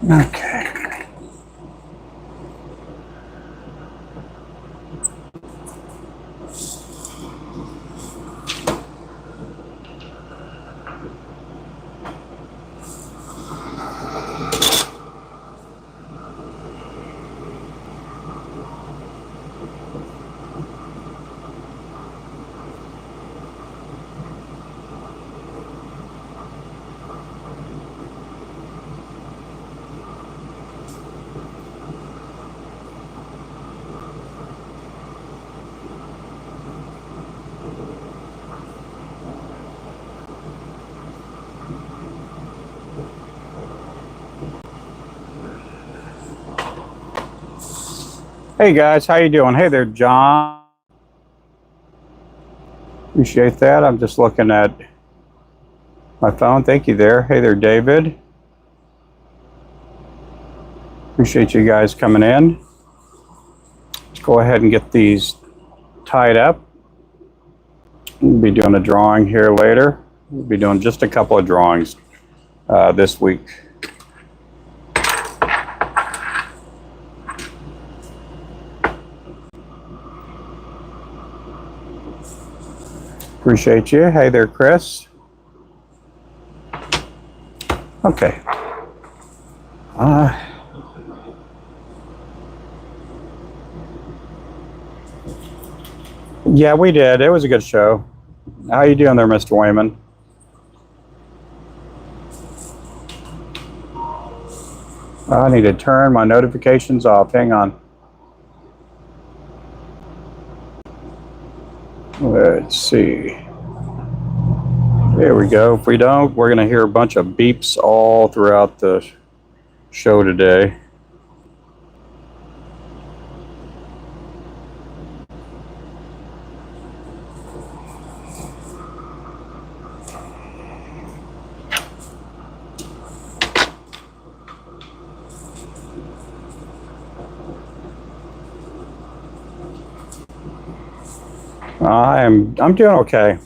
Okay. Hey guys, how you doing? Hey there, John. Appreciate that. I'm just looking at my phone. Thank you there. Hey there, David. Appreciate you guys coming in. Let's go ahead and get these tied up. We'll be doing a drawing here later. We'll be doing just a couple of drawings this week. Appreciate you. Hey there, Chris. Okay. Yeah, we did. It was a good show. How you doing there, Mr. Wayman? I need to turn my notifications off. Hang on. Let's see. There we go. If we don't, we're going to hear a bunch of beeps all throughout the show today. I'm doing okay.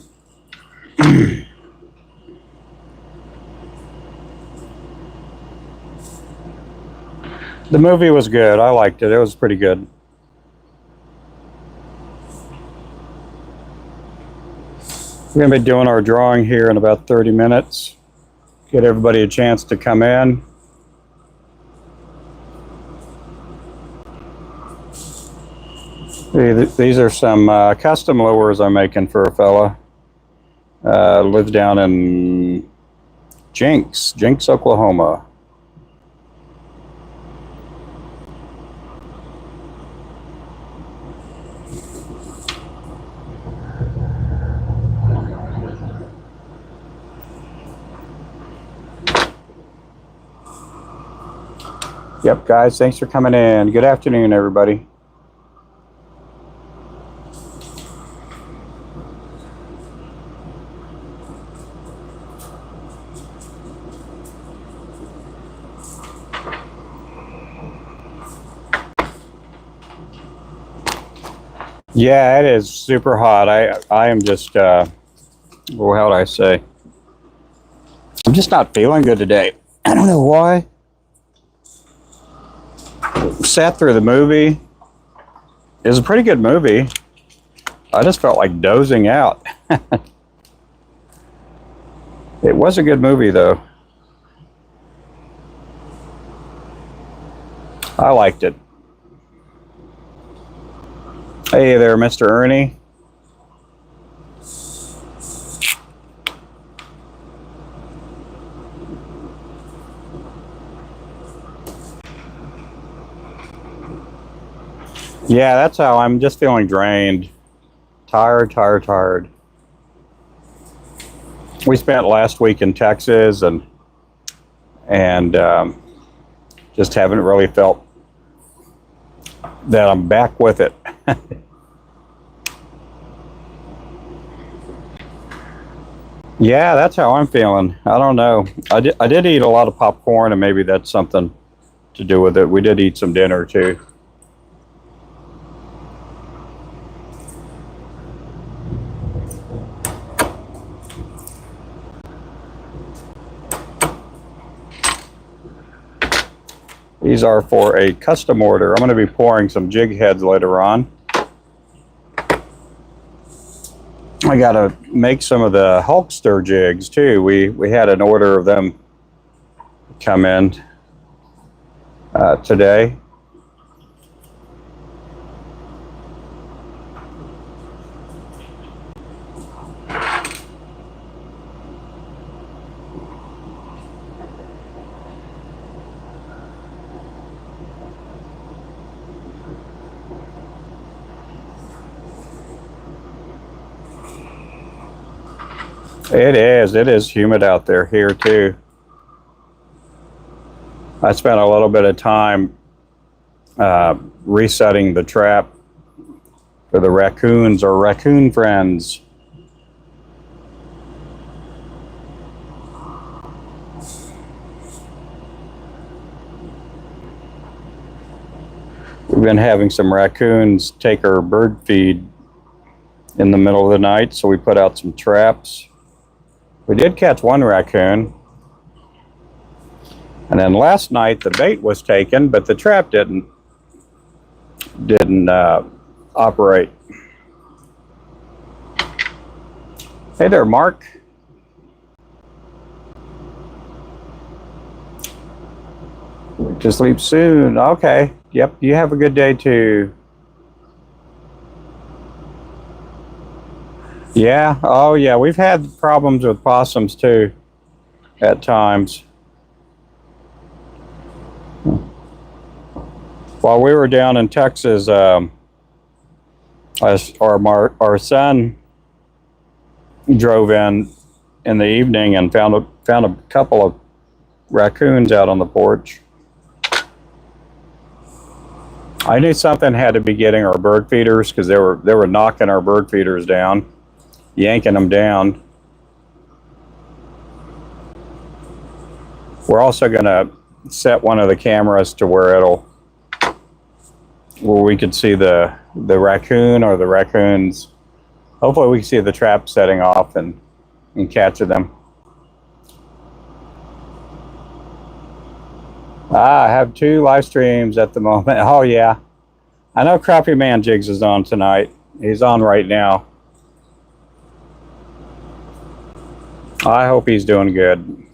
The movie was good. I liked it. It was pretty good. We're going to be doing our drawing here in about 30 minutes. Get everybody a chance to come in. These are some custom lures I'm making for a fella. Lives down in Jigs, Oklahoma. Yep, guys, thanks for coming in. Good afternoon, everybody. Yeah, it is super hot. I am just, well, how would I say? I'm just not feeling good today. I don't know why. Sat through the movie. It was a pretty good movie. I just felt like dozing out. It was a good movie, though. I liked it. Hey there, Mr. Ernie. Yeah, that's how I'm just feeling drained. Tired. We spent last week in Texas and just haven't really felt that I'm back with it. Yeah, that's how I'm feeling. I don't know. I did eat a lot of popcorn, and maybe that's something to do with it. We did eat some dinner too. These are for a custom order. I'm going to be pouring some jig heads later on. I got to make some of the Hulkster jigs too. We had an order of them come in today. It is humid out there here too. I spent a little bit of time resetting the trap for the raccoons or raccoon friends. We've been having some raccoons take our bird feed in the middle of the night, so we put out some traps. We did catch one raccoon. And then last night the bait was taken, but the trap didn't operate. Hey there, Mark. To sleep soon. Okay. Yep. You have a good day too. Yeah. Oh, yeah. We've had problems with possums too at times. While we were down in Texas, our son drove in the evening and found a couple of raccoons out on the porch. I knew something had to be getting our bird feeders because they were knocking our bird feeders down, yanking them down. We're also going to set one of the cameras to where we could see the raccoon or the raccoons. Hopefully we can see the trap setting off and catching them. I have 2 live streams at the moment. Oh yeah, I know Crappie Man Jigs is on tonight. He's on right now. I hope he's doing good.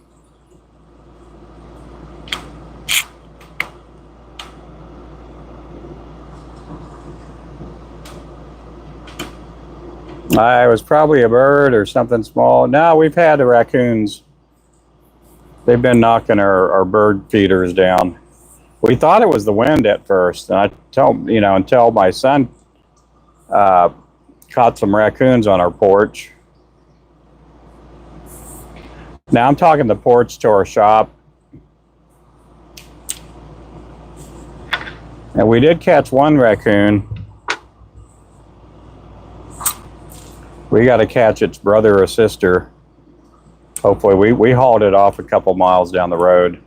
I was probably a bird or something small. No, we've had the raccoons. They've been knocking our bird feeders down. We thought it was the wind at first, and until my son caught some raccoons on our porch. Now I'm talking the porch to our shop. And we did catch one raccoon. We got to catch its brother or sister. Hopefully, we hauled it off a couple miles down the road.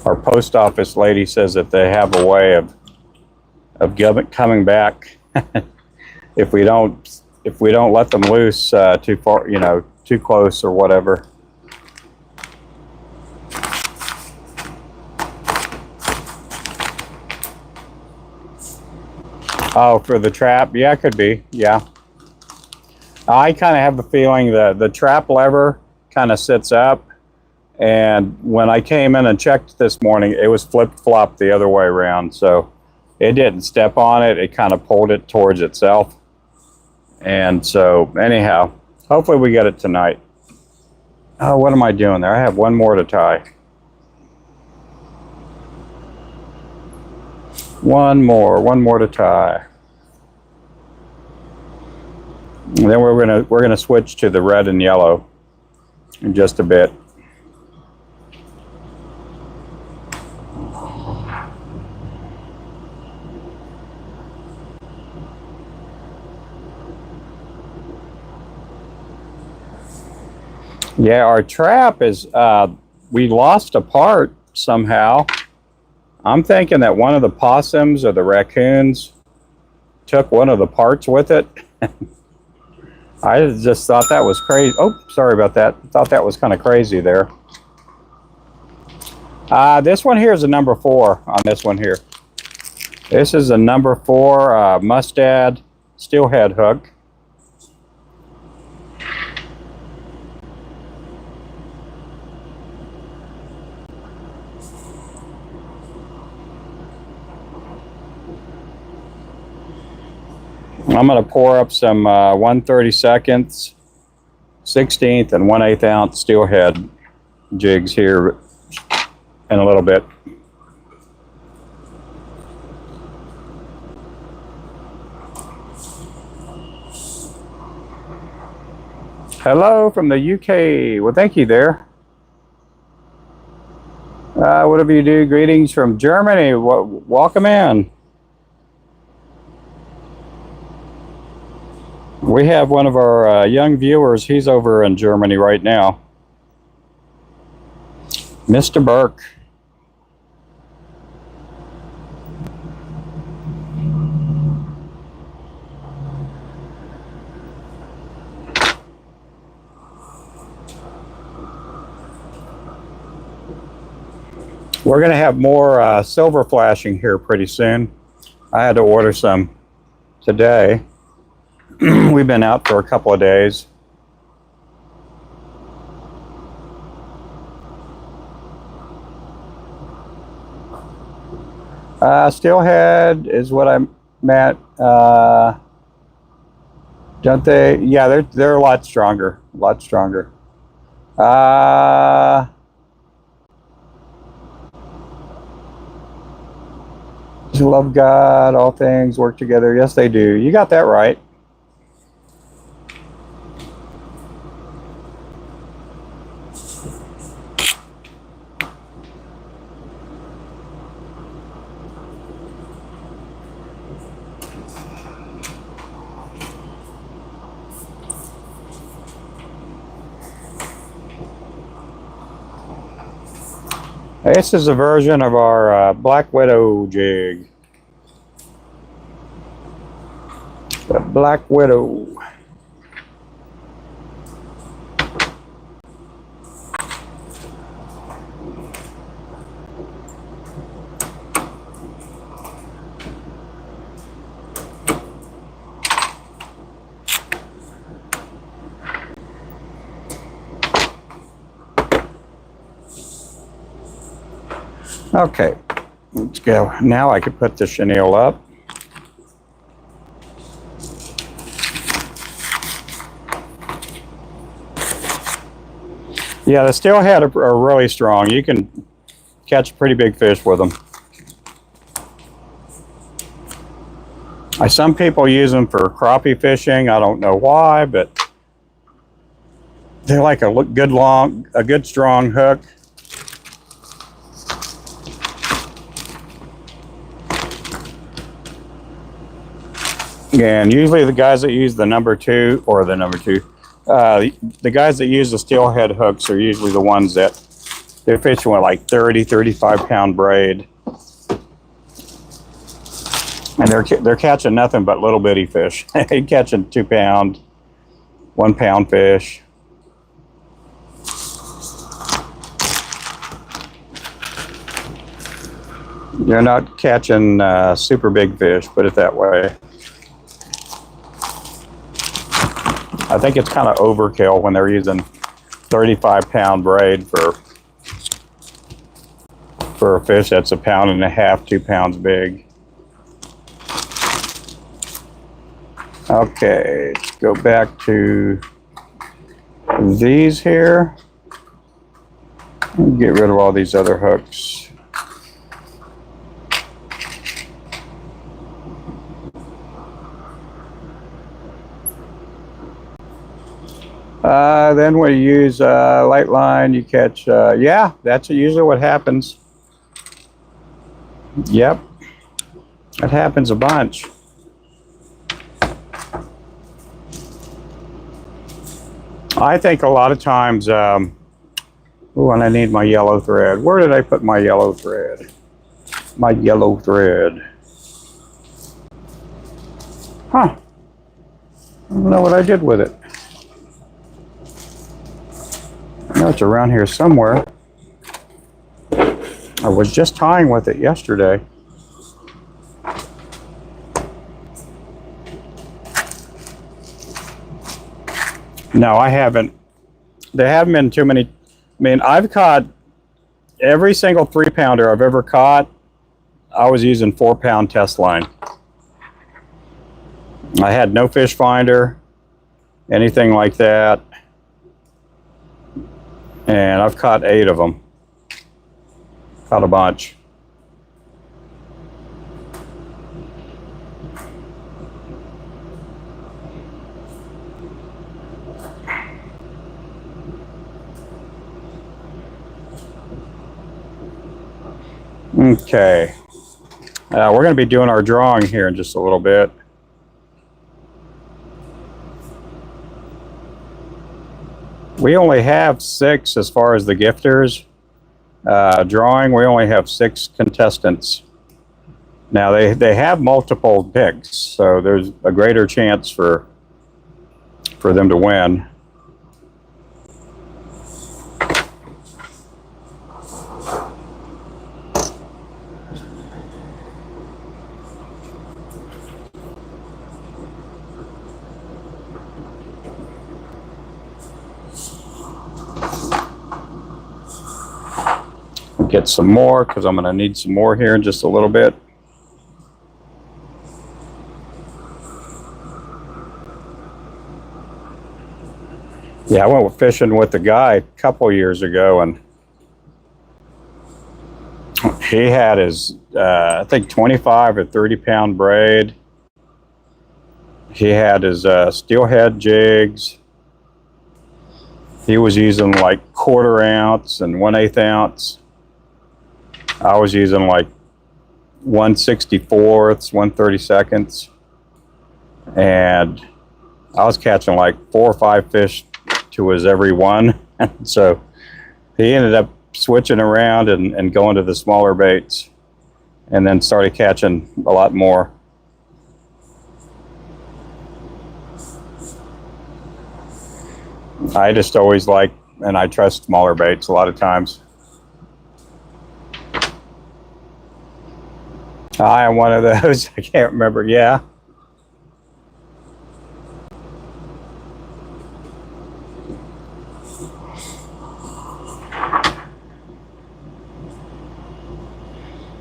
Our post office lady says that they have a way of coming back if we don't let them loose too far, too close or whatever. Oh, for the trap? Yeah, it could be. Yeah. I kind of have the feeling that the trap lever kind of sits up, and when I came in and checked this morning, it was flip-flopped the other way around, so it didn't step on it. It kind of pulled it towards itself. And so, anyhow, hopefully we get it tonight. Oh, what am I doing there? I have one more to tie. One more to tie. And then we're gonna switch to the red and yellow in just a bit. Yeah, our trap is we lost a part somehow. I'm thinking that one of the possums or the raccoons took one of the parts with it. I just thought that was crazy. Oh, sorry about that. Thought that was kind of crazy there. This one here is a number 4 on this one here. This is a number 4 mustad steelhead hook. I'm going to pour up some 1/32, 16th, and 1/8 ounce steelhead jigs here in a little bit. Hello from the UK. Well, thank you there. Whatever you do, greetings from Germany. Welcome in. We have one of our young viewers. He's over in Germany right now. Mr. Burke. We're going to have more silver flashing here pretty soon. I had to order some today. We've been out for a couple of days. Steelhead is what I'm at. Don't they? Yeah, they're a lot stronger. A lot stronger. Love God, all things work together. Yes, they do. You got that right. This is a version of our Black Widow jig. The Black Widow. Okay, let's go. Now I can put the chenille up. Yeah, the steelhead are really strong. You can catch pretty big fish with them. Some people use them for crappie fishing. I don't know why, but they're like a good strong hook. And usually the guys that use the number 2 or the number 2, the guys that use the steelhead hooks are usually the ones that they're fishing with like 35 pound braid. And they're catching nothing but little bitty fish. They're catching 2 pound, 1 pound fish. You're not catching super big fish, put it that way. I think it's kind of overkill when they're using 35 pound braid for a fish that's 1.5 pounds, 2 pounds big. Okay, let's go back to these here. Get rid of all these other hooks. Then we use light line. You catch, yeah, that's usually what happens. Yep, that happens a bunch. I think a lot of times, oh, and I need my yellow thread. Where did I put my yellow thread? My yellow thread. Huh. I don't know what I did with it. I know it's around here somewhere. I was just tying with it yesterday. No, I haven't. There haven't been too many. I mean, I've caught every single 3-pounder I've ever caught. I was using 4-pound test line. I had no fish finder, anything like that. And I've caught 8 of them. Caught a bunch. Okay. We're going to be doing our drawing here in just a little bit. We only have 6 as far as the gifters. Drawing, we only have 6 contestants. Now they have multiple picks, so there's a greater chance for them to win. Get some more because I'm going to need some more here in just a little bit. Yeah, I went fishing with a guy a couple years ago, and he had his, I think, 25 or 30-pound braid. He had his steelhead jigs. He was using like 1/4 ounce and 1/8 ounce. I was using like 1/64, 1/32, and I was catching like 4 or 5 fish to his every one. So he ended up switching around and going to the smaller baits, and then started catching a lot more. I just always like, and I trust smaller baits a lot of times. I am one of those. I can't remember. Yeah.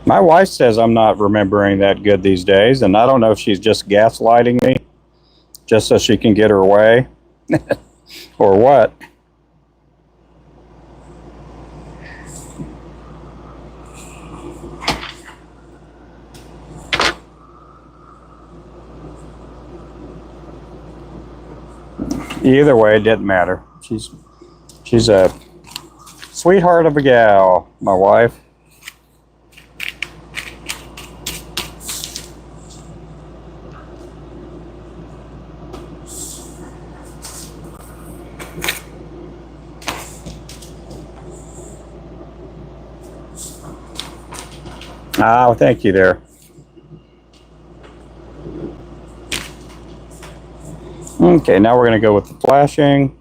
My wife says I'm not remembering that good these days, and I don't know if she's just gaslighting me just so she can get her way or what. Either way, it didn't matter. She's a sweetheart of a gal, my wife. Oh, thank you there. Okay, now we're going to go with the flashing.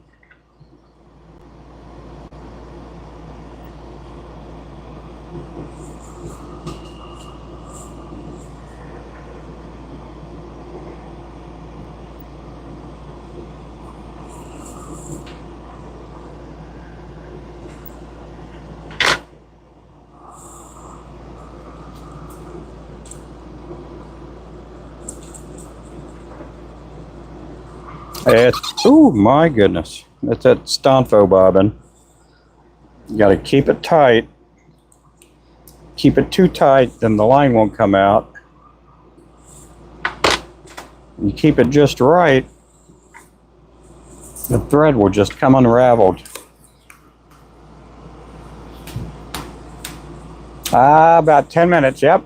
Oh my goodness, that's that Stonfo bobbin. You got to keep it tight. Keep it too tight, then the line won't come out. You keep it just right, the thread will just come unraveled. About 10 minutes, yep.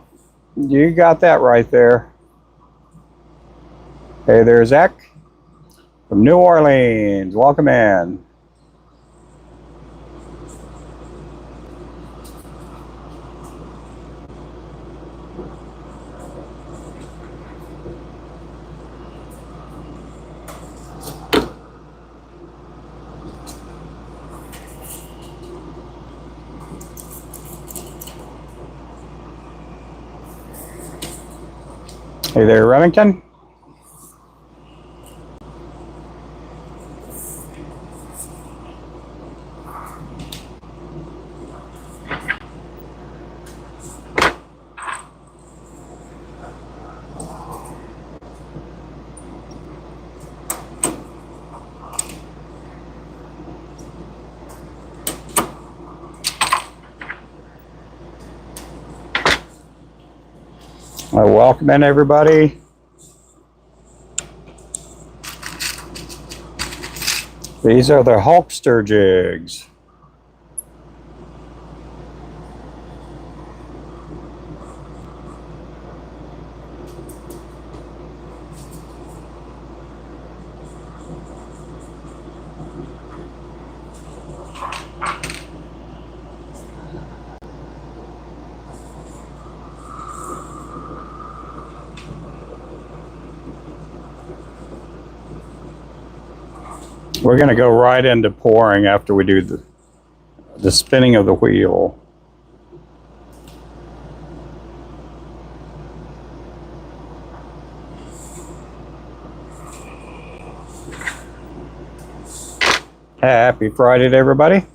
You got that right there. Hey there, Zach. From New Orleans, welcome in. Hey there, Remington. Welcome in, everybody. These are the Hulkster jigs. We're going to go right into pouring after we do the spinning of the wheel. Happy Friday to everybody.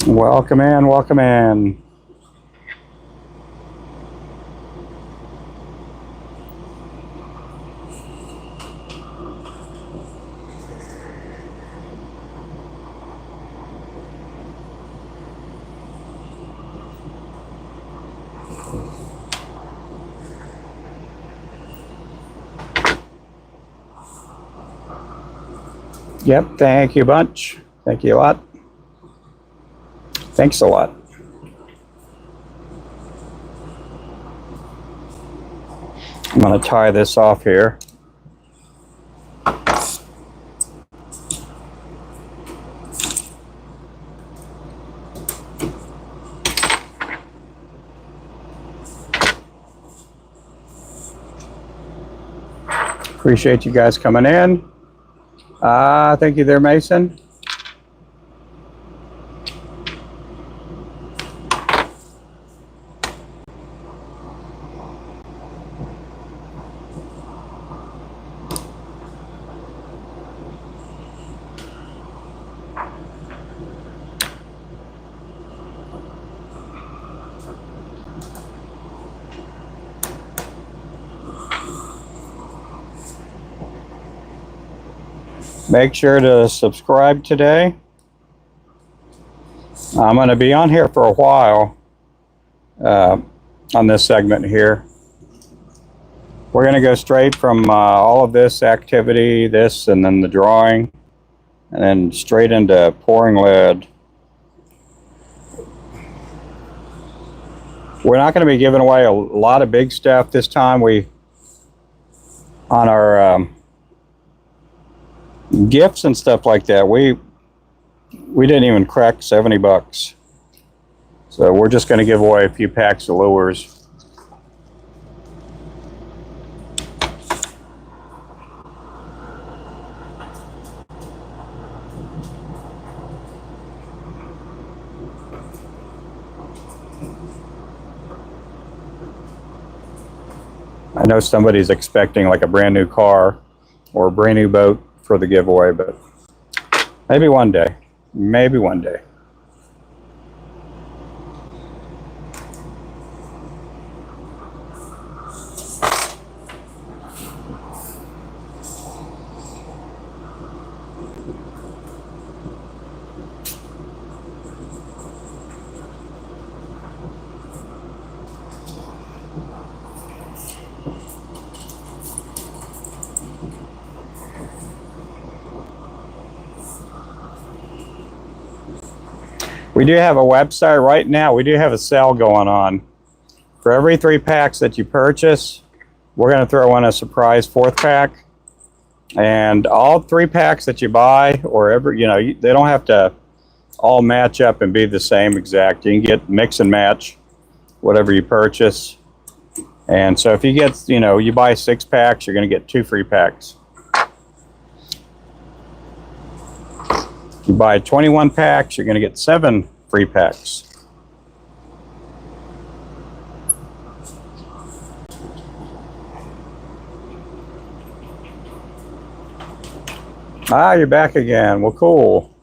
Welcome in, welcome in. Yep, thank you a bunch. Thank you a lot. Thanks a lot. I'm going to tie this off here. Appreciate you guys coming in. Thank you there, Mason. Make sure to subscribe today. I'm going to be on here for a while on this segment here. We're going to go straight from all of this activity, this, and then the drawing, and then straight into pouring lead. We're not going to be giving away a lot of big stuff this time. On our gifts and stuff like that, we didn't even crack 70 bucks. So we're just going to give away a few packs of lures. I know somebody's expecting like a brand new car or a brand new boat for the giveaway, but maybe one day. Maybe one day. We do have a website right now. We do have a sale going on. For every 3 packs that you purchase, we're going to throw in a surprise 4th pack. And all 3 packs that you buy, or every, they don't have to all match up and be the same exact. You can get mix and match whatever you purchase. And so if you get, you buy 6 packs, you're going to get 2 free packs. If you buy 21 packs, you're going to get 7 free packs. Ah, you're back again. Well, cool.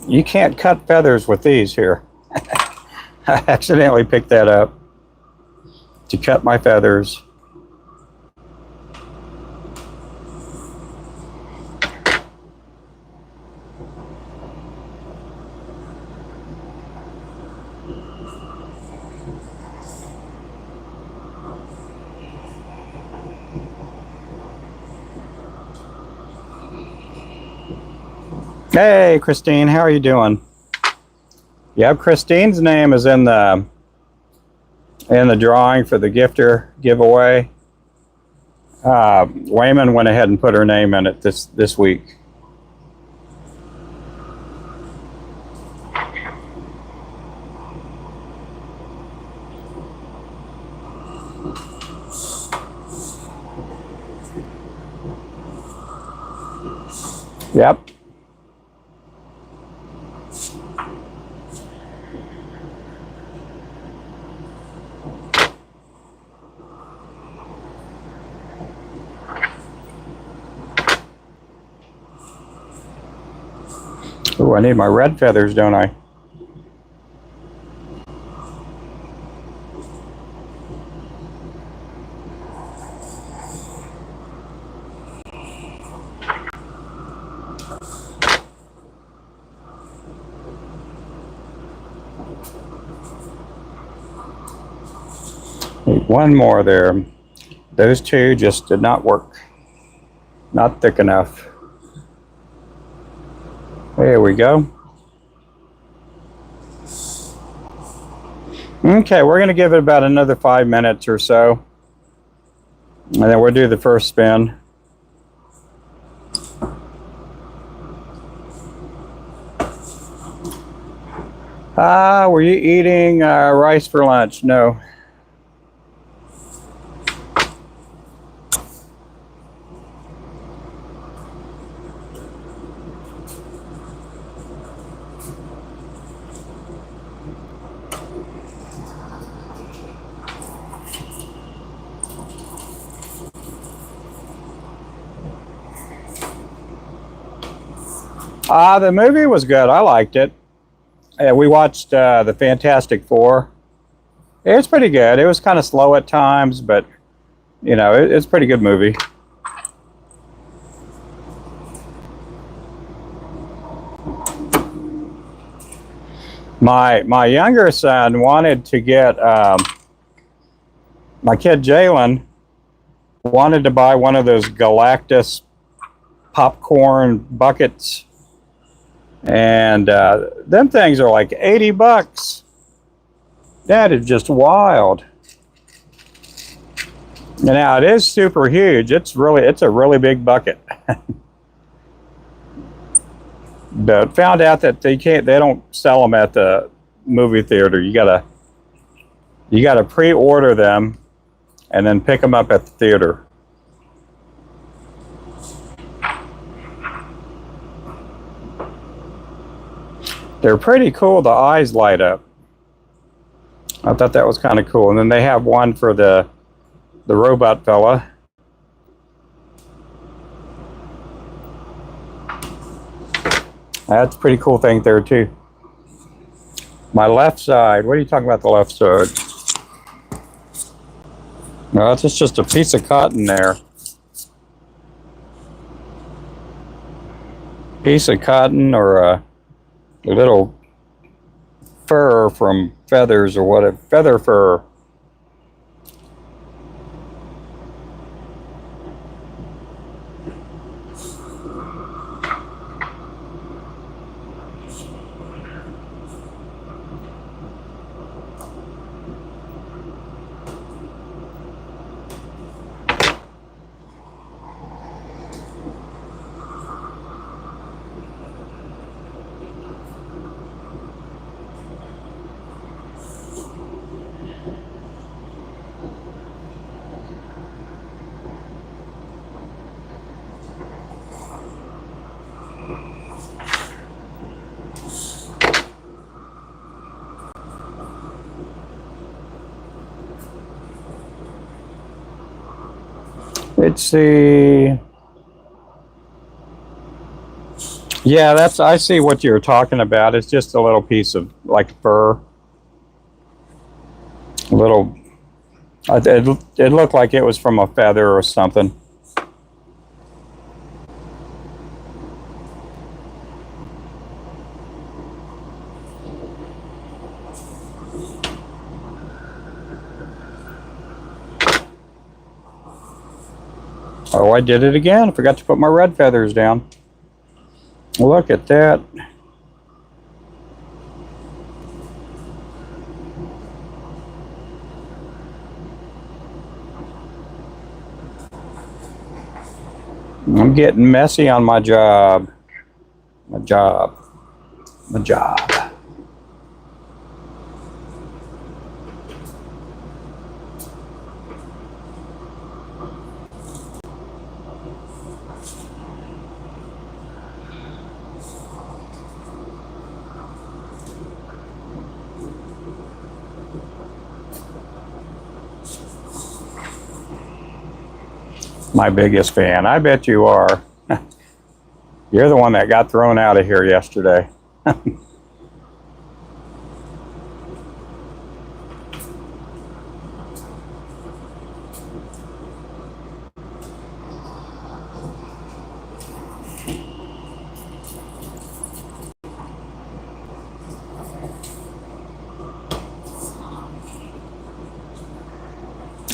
You can't cut feathers with these here. I accidentally picked that up to cut my feathers. Hey, Christine, how are you doing? Yep, Christine's name is in the drawing for the gifter giveaway. Wayman went ahead and put her name in it this week. Yep. Oh, I need my red feathers, don't I? Need one more there. Those 2 just did not work. Not thick enough. There we go. Okay, we're going to give it about another 5 minutes or so. And then we'll do the first spin. Were you eating rice for lunch? No. The movie was good. I liked it. We watched the Fantastic Four. It's pretty good. It was kind of slow at times, but it's a pretty good movie. My younger son wanted to get my kid Jalen wanted to buy one of those Galactus popcorn buckets. And them things are like $80. That is just wild. And now it is super huge. It's a really big bucket. But found out that they don't sell them at the movie theater. You gotta pre-order them and then pick them up at the theater. They're pretty cool. The eyes light up. I thought that was kind of cool. And then they have one for the robot fella. That's a pretty cool thing there too. My left side. What are you talking about the left side? No, it's just a piece of cotton there. Piece of cotton or a little fur from feathers or whatever, feather fur. Let's see. Yeah, I see what you're talking about. It's just a little piece of like fur. A little, it looked like it was from a feather or something. Oh, I did it again. I forgot to put my red feathers down. Look at that. I'm getting messy on my job. My job. My biggest fan. I bet you are. You're the one that got thrown out of here yesterday.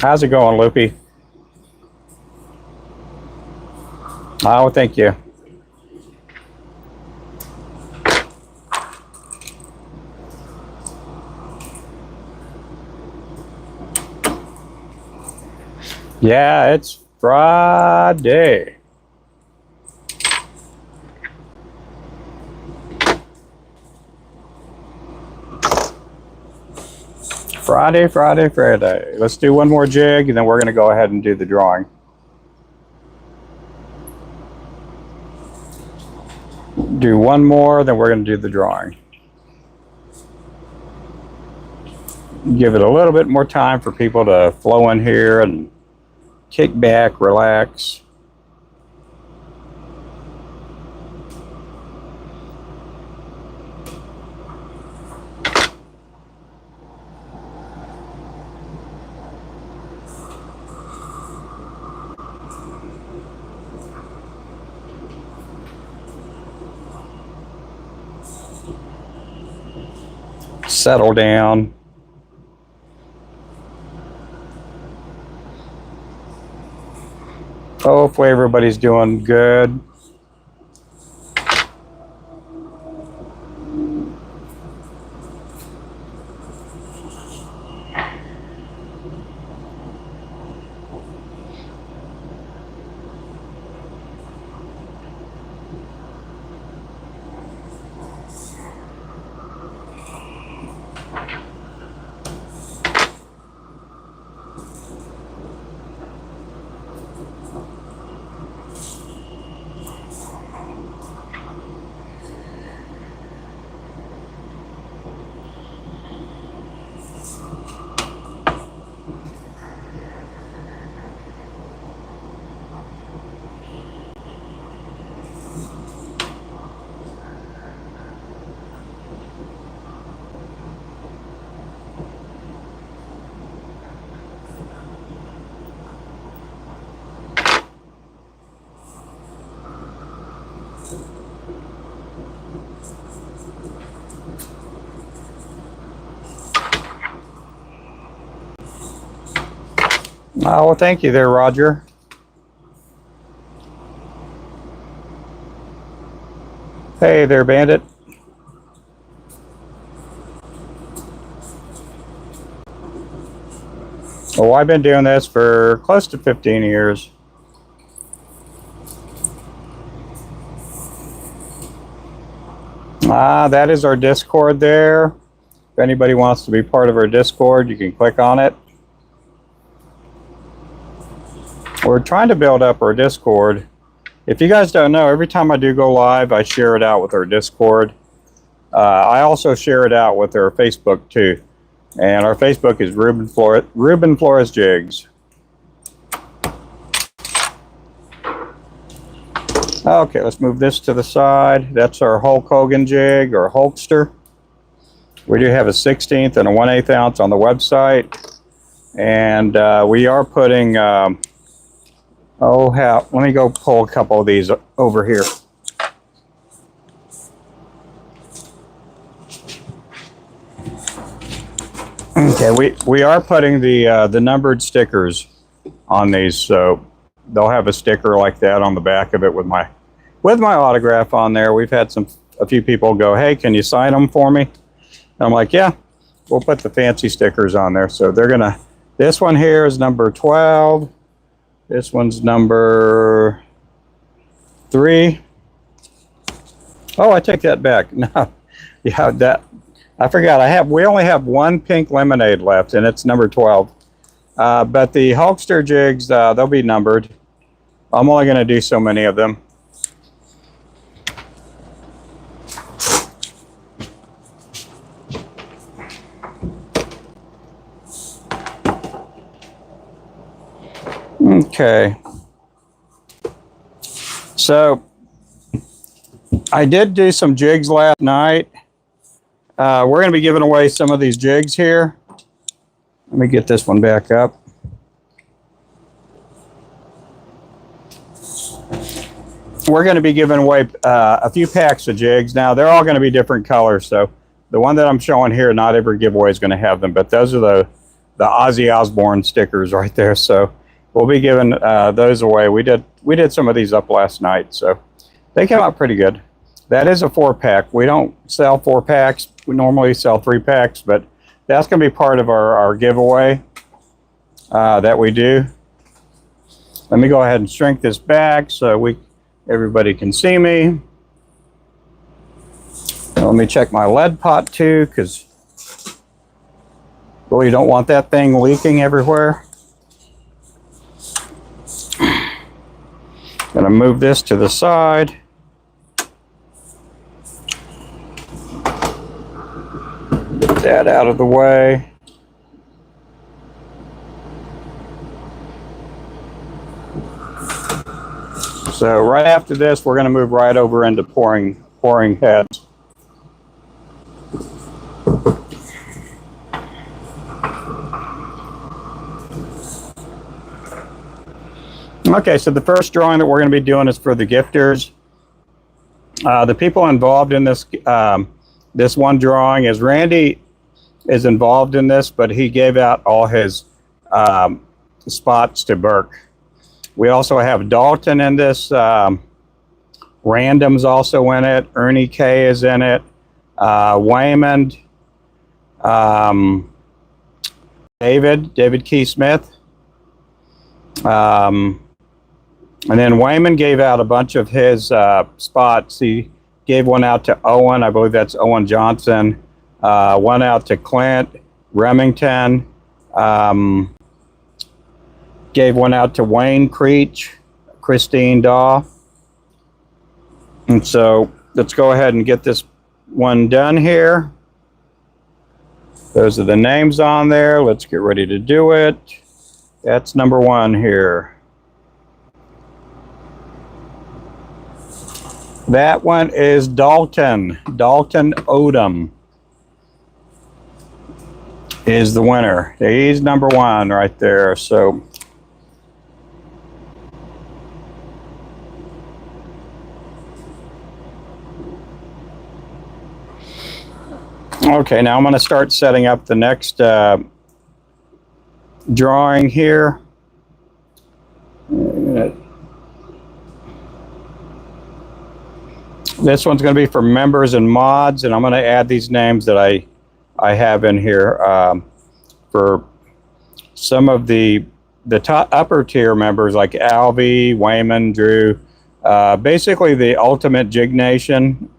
How's it going, Loopy? Oh, thank you. Yeah, it's Friday. Friday. Let's do one more jig, and then we're going to go ahead and do the drawing. Do one more, then we're going to do the drawing. Give it a little bit more time for people to flow in here and kick back, relax. Settle down. Hopefully everybody's doing good. Oh, well, thank you there, Roger. Hey there, Bandit. Oh, I've been doing this for close to 15 years. That is our Discord there. If anybody wants to be part of our Discord, you can click on it. We're trying to build up our Discord. If you guys don't know, every time I do go live, I share it out with our Discord. I also share it out with our Facebook too. And our Facebook is Ruben Flores Jigs. Okay, let's move this to the side. That's our Hulk Hogan jig, or Hulkster. We do have a 16th and a 1/8 ounce on the website. And we are putting, let me go pull a couple of these over here. Okay, we are putting the numbered stickers on these, so they'll have a sticker like that on the back of it with my autograph on there. We've had a few people go, "Hey, can you sign them for me?" And I'm like, "Yeah, we'll put the fancy stickers on there." So they're gonna. This one here is number 12. This one's number 3. Oh, I take that back. No, yeah, that I forgot. We only have one pink lemonade left, and it's number 12. But the Hulkster jigs, they'll be numbered. I'm only going to do so many of them. Okay. So I did do some jigs last night. We're going to be giving away some of these jigs here. Let me get this one back up. We're going to be giving away a few packs of jigs. Now, they're all going to be different colors. So the one that I'm showing here, not every giveaway is going to have them. But those are the Ozzy Osbourne stickers right there. So we'll be giving those away. We did some of these up last night. So they came out pretty good. That is a 4-pack. We don't sell 4-packs. We normally sell 3-packs, but that's going to be part of our giveaway that we do. Let me go ahead and shrink this back so everybody can see me. Let me check my lead pot too, because really don't want that thing leaking everywhere. Gonna move this to the side. Get that out of the way. So right after this, we're going to move right over into pouring heads. Okay, so the first drawing that we're going to be doing is for the gifters. The people involved in this this one drawing is Randy is involved in this, but he gave out all his spots to Burke. We also have Dalton in this. Random's also in it. Ernie K is in it. Waymond. David Key Smith. And then Waymond gave out a bunch of his spots. He gave one out to Owen. I believe that's Owen Johnson. One out to Clint Remington. Gave one out to Wayne Creech, Christine Daw. And so let's go ahead and get this one done here. Those are the names on there. Let's get ready to do it. That's number 1 here. That one is Dalton Odom is the winner. He's number 1 right there. So okay, now I'm going to start setting up the next drawing here. This one's going to be for members and mods, and I'm going to add these names that I have in here for some of the top upper tier members like Alvy, Wayman, Drew, basically the Ultimate Jig Nation.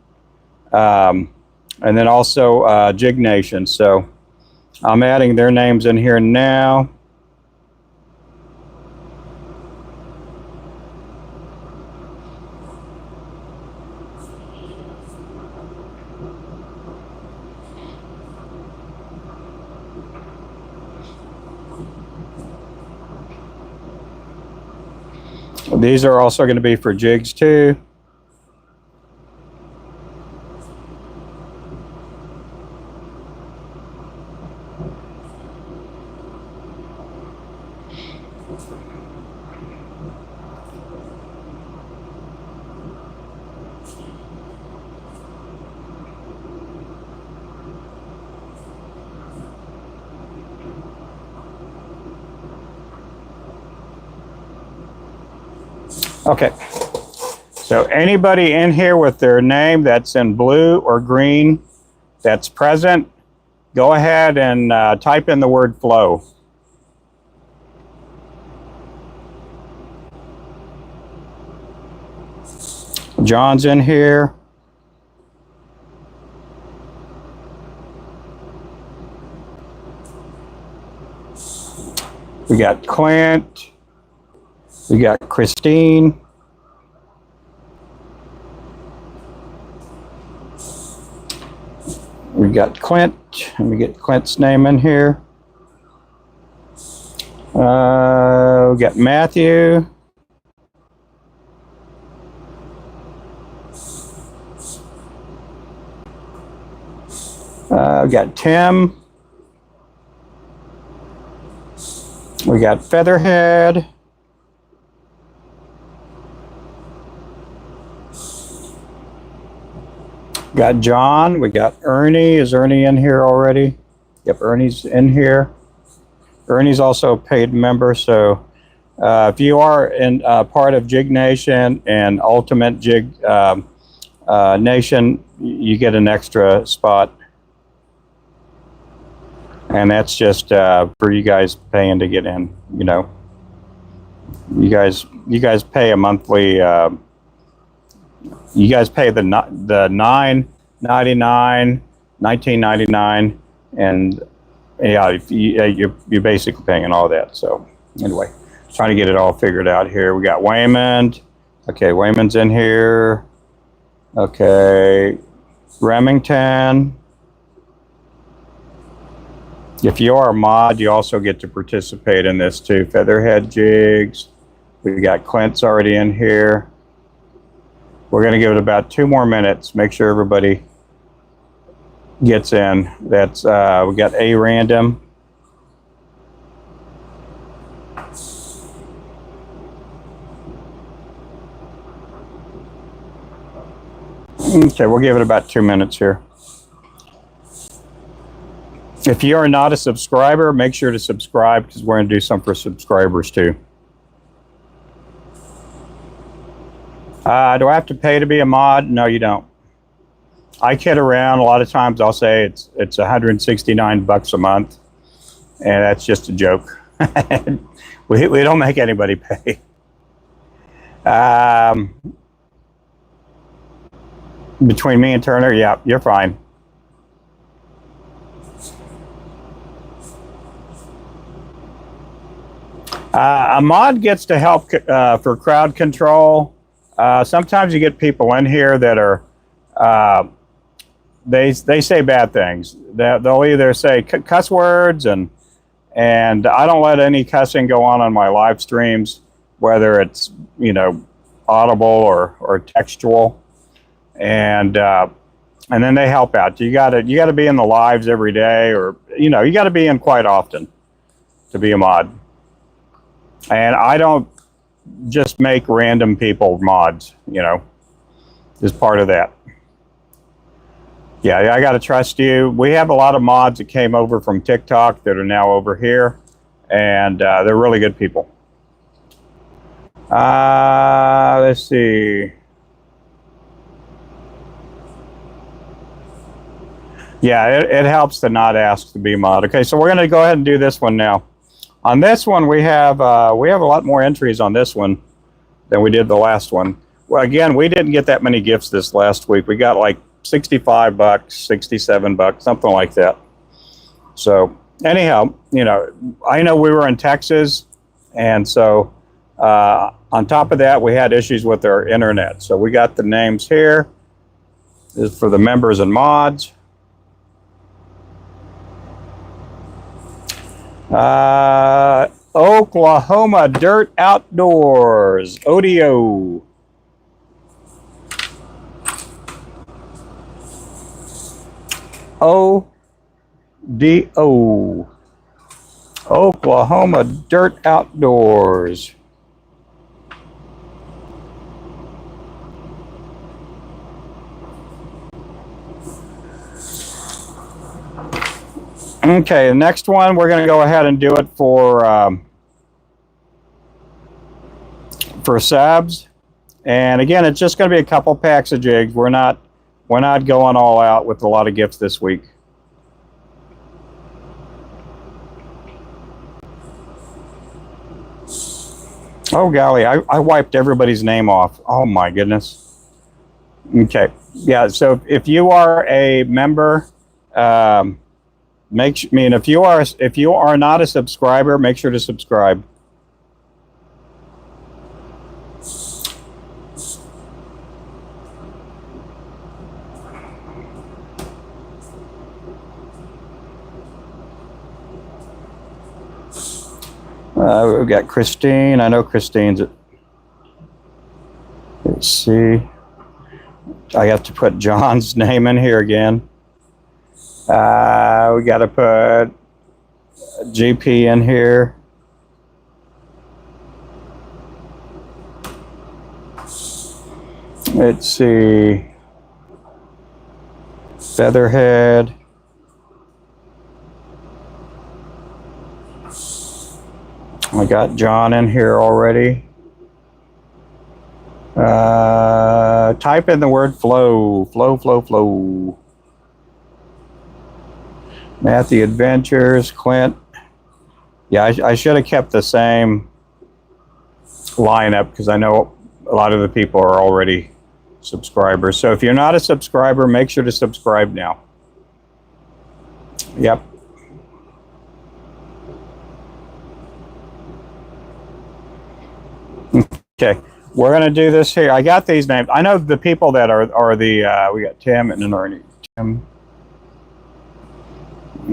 And then also Jig Nation. So I'm adding their names in here now. These are also going to be for jigs too. Okay. So anybody in here with their name that's in blue or green that's present, go ahead and type in the word flow. John's in here. We got Clint. We got Christine. We got Clint. Let me get Clint's name in here. We got Matthew. We got Tim. We got Featherhead. Got John. We got Ernie. Is Ernie in here already? Yep, Ernie's in here. Ernie's also a paid member, so if you are in part of Jig Nation and Ultimate Jig Nation, you get an extra spot. And that's just for you guys paying to get in. You know, you guys pay a monthly. You guys pay the $9.99, $19.99, and yeah, you're basically paying all that. So anyway, trying to get it all figured out here. We got Waymond. Okay, Waymond's in here. Okay, Remington. If you are a mod, you also get to participate in this too. Featherhead Jigs. We got Clint's already in here. We're going to give it about 2 more minutes. Make sure everybody gets in. That's we got A Random. Okay, we'll give it about 2 minutes here. If you are not a subscriber, make sure to subscribe because we're going to do some for subscribers too. Do I have to pay to be a mod? No, you don't. I kid around. A lot of times I'll say it's $169 a month, and that's just a joke. we don't make anybody pay. Between me and Turner, yeah, you're fine. A mod gets to help for crowd control. Sometimes you get people in here that are they say bad things. They'll either say cuss words, and I don't let any cussing go on my live streams, whether it's, you know, audible or textual, and then they help out. You gotta be in the lives every day, or you know, you got to be in quite often to be a mod. And I don't just make random people mods, you know, is part of that. Yeah, I got to trust you. We have a lot of mods that came over from TikTok that are now over here, and they're really good people. Let's see. Yeah, it helps to not ask to be mod. Okay, so we're going to go ahead and do this one now. On this one, we have a lot more entries on this one than we did the last one. Well, again, we didn't get that many gifts this last week. We got like $65, $67, something like that. So anyhow, you know, I know we were in Texas, and so on top of that, we had issues with our internet. So we got the names here. This is for the members and mods. Oklahoma Dirt Outdoors, ODO. ODO. Oklahoma Dirt Outdoors. Okay, the next one, we're going to go ahead and do it for subs. And again, it's just going to be a couple packs of jigs. We're not going all out with a lot of gifts this week. Oh golly, I wiped everybody's name off. Oh my goodness. Okay, yeah. So if you are a member, if you are not a subscriber, make sure to subscribe. We've got Christine. I know Christine's. Let's see. I have to put John's name in here again. We got to put GP in here. Let's see. Featherhead. I got John in here already. Type in the word flow. Flow. Matthew Adventures, Clint. Yeah, I should have kept the same lineup because I know a lot of the people are already subscribers. So if you're not a subscriber, make sure to subscribe now. Yep. Okay, we're going to do this here. I got these names. I know the people that are the, we got Tim and then Ernie. Tim.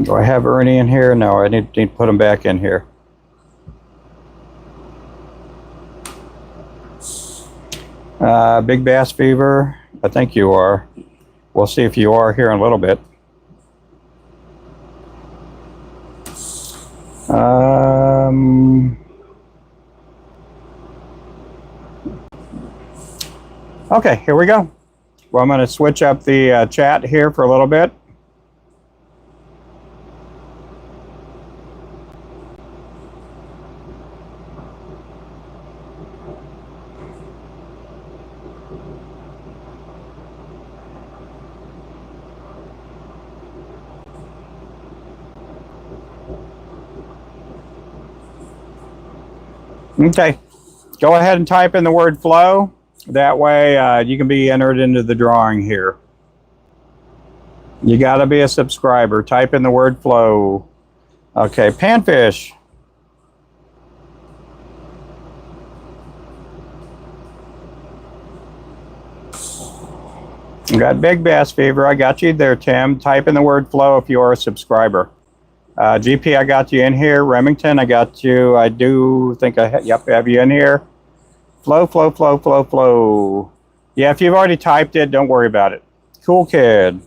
Do I have Ernie in here? No, I need to put him back in here. Big Bass Fever. I think you are. We'll see if you are here in a little bit. Okay, here we go. Well, I'm going to switch up the chat here for a little bit. Okay, go ahead and type in the word flow. That way you can be entered into the drawing here. You got to be a subscriber. Type in the word flow. Okay, panfish. You got Big Bass Fever. I got you there, Tim. Type in the word flow if you are a subscriber. GP, I got you in here. Remington, I got you. I do think I have you in here. Flow. Yeah, if you've already typed it, don't worry about it. Cool Kid.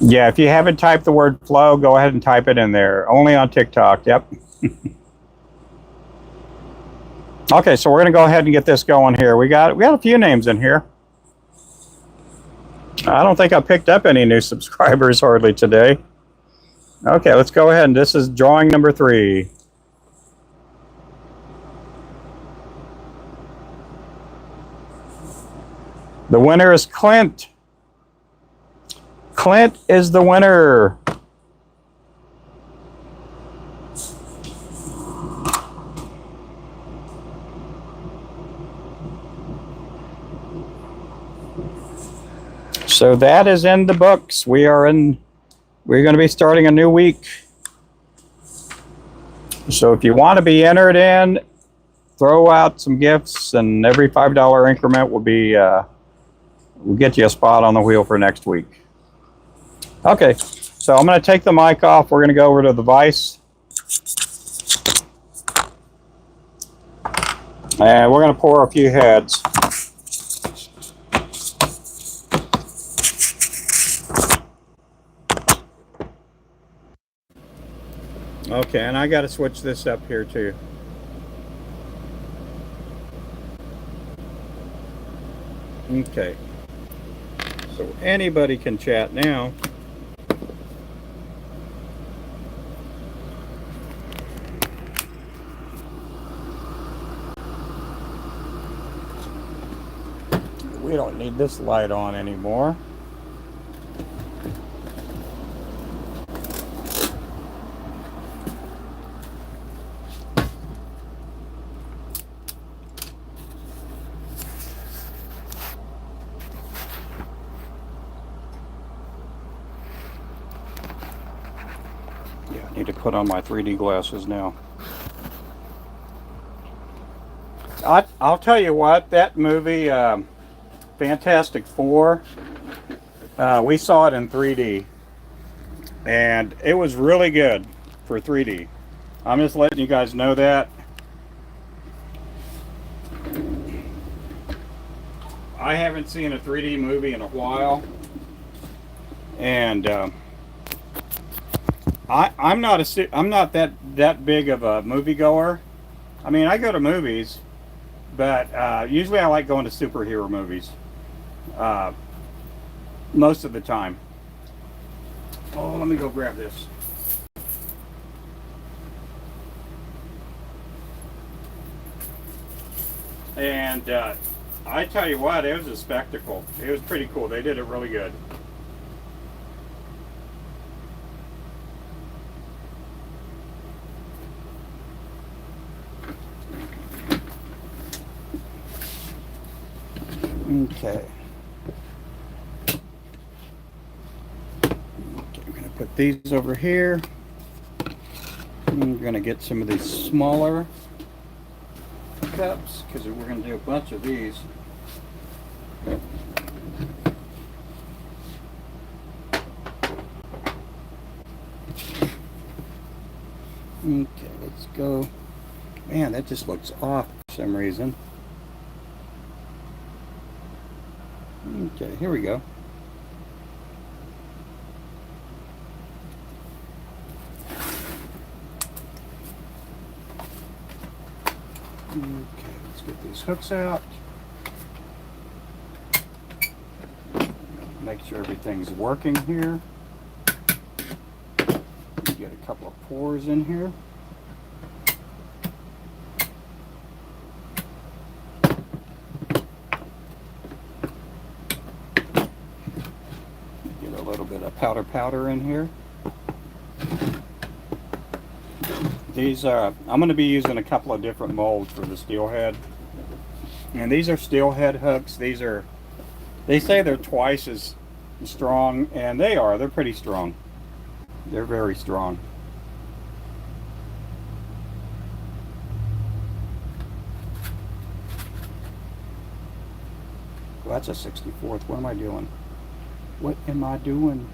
Yeah, if you haven't typed the word flow, go ahead and type it in there. Only on TikTok, yep. Okay, so we're going to go ahead and get this going here. We got a few names in here. I don't think I picked up any new subscribers hardly today. Okay, let's go ahead. And this is drawing number 3. The winner is Clint. Clint is the winner. So that is in the books. We're going to be starting a new week. So if you want to be entered in, throw out some gifts, and every $5 increment will be will get you a spot on the wheel for next week. Okay, so I'm going to take the mic off. We're going to go over to the vise. And we're going to pour a few heads. Okay, and I got to switch this up here too. Okay, so anybody can chat now. We don't need this light on anymore. Yeah, I need to put on my 3D glasses now. I'll tell you what, that movie, Fantastic Four, we saw it in 3D, and it was really good for 3D. I'm just letting you guys know that. I haven't seen a 3D movie in a while, and I'm not that big of a moviegoer. I mean, I go to movies, but usually I like going to superhero movies most of the time. Oh, let me go grab this. And I tell you what, it was a spectacle. It was pretty cool. They did it really good. Okay. I'm going to put these over here. I'm going to get some of these smaller cups because we're going to do a bunch of these. Okay, let's go. Man, that just looks off for some reason. Okay, here we go. Okay, let's get these hooks out. Make sure everything's working here. Get a couple of pores in here. Get a little bit of powder in here. These I'm going to be using a couple of different molds for the steelhead, and these are steelhead hooks. They say they're twice as strong, and they're pretty strong. They're very strong. Well, that's a 64th. What am I doing? What am I doing?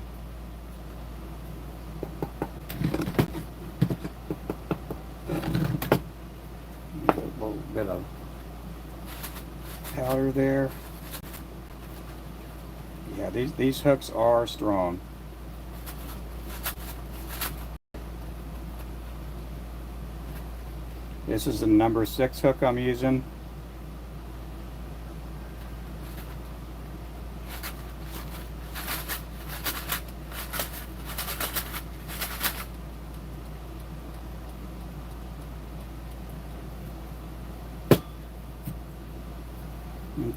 A little bit of powder there. Yeah, these hooks are strong. This is the number 6 hook I'm using.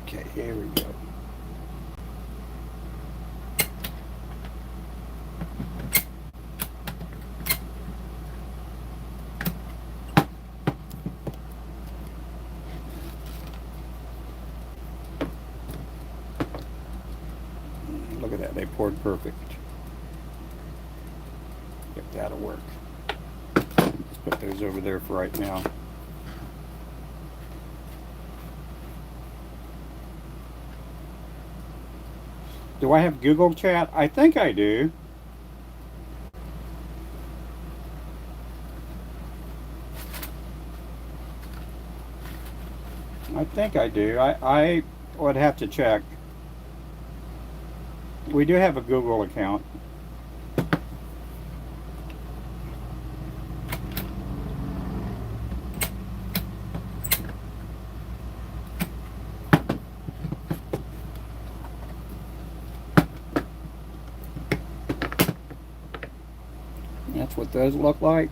Okay, here we go. Look at that, they poured perfect. If that'll work. Let's put those over there for right now. Do I have Google Chat? I think I do. I think I do. I would have to check. We do have a Google account. That's what those look like.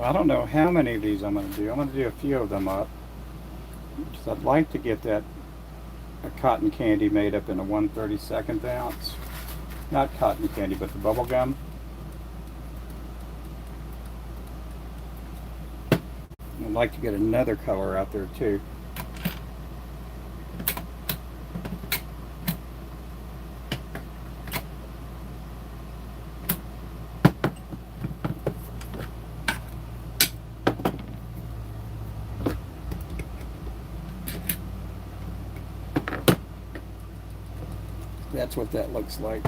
I don't know how many of these I'm going to do. I'm going to do a few of them up. Because I'd like to get that a cotton candy made up in a 1/32 ounce. Not cotton candy, but the bubble gum. I'd like to get another color out there too. That's what that looks like.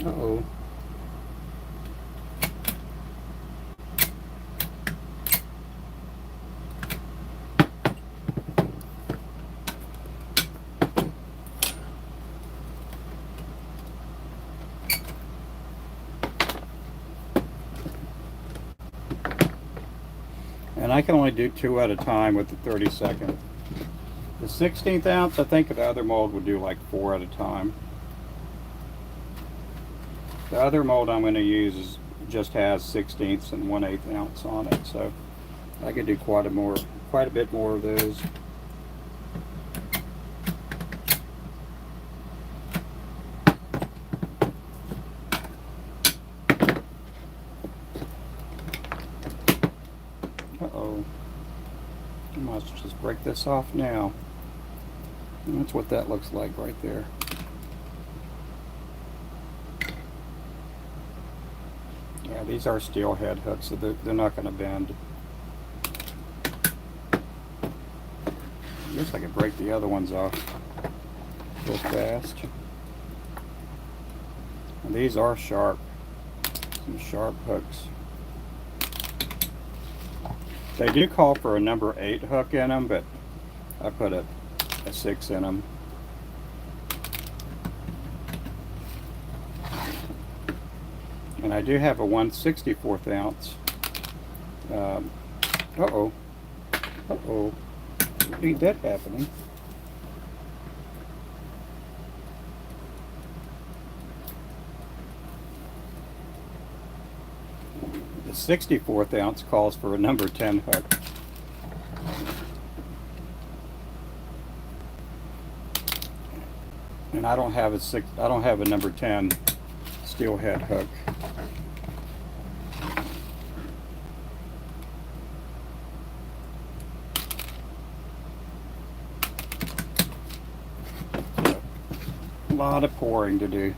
Uh-oh. And I can only do 2 at a time with the 32nd. The 16th ounce, I think the other mold would do like 4 at a time. The other mold I'm going to use just has 16ths and 1/8 ounce on it, so I could do quite a bit more of those. Uh-oh. I must just break this off now. And that's what that looks like right there. Yeah, these are steel head hooks, so they're not going to bend. I guess I could break the other ones off real fast. And these are sharp. Some sharp hooks. They do call for a number 8 hook in them, but I put a 6 in them. And I do have a 1/64 ounce. Uh-oh. Uh-oh. Ain't that happening? The 64th ounce calls for a number 10 hook. And I don't have a number 10 steel head hook. A lot of pouring to do.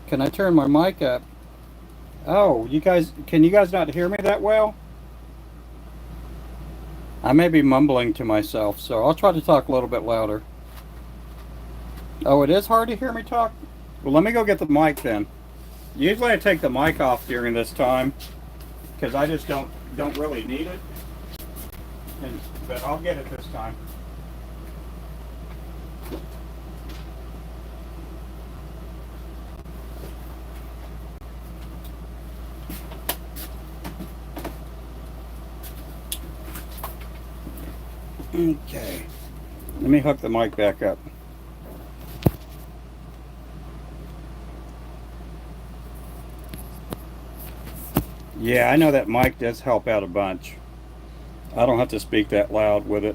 Can I turn my mic up? Oh, can you guys not hear me that well? I may be mumbling to myself, so I'll try to talk a little bit louder. Oh, it is hard to hear me talk? Well, let me go get the mic then. Usually I take the mic off during this time because I just don't really need it. But I'll get it this time. Okay, let me hook the mic back up. Yeah, I know that mic does help out a bunch. I don't have to speak that loud with it.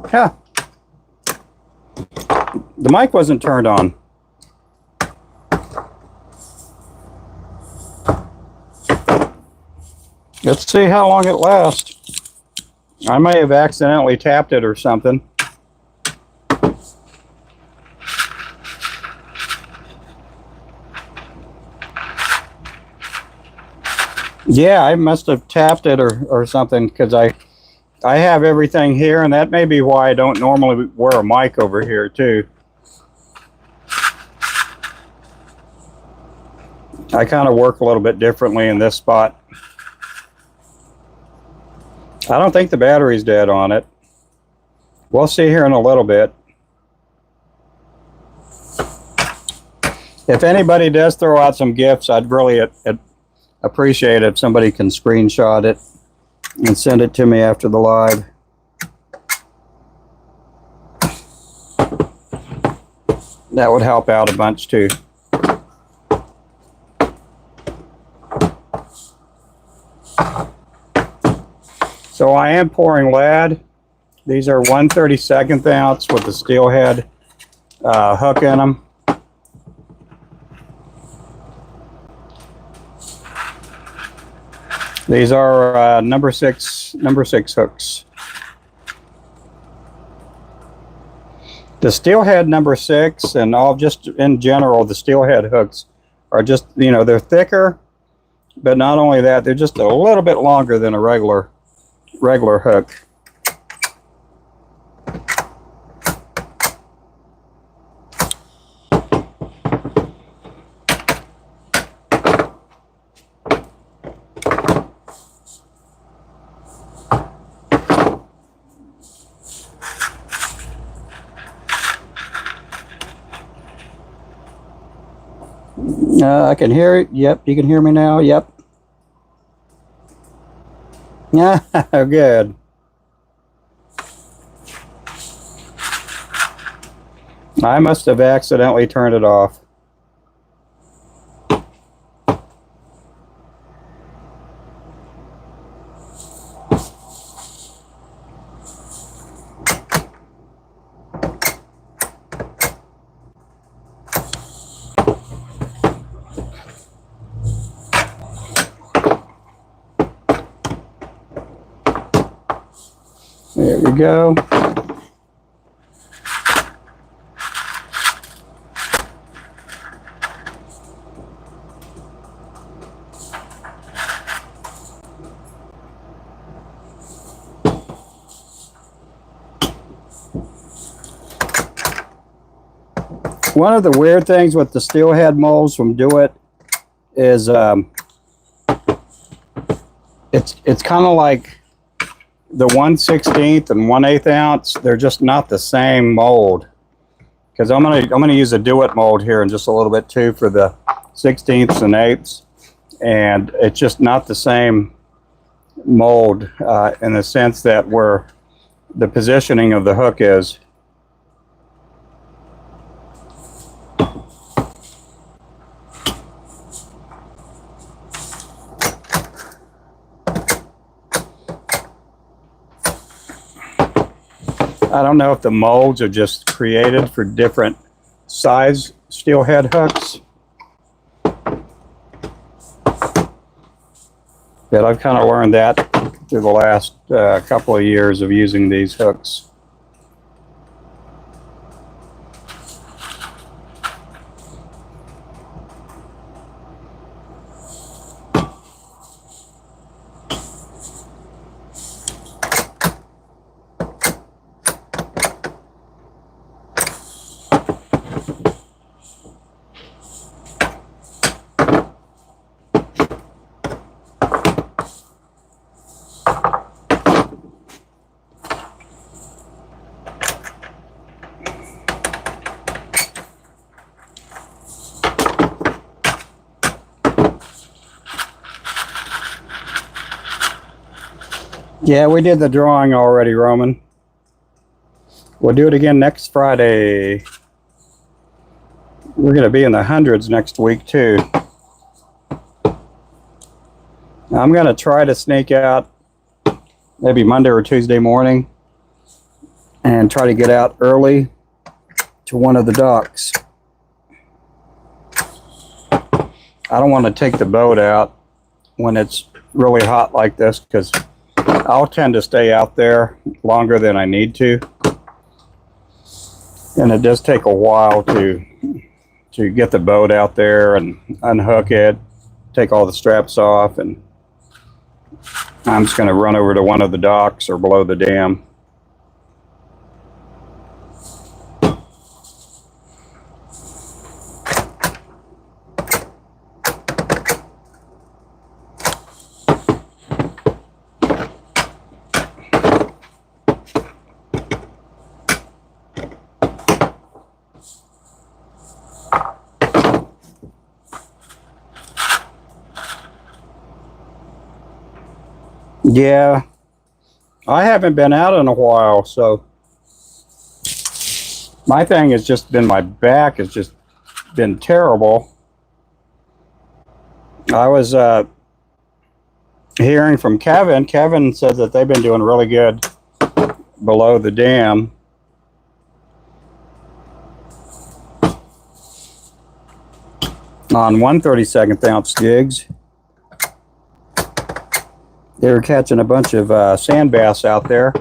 Yeah. The mic wasn't turned on. Let's see how long it lasts. I may have accidentally tapped it or something. Yeah, I must have tapped it or something, because I have everything here, and that may be why I don't normally wear a mic over here too. I kind of work a little bit differently in this spot. I don't think the battery's dead on it. We'll see here in a little bit. If anybody does throw out some gifts, I'd really appreciate it if somebody can screenshot it and send it to me after the live. That would help out a bunch too. So I am pouring lead. These are 1/32 ounce with the steel head hook in them. These are number six hooks. The steelhead number 6 and all, just in general, the steelhead hooks are just, you know, they're thicker, but not only that, they're just a little bit longer than a regular hook. I can hear it. Yep, you can hear me now. Yep. Yeah, good. I must have accidentally turned it off. There we go. One of the weird things with the steelhead molds from Do It is it's kind of like the 1/16 and 1/8 ounce. They're just not the same mold. Because I'm gonna use a Do It mold here in just a little bit too for the 16ths and 8ths, and it's just not the same mold in the sense that where the positioning of the hook is. I don't know if the molds are just created for different size steelhead hooks, but I've kind of learned that through the last couple of years of using these hooks. Yeah, we did the drawing already, Roman. We'll do it again next Friday. We're going to be in the hundreds next week, too. I'm going to try to sneak out maybe Monday or Tuesday morning and try to get out early to one of the docks. I don't want to take the boat out when it's really hot like this, because I'll tend to stay out there longer than I need to. And it does take a while to get the boat out there and unhook it, take all the straps off, and I'm just going to run over to one of the docks or below the dam. Yeah, I haven't been out in a while, so my thing has just been, my back has just been terrible. I was hearing from Kevin. Kevin said that they've been doing really good below the dam. On 1/32 ounce jigs. They were catching a bunch of sand bass out there.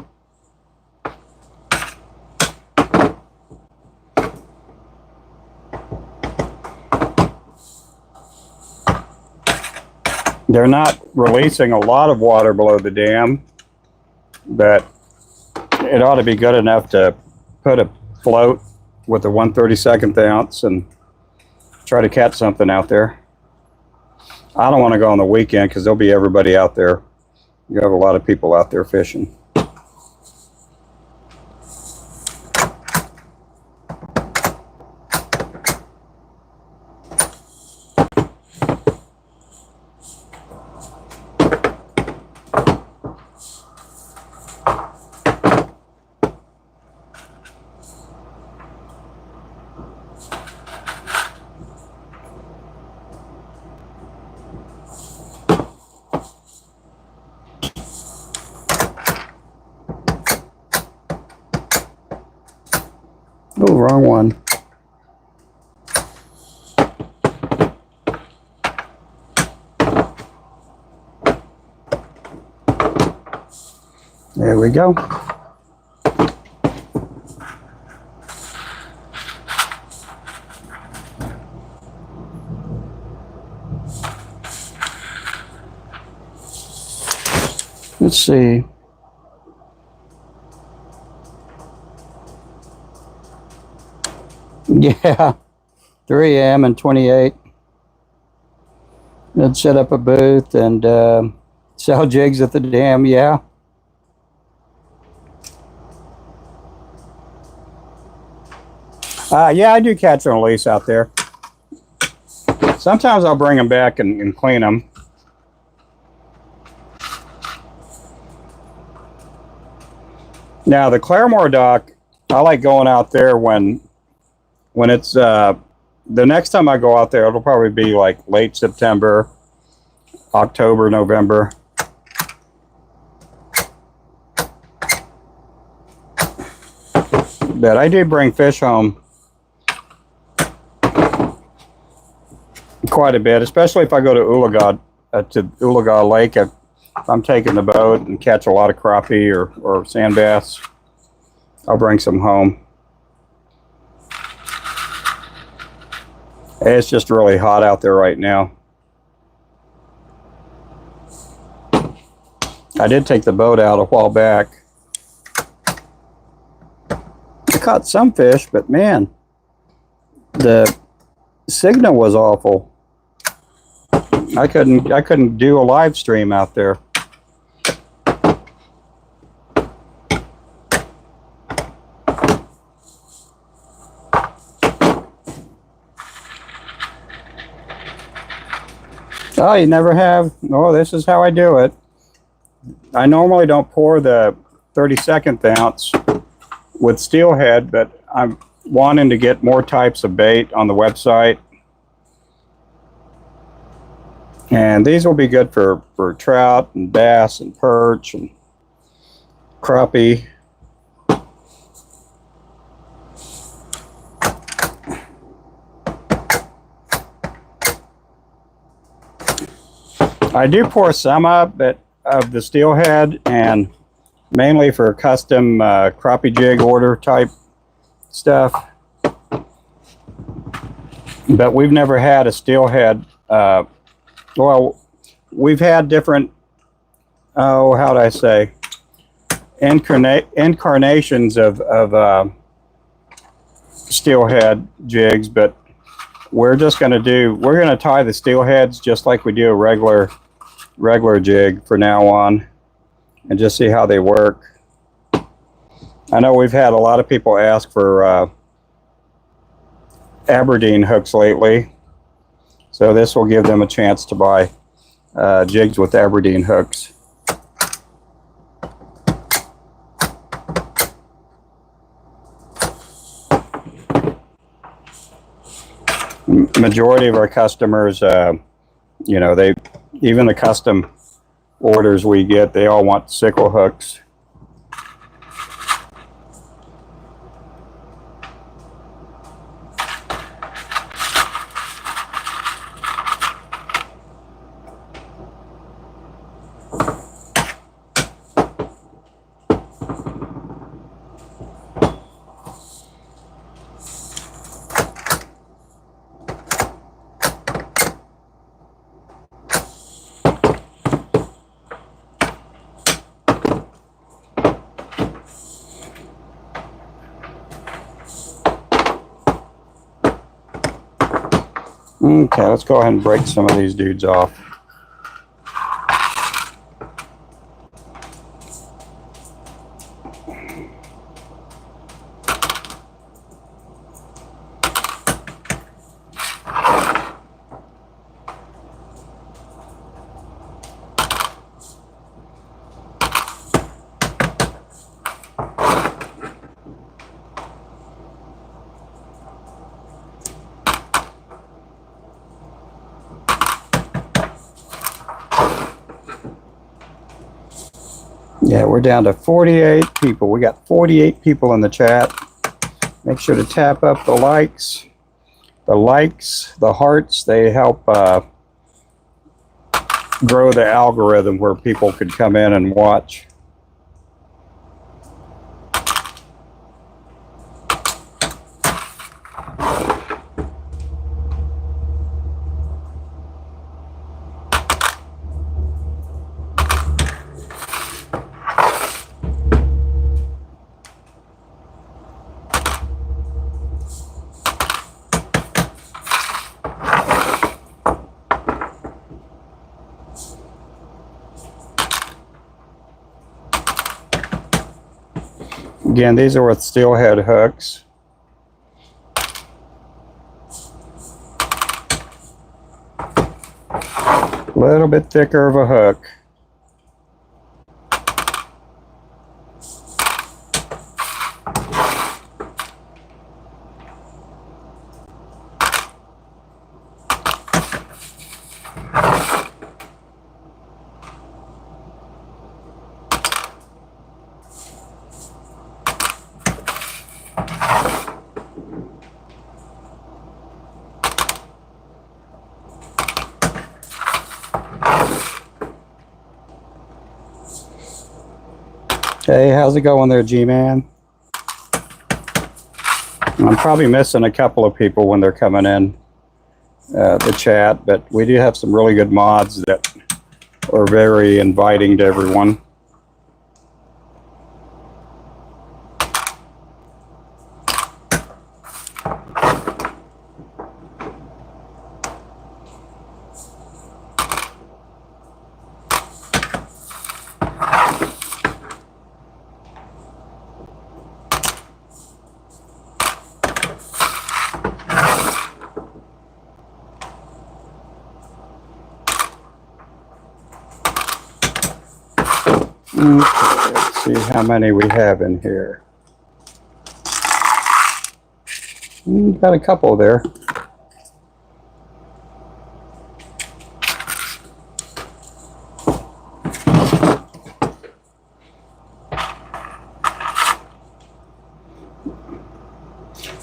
They're not releasing a lot of water below the dam, but it ought to be good enough to put a float with a 1/32 ounce and try to catch something out there. I don't want to go on the weekend because there'll be everybody out there. You have a lot of people out there fishing. Oh, wrong one. There we go. Let's see. Yeah, 3 a.m. and 28. I'd set up a booth and sell jigs at the dam, yeah. Yeah, I do catch and release out there. Sometimes I'll bring them back and clean them. Now, the Claremore dock, I like going out there when it's, the next time I go out there, it'll probably be like late September, October, November. But I do bring fish home quite a bit, especially if I go to Ulaga Lake. If I'm taking the boat and catch a lot of crappie or sand bass, I'll bring some home. It's just really hot out there right now. I did take the boat out a while back. I caught some fish, but man, the signal was awful. I couldn't do a live stream out there. Oh, you never have? Oh, this is how I do it. I normally don't pour the 32nd ounce with steelhead, but I'm wanting to get more types of bait on the website. And these will be good for trout and bass and perch and crappie. I do pour some up of the steelhead, and mainly for custom crappie jig order type stuff. But we've never had a steelhead. Well, we've had different, oh, how do I say, incarnations of steelhead jigs, but we're just going to tie the steelheads just like we do a regular jig for now on, and just see how they work. I know we've had a lot of people ask for Aberdeen hooks lately, so this will give them a chance to buy jigs with Aberdeen hooks. Majority of our customers, you know, even the custom orders we get, they all want sickle hooks. Okay, let's go ahead and break some of these dudes off. Yeah, we're down to 48 people. We got 48 people in the chat. Make sure to tap up the likes. The hearts, they help grow the algorithm where people could come in and watch. Again, these are with steelhead hooks. A little bit thicker of a hook. Hey, how's it going there, G-Man? I'm probably missing a couple of people when they're coming in the chat, but we do have some really good mods that are very inviting to everyone. Okay, let's see how many we have in here. Got a couple there.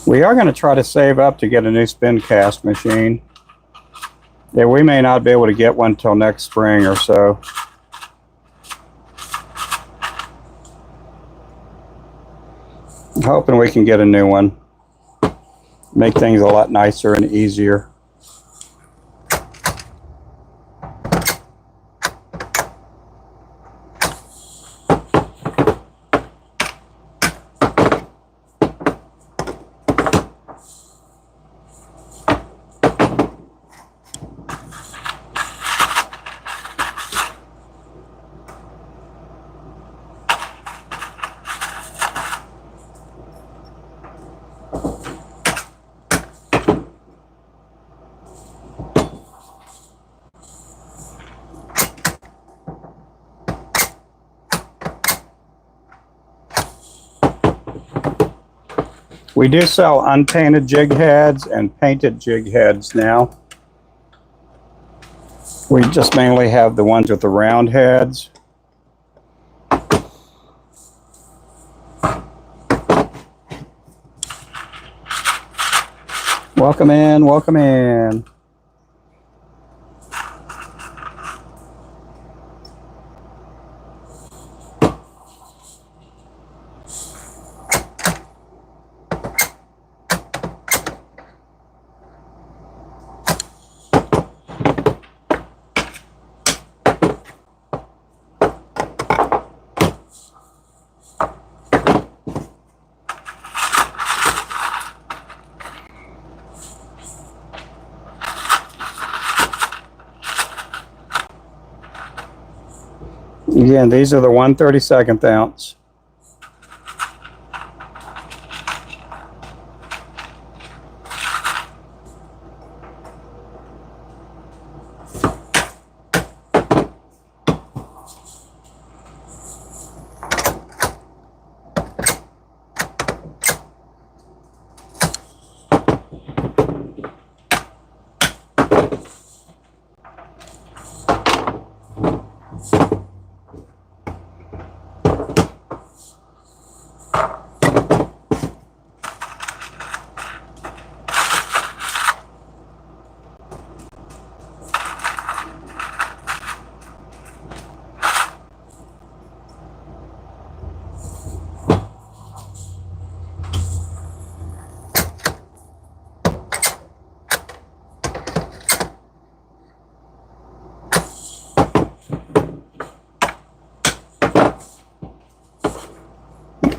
We are going to try to save up to get a new spin cast machine. Yeah, we may not be able to get one till next spring or so. I'm hoping we can get a new one. Make things a lot nicer and easier. We do sell unpainted jig heads and painted jig heads now. We just mainly have the ones with the round heads. Welcome in, welcome in. Again, these are the 1/32 ounce.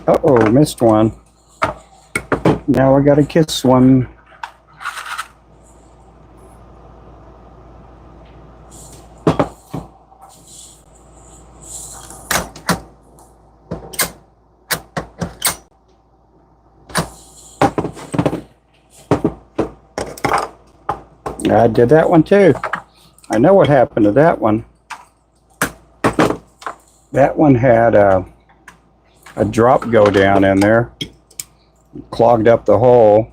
Uh-oh, missed one. Now I gotta kiss one. I did that one too. I know what happened to that one. That one had a drop go down in there, clogged up the hole.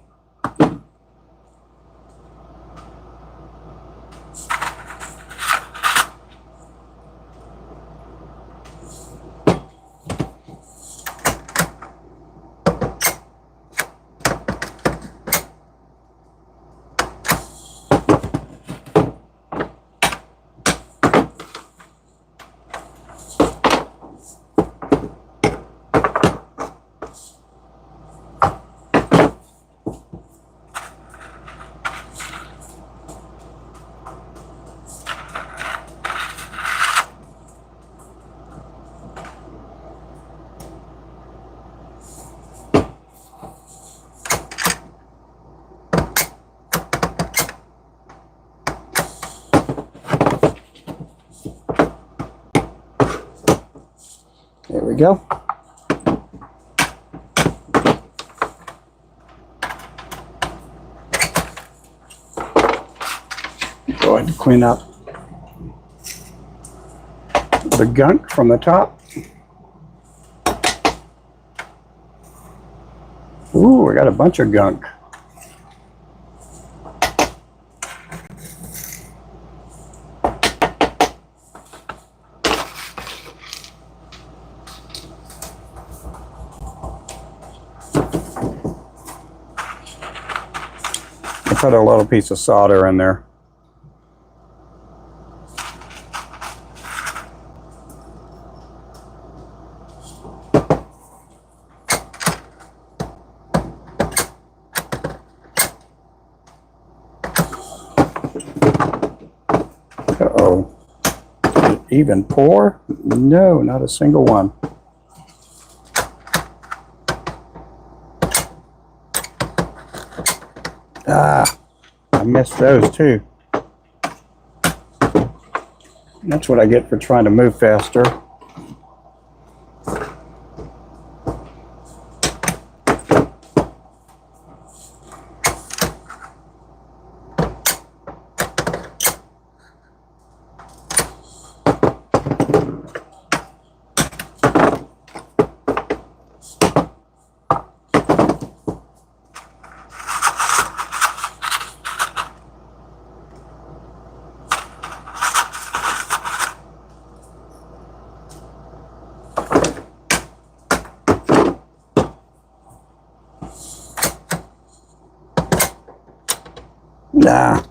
There we go. Go ahead and clean up the gunk from the top. Ooh, I got a bunch of gunk. I put a little piece of solder in there. even pour? No, not a single one. Ah, I missed those too. That's what I get for trying to move faster. Nah.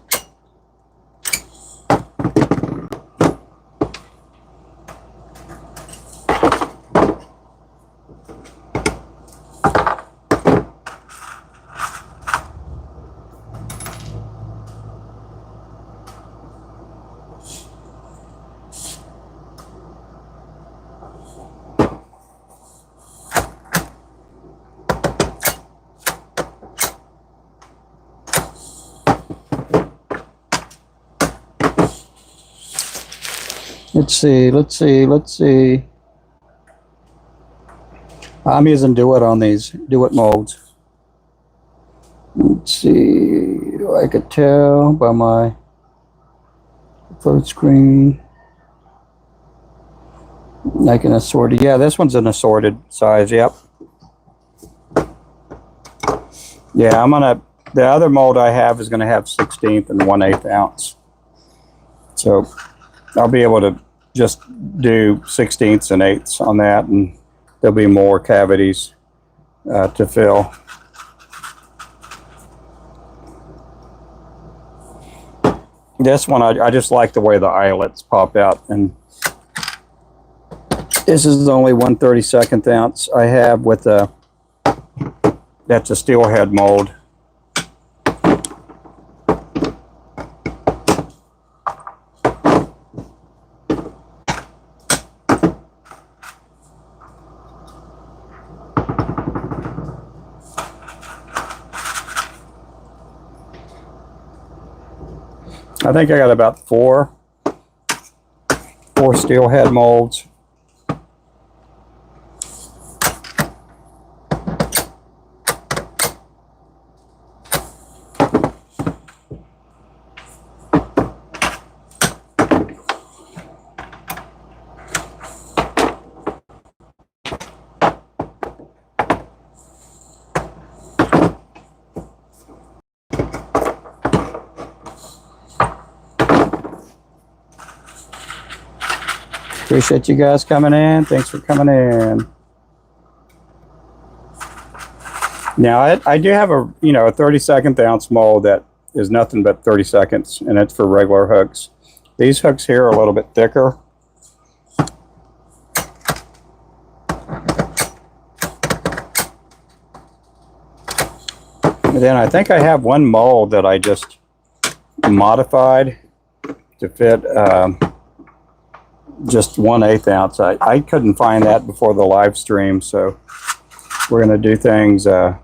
Let's see. I'm using Do-It on these Do-It molds. Let's see, I could tell by my float screen. Like an assorted, yeah, this one's an assorted size, yep. Yeah, the other mold I have is gonna have 1/16 and 1/8 ounce. So I'll be able to just do 16ths and 8ths on that, and there'll be more cavities to fill. This one, I just like the way the eyelets pop out, and this is only 1/32 ounce I have with that's a steelhead mold. I think I got about four steelhead molds. Appreciate you guys coming in. Thanks for coming in. Now I do have a 32nd ounce mold that is nothing but 30 seconds, and it's for regular hooks. These hooks here are a little bit thicker. And then I think I have one mold that I just modified to fit just 1/8 ounce. I couldn't find that before the live stream, so we're going to do things a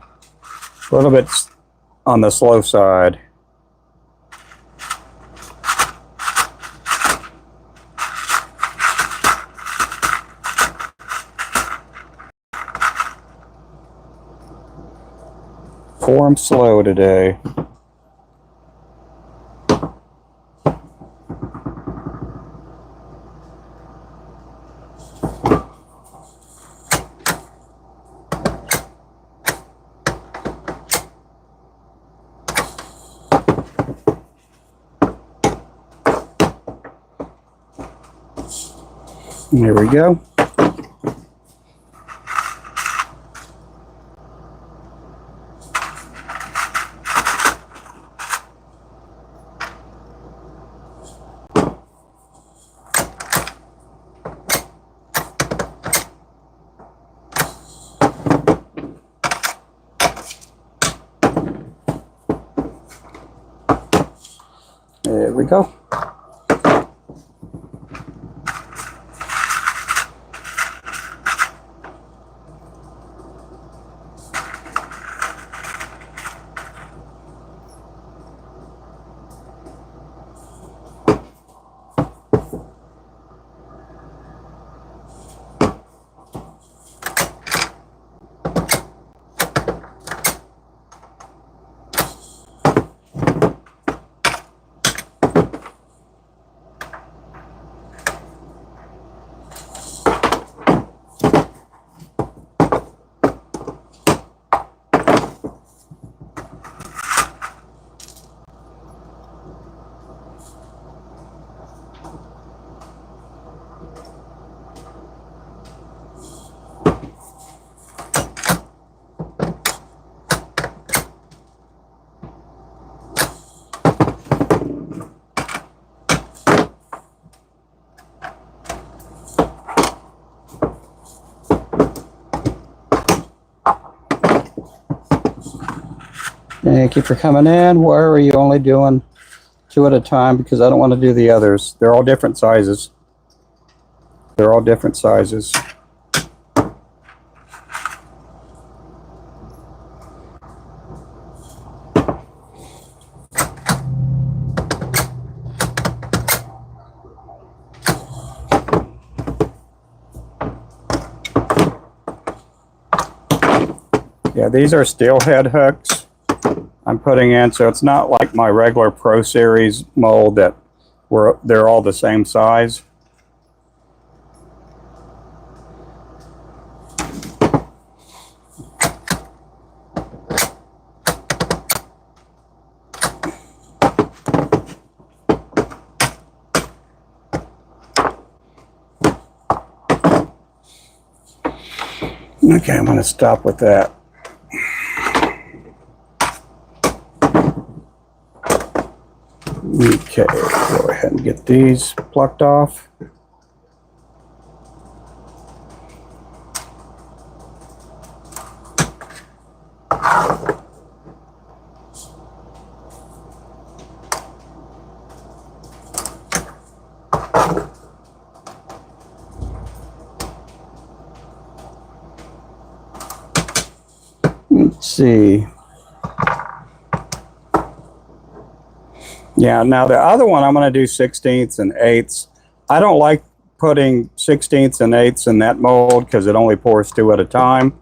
little bit on the slow side. Pour 'em slow today. There we go. There we go. Thank you for coming in. Why are you only doing 2 at a time? Because I don't want to do the others. They're all different sizes. They're all different sizes. Yeah, these are steel head hooks I'm putting in, so it's not like my regular Pro Series mold that they're all the same size. Okay, I'm going to stop with that. Okay, go ahead and get these plucked off. Let's see. Yeah, now the other one I'm going to do 16ths and 8ths. I don't like putting 16ths and 8ths in that mold because it only pours 2 at a time.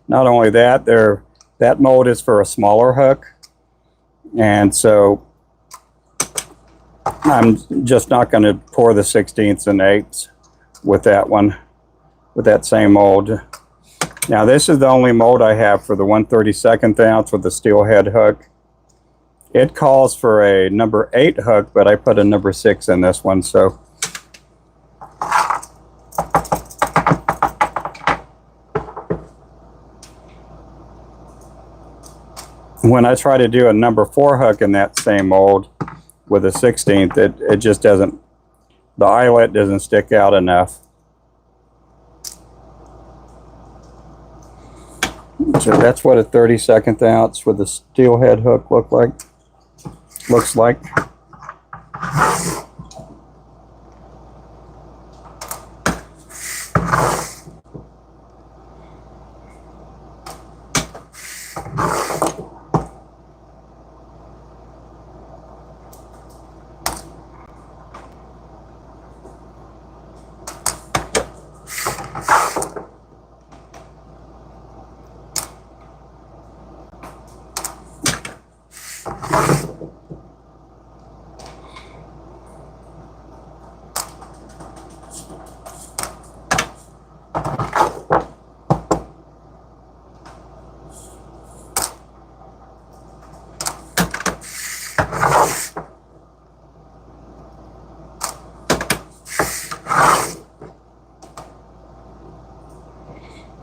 Not only that, that mold is for a smaller hook. And so I'm just not going to pour the 16ths and 8ths with that one, with that same mold. Now this is the only mold I have for the 1/32 ounce with the steel head hook. It calls for a number 8 hook, but I put a number 6 in this one, so. When I try to do a number 4 hook in that same mold with a 16th, it just doesn't, the eyelet doesn't stick out enough. So that's what a 32nd ounce with a steel head hook looks like.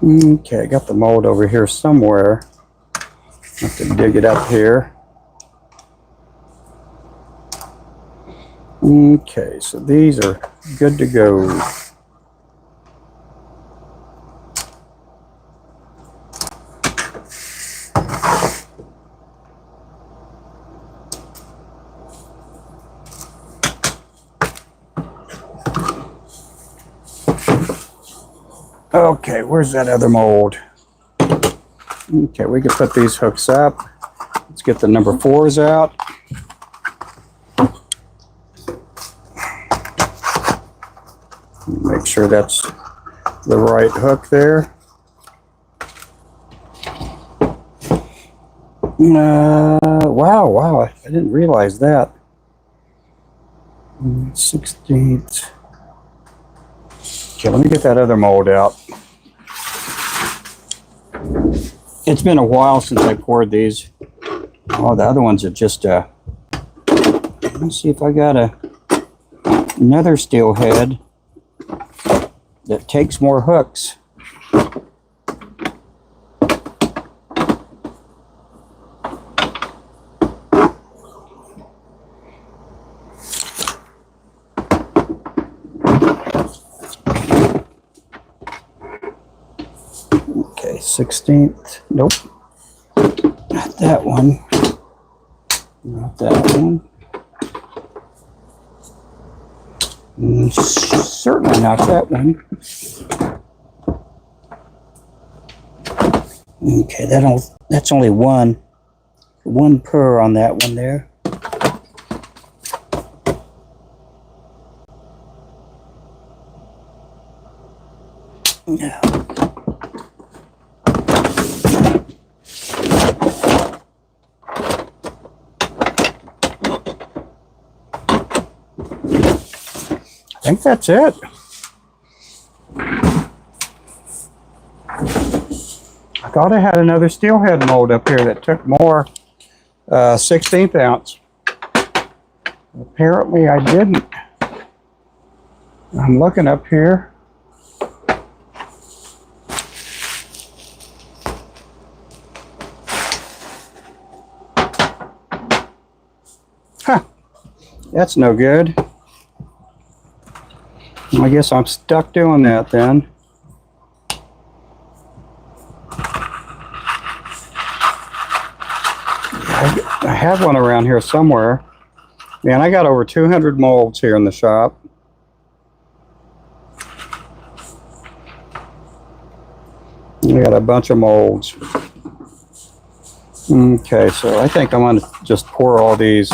Okay, I got the mold over here somewhere. I have to dig it up here. Okay, so these are good to go. Okay, where's that other mold? Okay, we can put these hooks up. Let's get the number 4s out. Make sure that's the right hook there. Wow, I didn't realize that. 16th. Okay, let me get that other mold out. It's been a while since I poured these. Oh, the other ones are just, let me see if I got another steel head that takes more hooks. Okay, 16th. Nope. Not that one. Not that one. Certainly not that one. Okay, that's only one purr on that one there. Yeah. I think that's it. I thought I had another steelhead mold up here that took more 16th ounce. Apparently I didn't. I'm looking up here. Huh. That's no good. I guess I'm stuck doing that then. I have one around here somewhere. Man, I got over 200 molds here in the shop. I got a bunch of molds. Okay, so I think I'm going to just pour all these.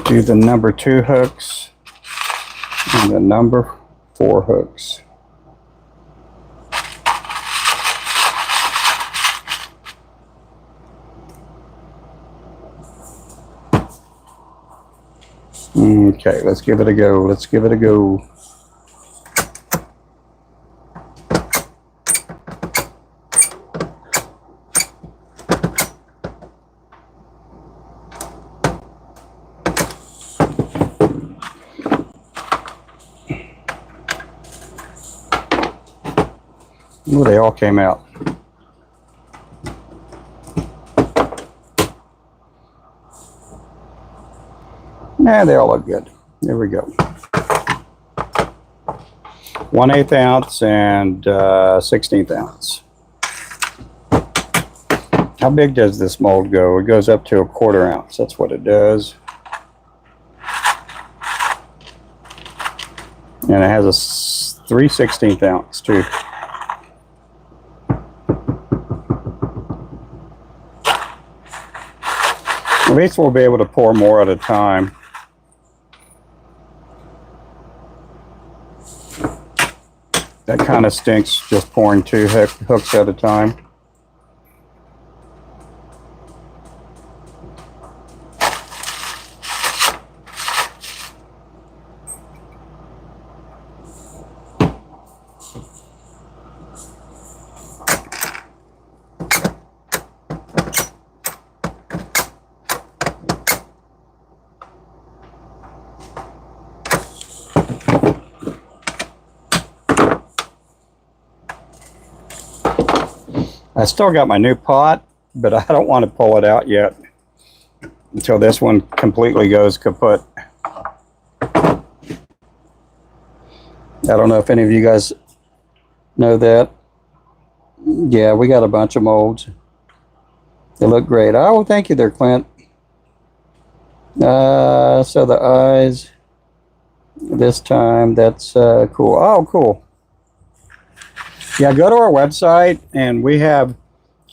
Do the number 2 hooks and the number 4 hooks. Okay, let's give it a go. Let's give it a go. Oh, they all came out. Nah, they all look good. There we go. 1/8 ounce and 16th ounce. How big does this mold go? It goes up to 1/4 ounce. That's what it does. And it has a 3/16 ounce too. At least we'll be able to pour more at a time. That kind of stinks, just pouring 2 hooks at a time. I still got my new pot, but I don't want to pull it out yet until this one completely goes kaput. I don't know if any of you guys know that. Yeah, we got a bunch of molds. They look great. Oh, thank you there, Clint. So the eyes this time, that's cool. Oh, cool. Yeah, go to our website, and we have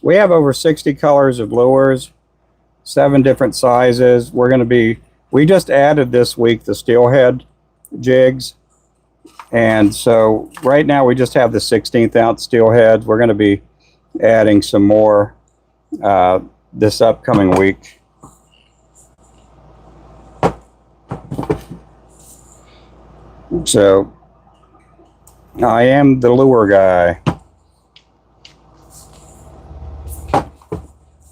over 60 colors of lures, 7 different sizes. We just added this week the steelhead jigs, and so right now we just have the 16th ounce steelheads. We're going to be adding some more this upcoming week. So I am the lure guy.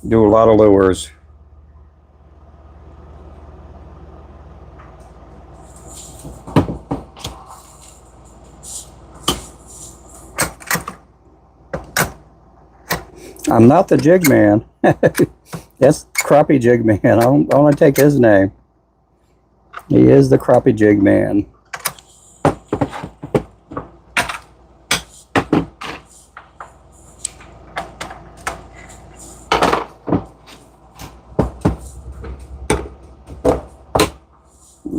Do a lot of lures. I'm not the jig man. That's Crappie jig man. I want to take his name. He is the Crappie jig man.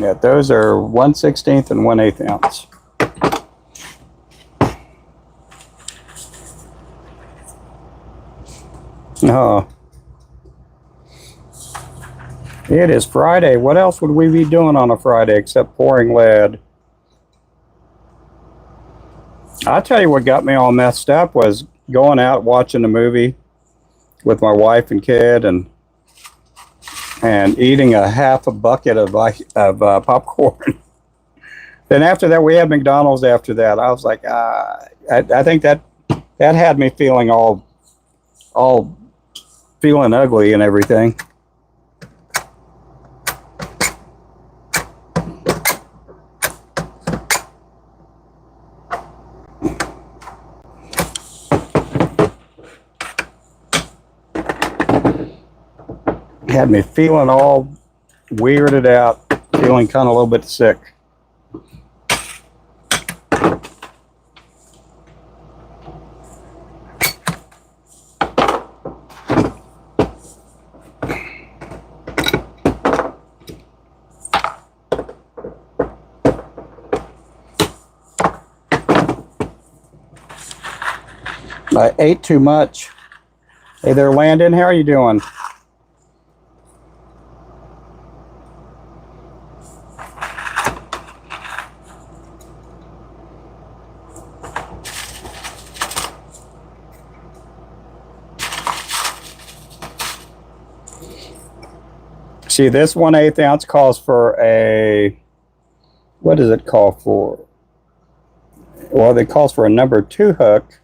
Yeah, those are 1/16 and 1/8 ounce. Oh, it is Friday. What else would we be doing on a Friday except pouring lead? I'll tell you what got me all messed up was going out watching a movie with my wife and kid and eating a half a bucket of popcorn. Then after that, we had McDonald's after that. I was like, I think that had me feeling all feeling ugly and everything. Had me feeling all weirded out, feeling kind of a little bit sick. I ate too much. Hey there, Landon. How are you doing? See, this 1/8 ounce calls for a, what does it call for? Well, it calls for a number 2 hook.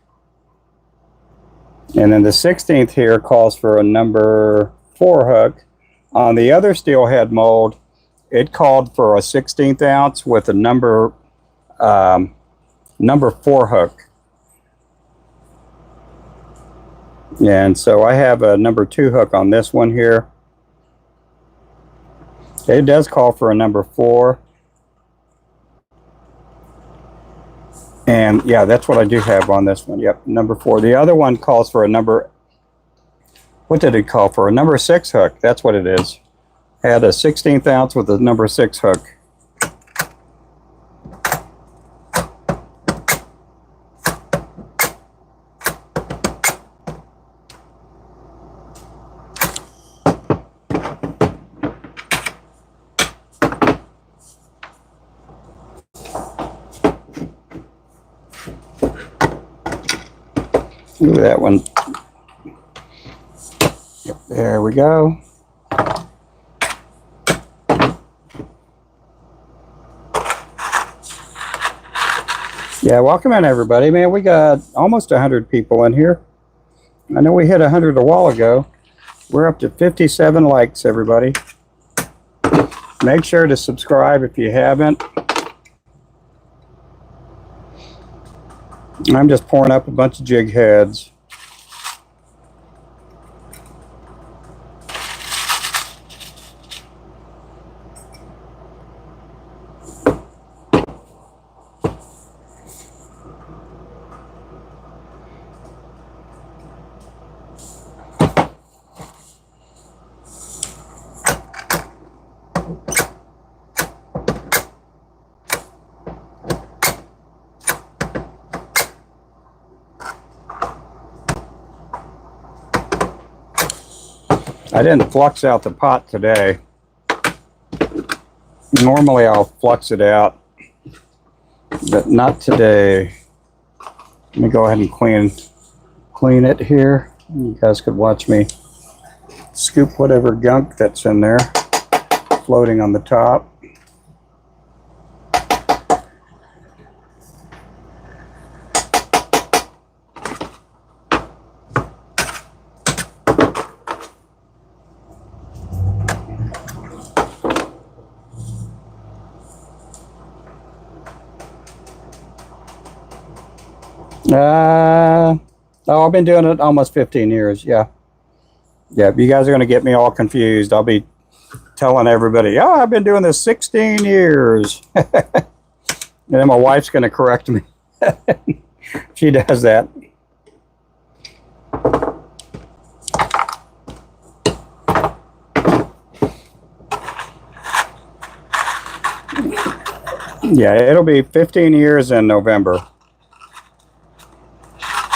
And then the 16th here calls for a number 4 hook. On the other steelhead mold, it called for a 16th ounce with a number 4 hook. And so I have a number 2 hook on this one here. It does call for a number 4. And yeah, that's what I do have on this one. Yep, number 4. The other one calls for a number, what did it call for? A number 6 hook. That's what it is. Had a 16th ounce with a number 6 hook. Look at that one. Yep, there we go. Yeah, welcome in everybody. Man, we got almost 100 people in here. I know we hit 100 a while ago. We're up to 57 likes, everybody. Make sure to subscribe if you haven't. I'm just pouring up a bunch of jig heads. I didn't flux out the pot today. Normally I'll flux it out, but not today. Let me go ahead and clean it here. You guys could watch me scoop whatever gunk that's in there floating on the top. Oh, I've been doing it almost 15 years. Yeah. Yeah, you guys are going to get me all confused. I'll be telling everybody, oh, I've been doing this 16 years. And then my wife's going to correct me. She does that. Yeah, it'll be 15 years in November.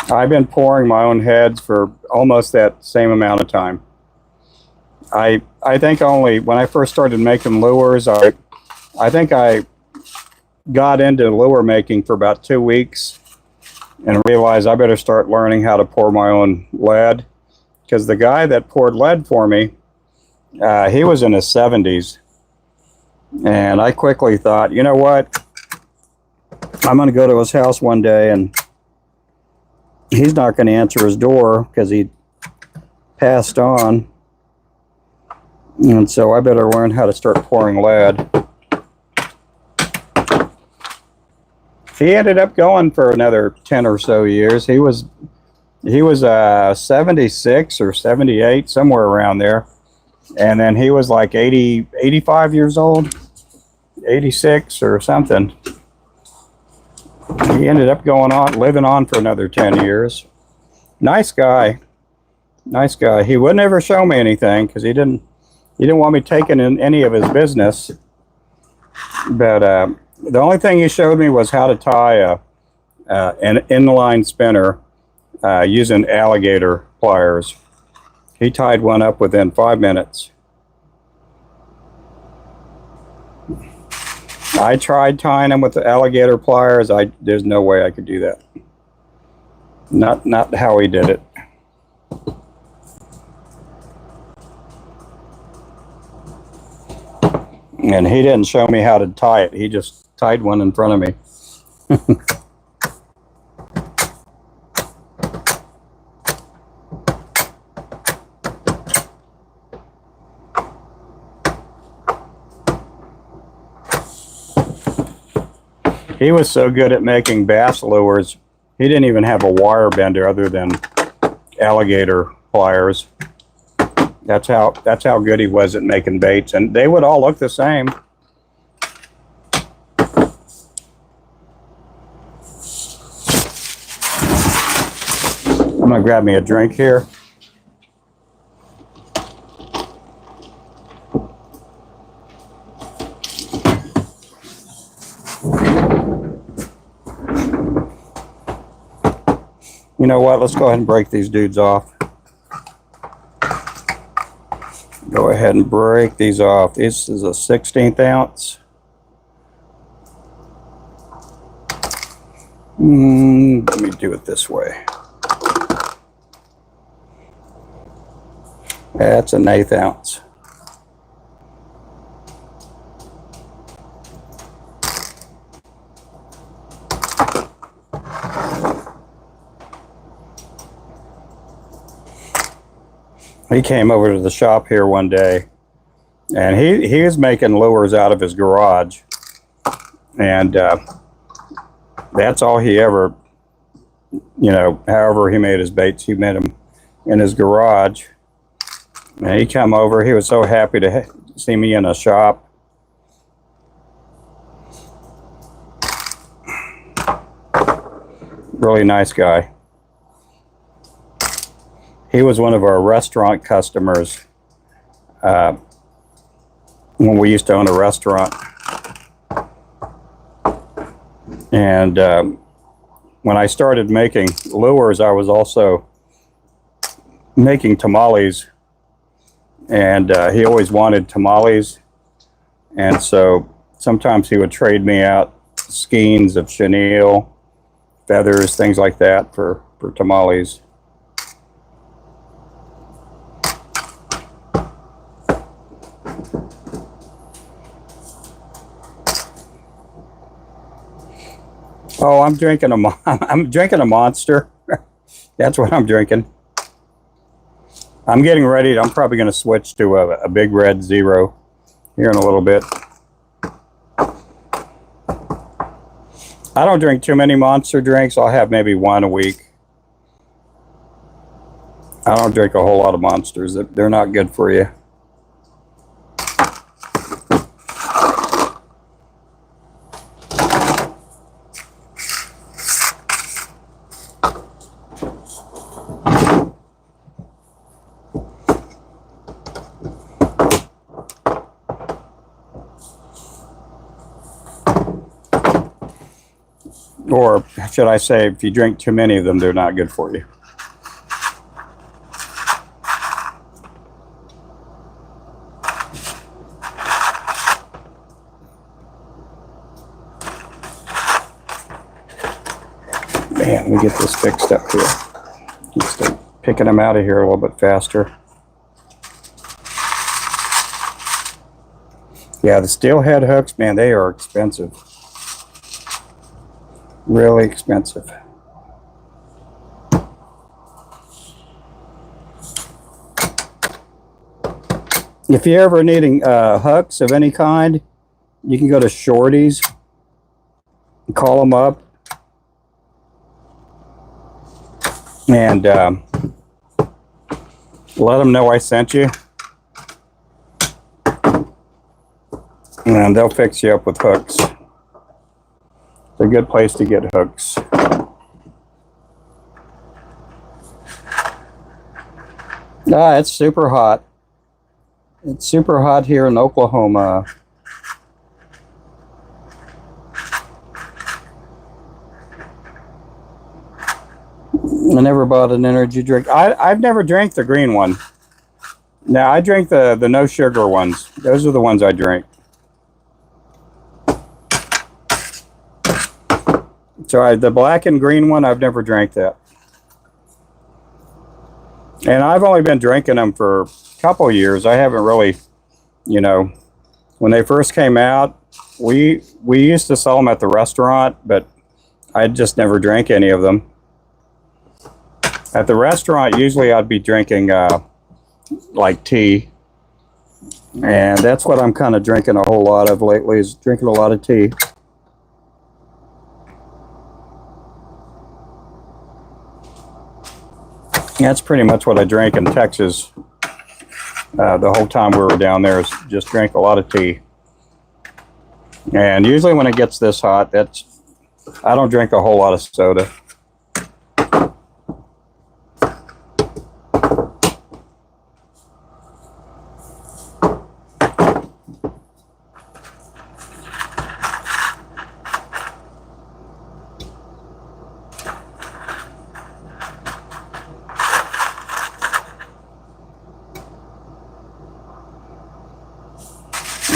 I've been pouring my own heads for almost that same amount of time. I think only when I first started making lures, I think I got into lure making for about 2 weeks and realized I better start learning how to pour my own lead, because the guy that poured lead for me, he was in his 70s, and I quickly thought, you know what, I'm going to go to his house one day and he's not going to answer his door because he passed on, and so I better learn how to start pouring lead. He ended up going for another 10 or so years. He was 76 or 78, somewhere around there. And then he was like 85 years old, 86 or something. He ended up living on for another 10 years. Nice guy. Nice guy. He would never show me anything because he didn't want me taking in any of his business. But the only thing he showed me was how to tie an inline spinner using alligator pliers. He tied one up within 5 minutes. I tried tying them with the alligator pliers. There's no way I could do that. Not how he did it. And he didn't show me how to tie it. He just tied one in front of me. He was so good at making bass lures, he didn't even have a wire bender other than alligator pliers. That's how good he was at making baits, and they would all look the same. I'm gonna grab me a drink here. You know what? Let's go ahead and break these dudes off. Go ahead and break these off. This is a 16th ounce. Let me do it this way. That's an 1/8 ounce. He came over to the shop here one day, and he was making lures out of his garage, and that's all he ever, however he made his baits, he made them in his garage. And he came over. He was so happy to see me in a shop. Really nice guy. He was one of our restaurant customers when we used to own a restaurant. And when I started making lures, I was also making tamales. And he always wanted tamales. And so sometimes he would trade me out skeins of chenille, feathers, things like that for tamales. Oh, I'm drinking a Monster. That's what I'm drinking. I'm getting ready. I'm probably going to switch to a Big Red Zero here in a little bit. I don't drink too many Monster drinks. I'll have maybe one a week. I don't drink a whole lot of Monsters. They're not good for you. Or should I say, if you drink too many of them, they're not good for you. Man, let me get this fixed up here. Let's start picking them out of here a little bit faster. Yeah, the steelhead hooks, man, they are expensive. Really expensive. If you're ever needing hooks of any kind, you can go to Shorty's, call them up, and let them know I sent you. And they'll fix you up with hooks. It's a good place to get hooks. It's super hot. It's super hot here in Oklahoma. I never bought an energy drink. I've never drank the green one. Now, I drink the no sugar ones. Those are the ones I drink. So the black and green one, I've never drank that. And I've only been drinking them for a couple years. I haven't really, you know, when they first came out, we used to sell them at the restaurant, but I just never drank any of them. At the restaurant, usually I'd be drinking like tea. And that's what I'm kind of drinking a whole lot of lately, is drinking a lot of tea. That's pretty much what I drank in Texas the whole time we were down there, is just drank a lot of tea. And usually when it gets this hot, I don't drink a whole lot of soda.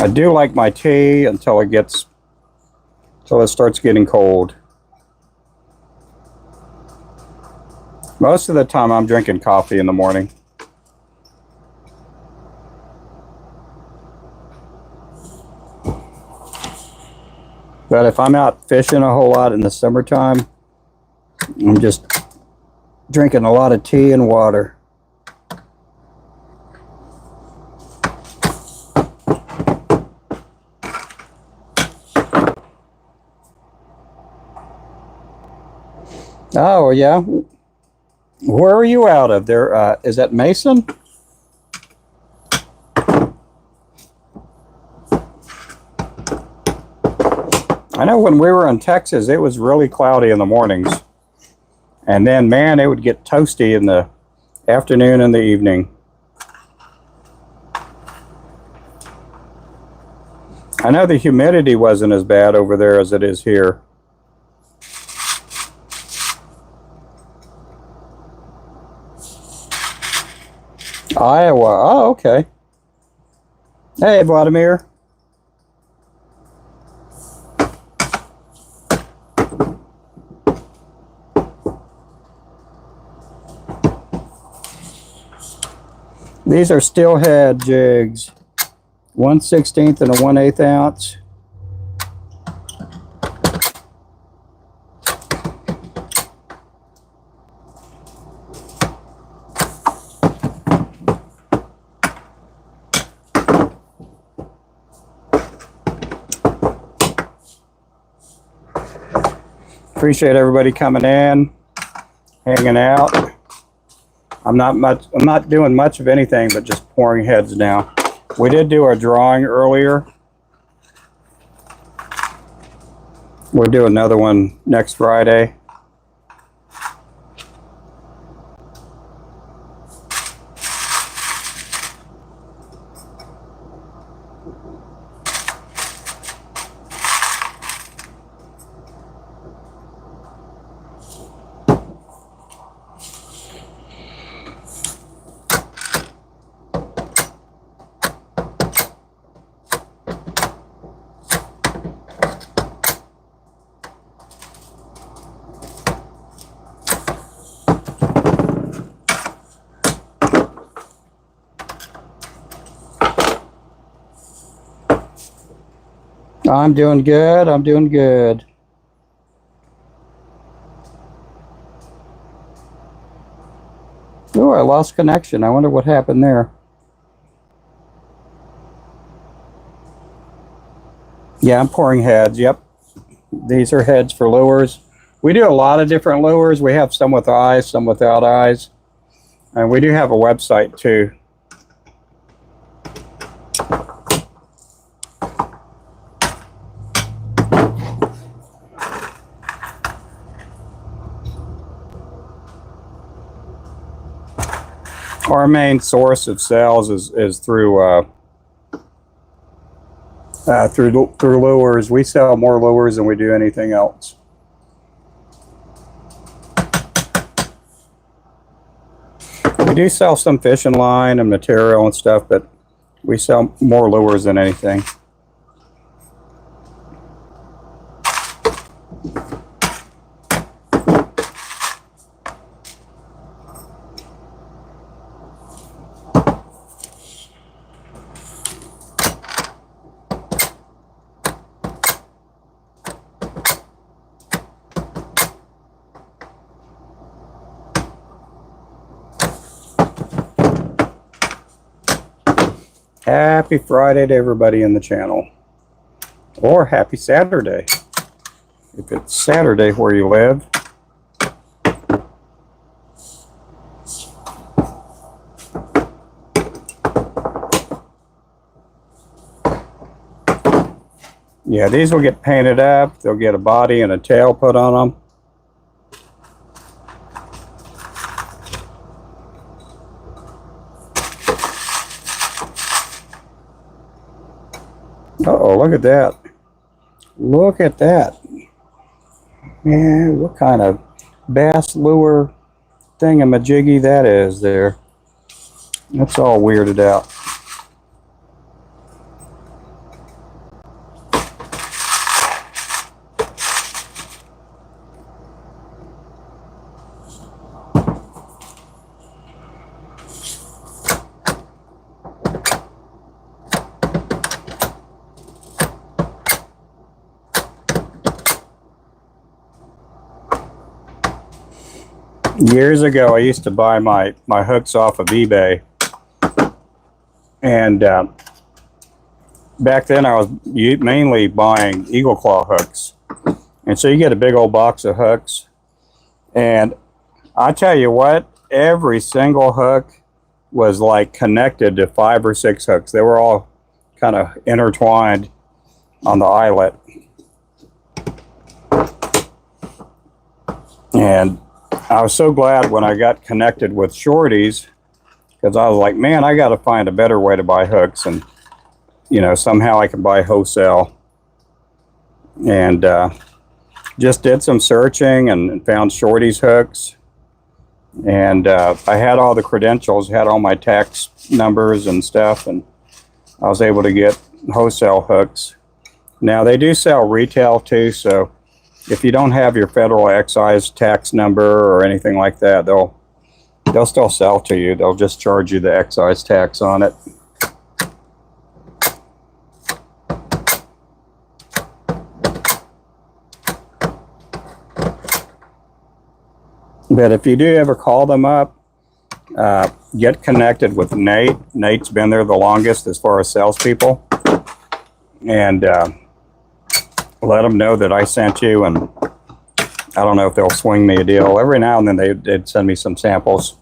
I do like my tea until it starts getting cold. Most of the time I'm drinking coffee in the morning. But if I'm out fishing a whole lot in the summertime, I'm just drinking a lot of tea and water. Oh, yeah. Where are you out of there? Is that Mason? I know when we were in Texas, it was really cloudy in the mornings. And then, man, it would get toasty in the afternoon and the evening. I know the humidity wasn't as bad over there as it is here. Iowa. Oh, okay. Hey, Vladimir. These are steelhead jigs. 1/16 and a 1/8 ounce. Appreciate everybody coming in, hanging out. I'm not doing much of anything but just pouring heads now. We did do our drawing earlier. We'll do another one next Friday. I'm doing good. I'm doing good. Oh, I lost connection. I wonder what happened there. Yeah, I'm pouring heads. Yep. These are heads for lures. We do a lot of different lures. We have some with eyes, some without eyes. And we do have a website too. Our main source of sales is through lures. We sell more lures than we do anything else. We do sell some fishing line and material and stuff, but we sell more lures than anything. Happy Friday to everybody in the channel. Or happy Saturday, if it's Saturday where you live. Yeah, these will get painted up. They'll get a body and a tail put on them. Uh-oh, look at that. Look at that. Yeah, what kind of bass lure thingamajiggy that is there. That's all weirded out. Years ago, I used to buy my hooks off of eBay, and back then I was mainly buying eagle claw hooks, and so you get a big old box of hooks, and I tell you what, every single hook was like connected to 5 or 6 hooks. They were all kind of intertwined on the eyelet, and I was so glad when I got connected with Shorties, because I was like, man, I got to find a better way to buy hooks, and somehow I can buy wholesale. And just did some searching and found Shorties hooks, and I had all the credentials, had all my tax numbers and stuff, and I was able to get wholesale hooks. Now they do sell retail too, so if you don't have your federal excise tax number or anything like that, they'll still sell to you. They'll just charge you the excise tax on it. But if you do ever call them up, get connected with Nate. Nate's been there the longest as far as salespeople. And let them know that I sent you, and I don't know if they'll swing me a deal. Every now and then they'd send me some samples.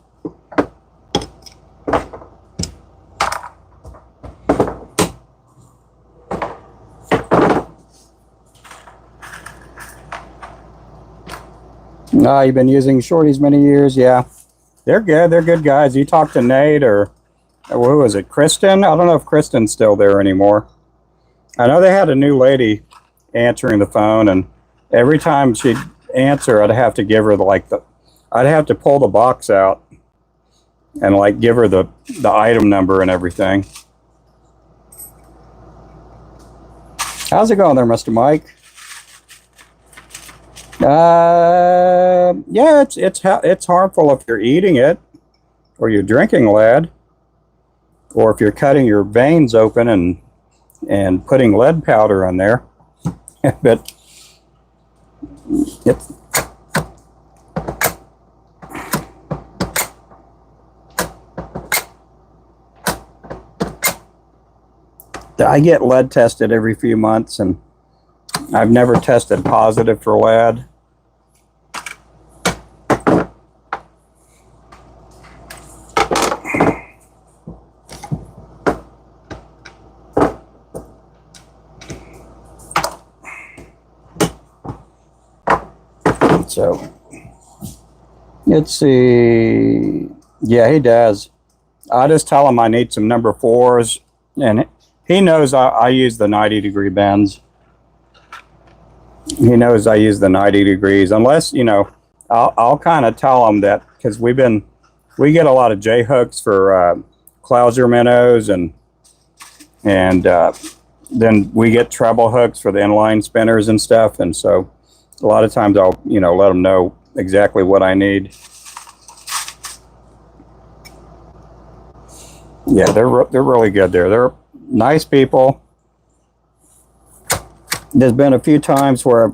You've been using Shorties many years. Yeah, they're good. They're good guys. You talk to Nate or who is it, Kristen? I don't know if Kristen's still there anymore. I know they had a new lady answering the phone, and every time she'd answer, I'd have to give her I'd have to pull the box out and give her the item number and everything. How's it going there, Mr. Mike? Yeah, it's harmful if you're eating it, or you're drinking lead, or if you're cutting your veins open and putting lead powder in there. But it, I get lead tested every few months, and I've never tested positive for lead. So, let's see. Yeah, he does. I just tell him I need some number 4s, and he knows I use the 90-degree bends. He knows I use the 90 degrees, unless, you know, I'll kind of tell him that, because we get a lot of J hooks for Clouser minnows, and then we get treble hooks for the inline spinners and stuff, and so a lot of times I'll, you know, let them know exactly what I need. Yeah, they're really good there. They're nice people. There's been a few times where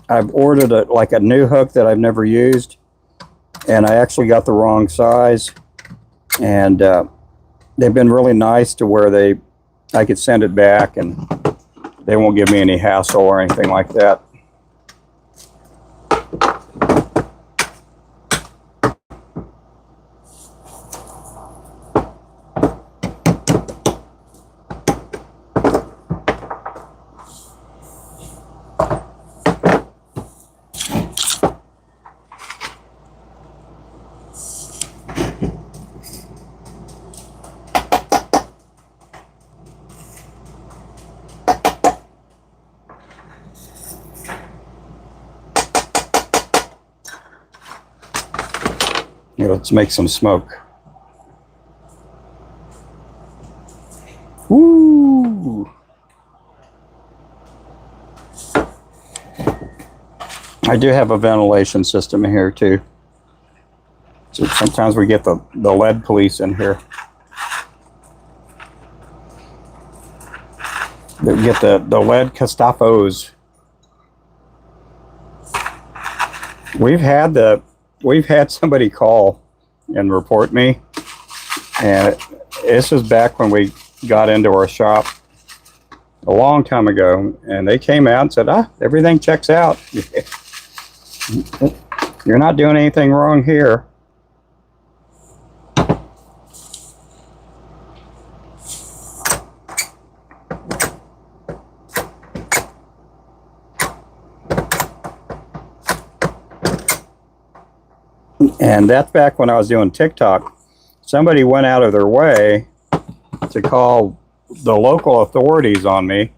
I've ordered like a new hook that I've never used, and I actually got the wrong size, and they've been really nice to where I could send it back and they won't give me any hassle or anything like that. Let's make some smoke. Woo! I do have a ventilation system in here too. So sometimes we get the lead police in here. They get the lead Castafos. We've had somebody call and report me, and this was back when we got into our shop a long time ago, and they came out and said, everything checks out. You're not doing anything wrong here. And that's back when I was doing TikTok. Somebody went out of their way to call the local authorities on me.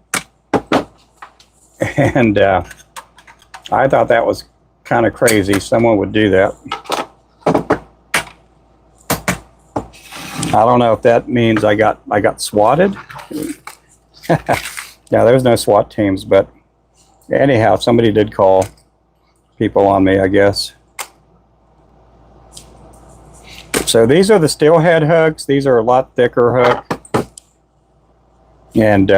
And I thought that was kind of crazy. Someone would do that. I don't know if that means I got swatted. Yeah, there's no SWAT teams, but anyhow, somebody did call people on me, I guess. So these are the steelhead hooks. These are a lot thicker hook, and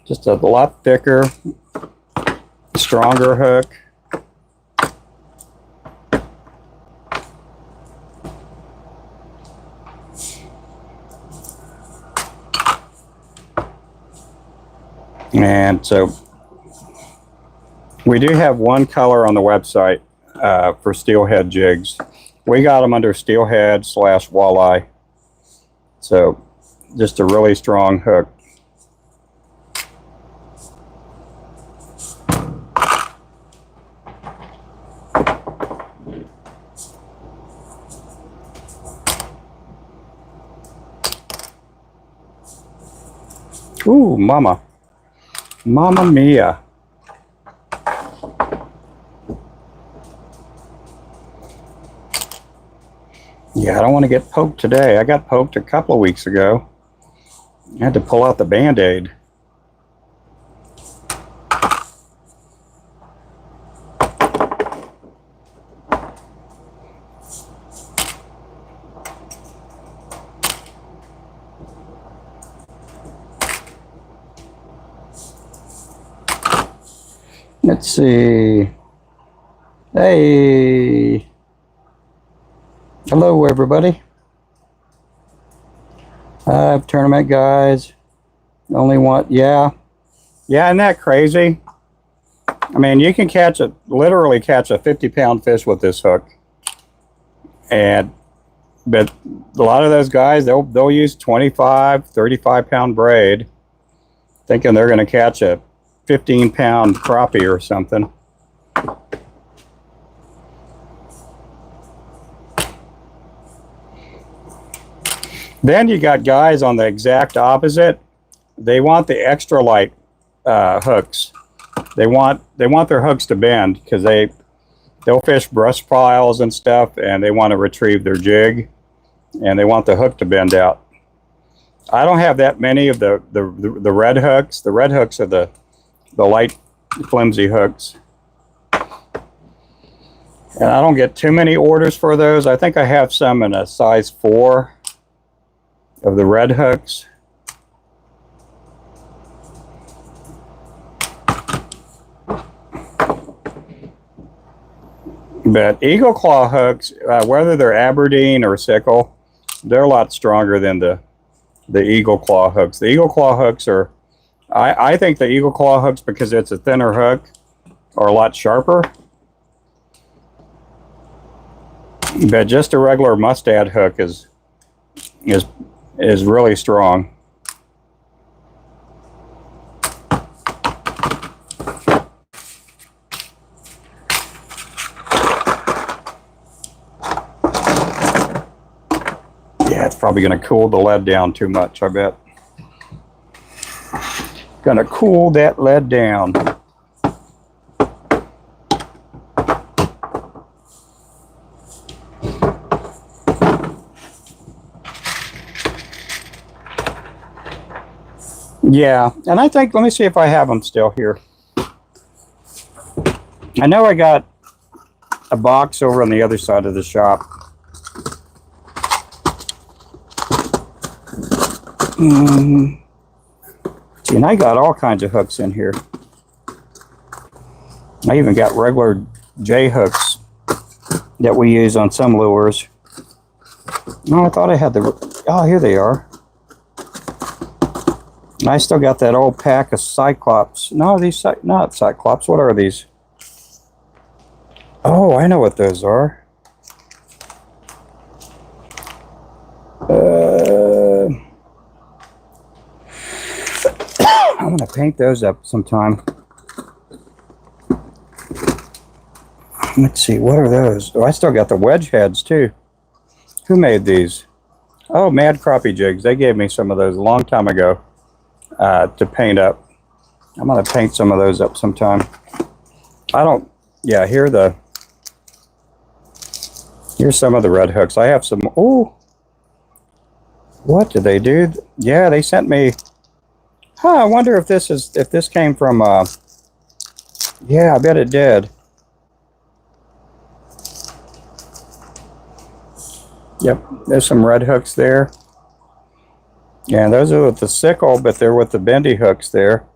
just a lot thicker, stronger hook. And so we do have one color on the website for steelhead jigs. We got them under steelhead / walleye. So just a really strong hook. Ooh, mama. Mamma mia. Yeah, I don't want to get poked today. I got poked a couple of weeks ago. I had to pull out the Band-Aid. Let's see. Hey. Hello, everybody. Tournament guys. Only one. Yeah. Yeah, isn't that crazy? I mean, you can literally catch a 50-pound fish with this hook. But a lot of those guys, they'll use 25, 35-pound braid, thinking they're going to catch a 15-pound crappie or something. Then you got guys on the exact opposite. They want the extra light hooks. They want their hooks to bend because they'll fish brush piles and stuff, and they want to retrieve their jig, and they want the hook to bend out. I don't have that many of the red hooks. The red hooks are the light, flimsy hooks. And I don't get too many orders for those. I think I have some in a size 4 of the red hooks. But eagle claw hooks, whether they're Aberdeen or sickle, they're a lot stronger than the eagle claw hooks. The eagle claw hooks are, I think the eagle claw hooks, because it's a thinner hook, are a lot sharper. But just a regular mustad hook is really strong. Yeah, it's probably going to cool the lead down too much, I bet. Going to cool that lead down. Yeah, and I think, let me see if I have them still here. I know I got a box over on the other side of the shop. And I got all kinds of hooks in here. I even got regular J hooks that we use on some lures. No, I thought I had oh, here they are. I still got that old pack of Cyclops. No, not Cyclops. What are these? Oh, I know what those are. I'm going to paint those up sometime. Let's see, what are those? Oh, I still got the wedge heads too. Who made these? Oh, Mad Crappie Jigs. They gave me some of those a long time ago to paint up. I'm going to paint some of those up sometime. Yeah, here's some of the red hooks. I have some, oh, what did they do? Yeah, they sent me, I wonder if this came from, yeah, I bet it did. Yep, there's some red hooks there. Yeah, those are with the sickle, but they're with the bendy hooks there.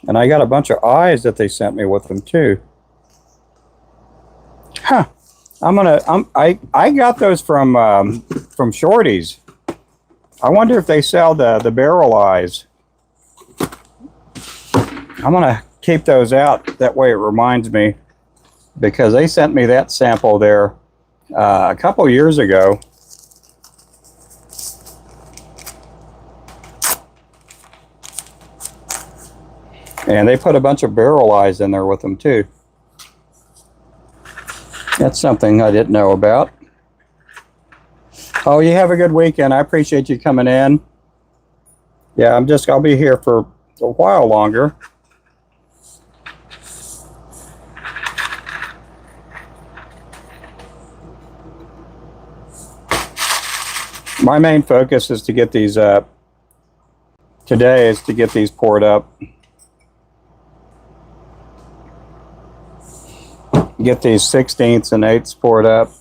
And I got a bunch of eyes that they sent me with them too. Huh. I got those from Shorty's. I wonder if they sell the barrel eyes. I'm gonna keep those out. That way it reminds me, because they sent me that sample there a couple years ago. And they put a bunch of barrel eyes in there with them too. That's something I didn't know about. Oh, you have a good weekend. I appreciate you coming in. Yeah, I'll be here for a while longer. My main focus is to get these today is to get these poured up. Get these 16ths and 8ths poured up.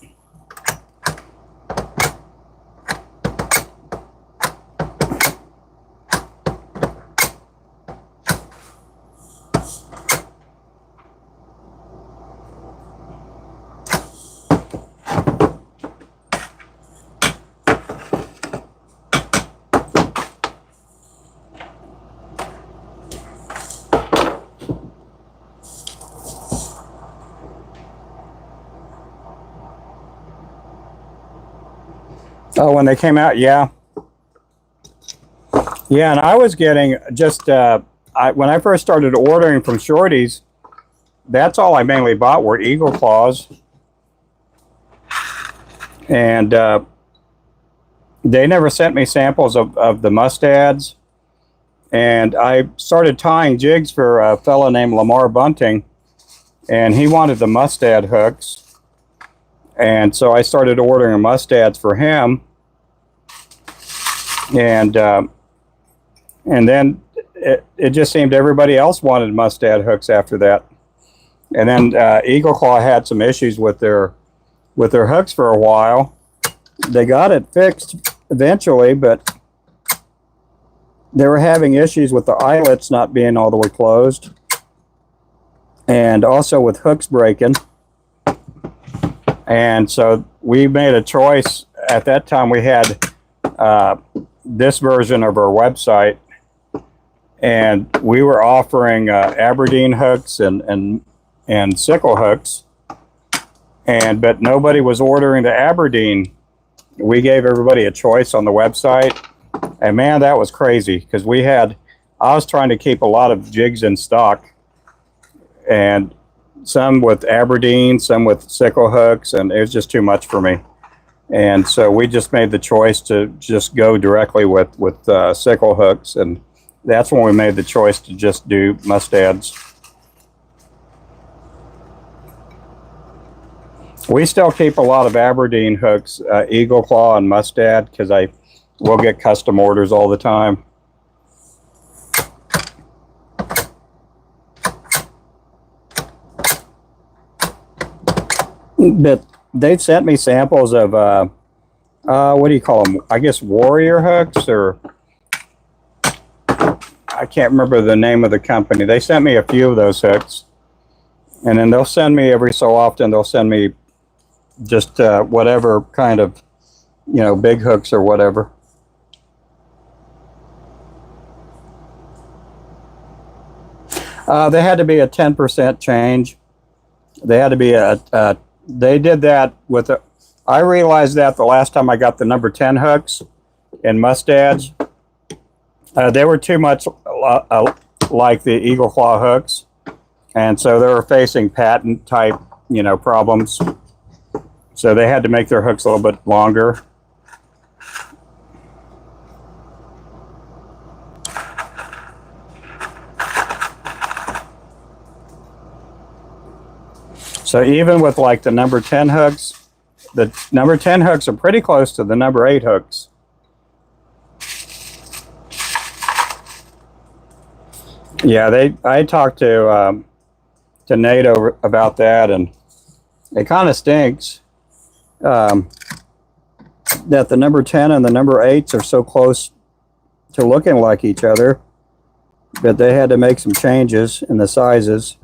Oh, when they came out, yeah. Yeah, and I was getting just, when I first started ordering from Shorty's, that's all I mainly bought were eagle claws. And they never sent me samples of the mustads. And I started tying jigs for a fellow named Lamar Bunting, and he wanted the mustad hooks. And so I started ordering mustads for him. And then it just seemed everybody else wanted mustad hooks after that. And then Eagle Claw had some issues with their hooks for a while. They got it fixed eventually, but they were having issues with the eyelets not being all the way closed, and also with hooks breaking. And so we made a choice. At that time, we had this version of our website, and we were offering Aberdeen hooks and sickle hooks, but nobody was ordering the Aberdeen. We gave everybody a choice on the website, and man, that was crazy, because I was trying to keep a lot of jigs in stock, and some with Aberdeen, some with sickle hooks, and it was just too much for me. And so we just made the choice to just go directly with sickle hooks, and that's when we made the choice to just do mustads. We still keep a lot of Aberdeen hooks, Eagle Claw and Mustad, because we'll get custom orders all the time. But they've sent me samples of, what do you call them? I guess warrior hooks, or I can't remember the name of the company. They sent me a few of those hooks. And then they'll send me every so often, they'll send me just whatever kind of, big hooks or whatever. They had to be a 10% change. They had to be they did that with I realized that the last time I got the number 10 hooks in mustads, they were too much like the Eagle Claw hooks. And so they were facing patent type, problems. So they had to make their hooks a little bit longer. So even with like the number 10 hooks, the number 10 hooks are pretty close to the number 8 hooks. Yeah, I talked to Nate about that, and it kind of stinks that the number 10 and the number 8s are so close to looking like each other, but they had to make some changes in the sizes.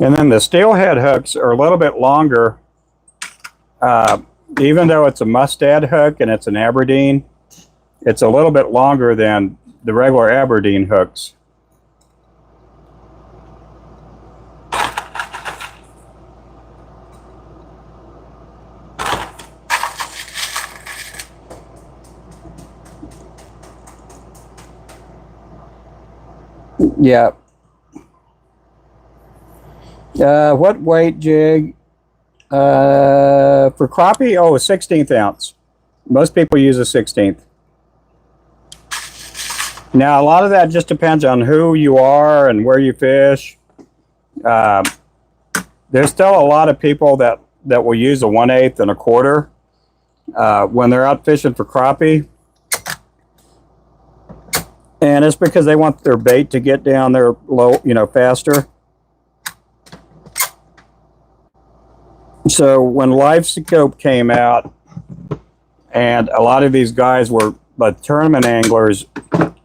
And then the steelhead hooks are a little bit longer. Even though it's a mustad hook and it's an Aberdeen, it's a little bit longer than the regular Aberdeen hooks. Yeah. What weight jig? For crappie, a 16th ounce. Most people use a 16th. Now, a lot of that just depends on who you are and where you fish. There's still a lot of people that will use a 1/8 and a 1/4 when they're out fishing for crappie. And it's because they want their bait to get down there low, faster. So when Live Scope came out, and a lot of these guys were tournament anglers,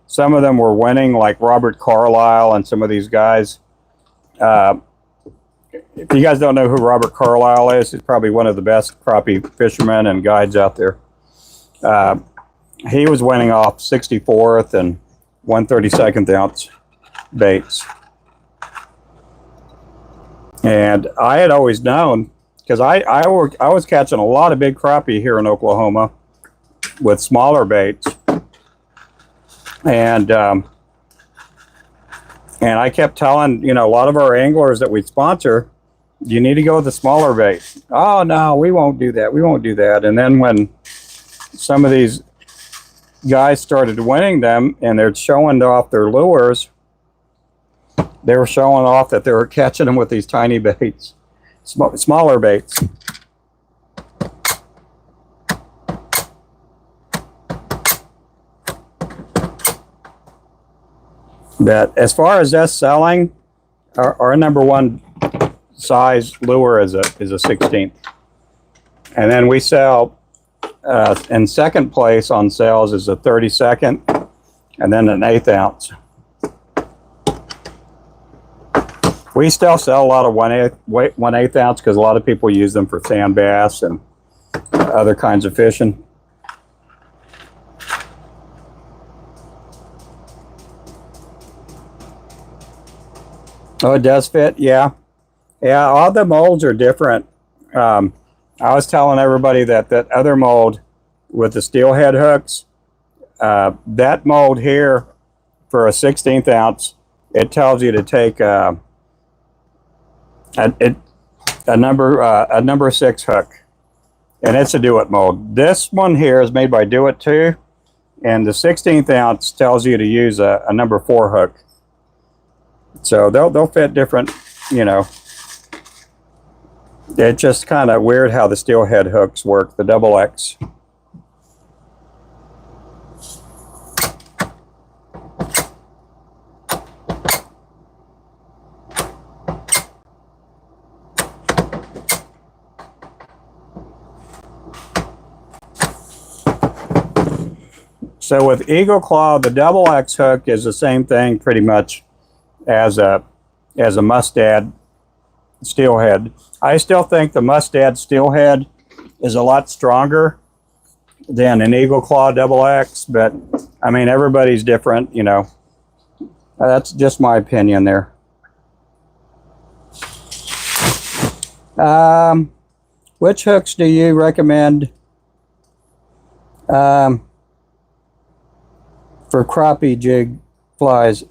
some of them were winning, like Robert Carlisle and some of these guys. If you guys don't know who Robert Carlisle is, he's probably one of the best crappie fishermen and guides out there. he was winning off 64th and 1/32 ounce baits. And I had always known, because I was catching a lot of big crappie here in Oklahoma with smaller baits. And I kept telling, a lot of our anglers that we sponsor, you need to go with the smaller bait. Oh, no, we won't do that. We won't do that. And then when some of these guys started winning them and they're showing off their lures, they were showing off that they were catching them with these tiny baits, smaller baits. That as far as us selling, our number one size lure is a 16th, and then we sell in second place on sales is a 32nd, and then an 1/8 ounce. We still sell a lot of 1/8 ounce because a lot of people use them for sand bass and other kinds of fishing. Oh, it does fit? Yeah. Yeah, all the molds are different. I was telling everybody that other mold with the steelhead hooks, that mold here for a 16th ounce, it tells you to take a number 6 hook, and it's a Do-It mold. This one here is made by Do-It too, and the 16th ounce tells you to use a number 4 hook. So they'll fit different, It's just kind of weird how the steelhead hooks work, the XX. So with Eagle Claw, the XX hook is the same thing pretty much as a Mustad steelhead. I still think the Mustad steelhead is a lot stronger than an Eagle Claw XX, but I mean, everybody's different, That's just my opinion there. Which hooks do you recommend for crappie jig flies?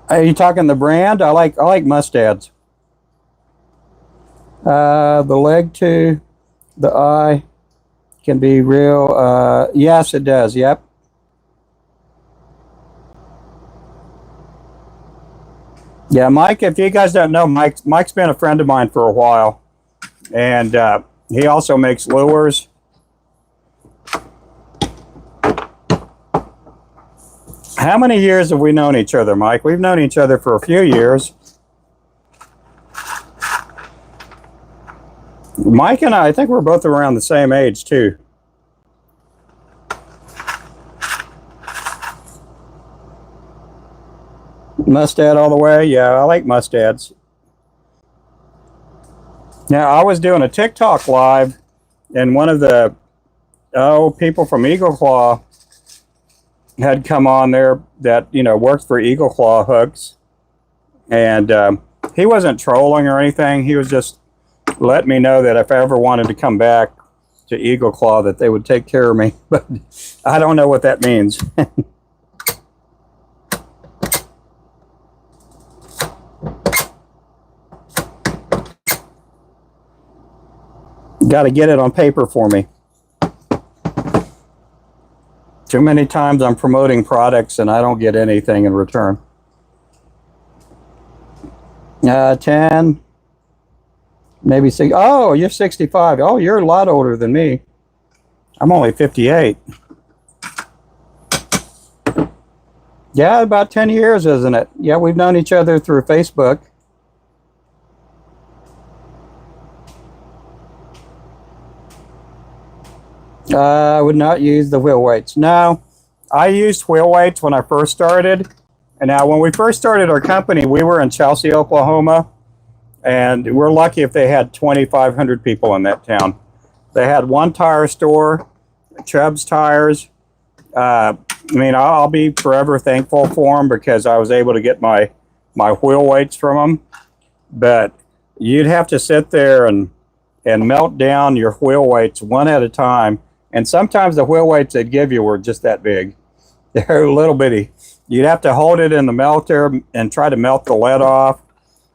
Are you talking the brand? I like Mustads. The leg to the eye can be real. Yes, it does. Yep. Yeah, Mike, if you guys don't know, Mike's been a friend of mine for a while, and he also makes lures. How many years have we known each other, Mike? We've known each other for a few years. Mike and I think we're both around the same age, too. Mustad all the way? Yeah, I like Mustads. Now, I was doing a TikTok live, and one of the people from Eagle Claw had come on there that worked for Eagle Claw hooks, and he wasn't trolling or anything. He was just letting me know that if I ever wanted to come back to Eagle Claw, that they would take care of me. But I don't know what that means. Got to get it on paper for me. Too many times I'm promoting products and I don't get anything in return. 10, maybe 6. Oh, you're 65. Oh, you're a lot older than me. I'm only 58. Yeah, about 10 years, isn't it? Yeah, we've known each other through Facebook. I would not use the wheel weights. No, I used wheel weights when I first started. And now when we first started our company, we were in Chelsea, Oklahoma. And we're lucky if they had 2,500 people in that town. They had one tire store, Chubb's Tires. I mean, I'll be forever thankful for them because I was able to get my wheel weights from them. But you'd have to sit there and melt down your wheel weights one at a time. And sometimes the wheel weights they'd give you were just that big. They're a little bitty. You'd have to hold it in the melter and try to melt the lead off.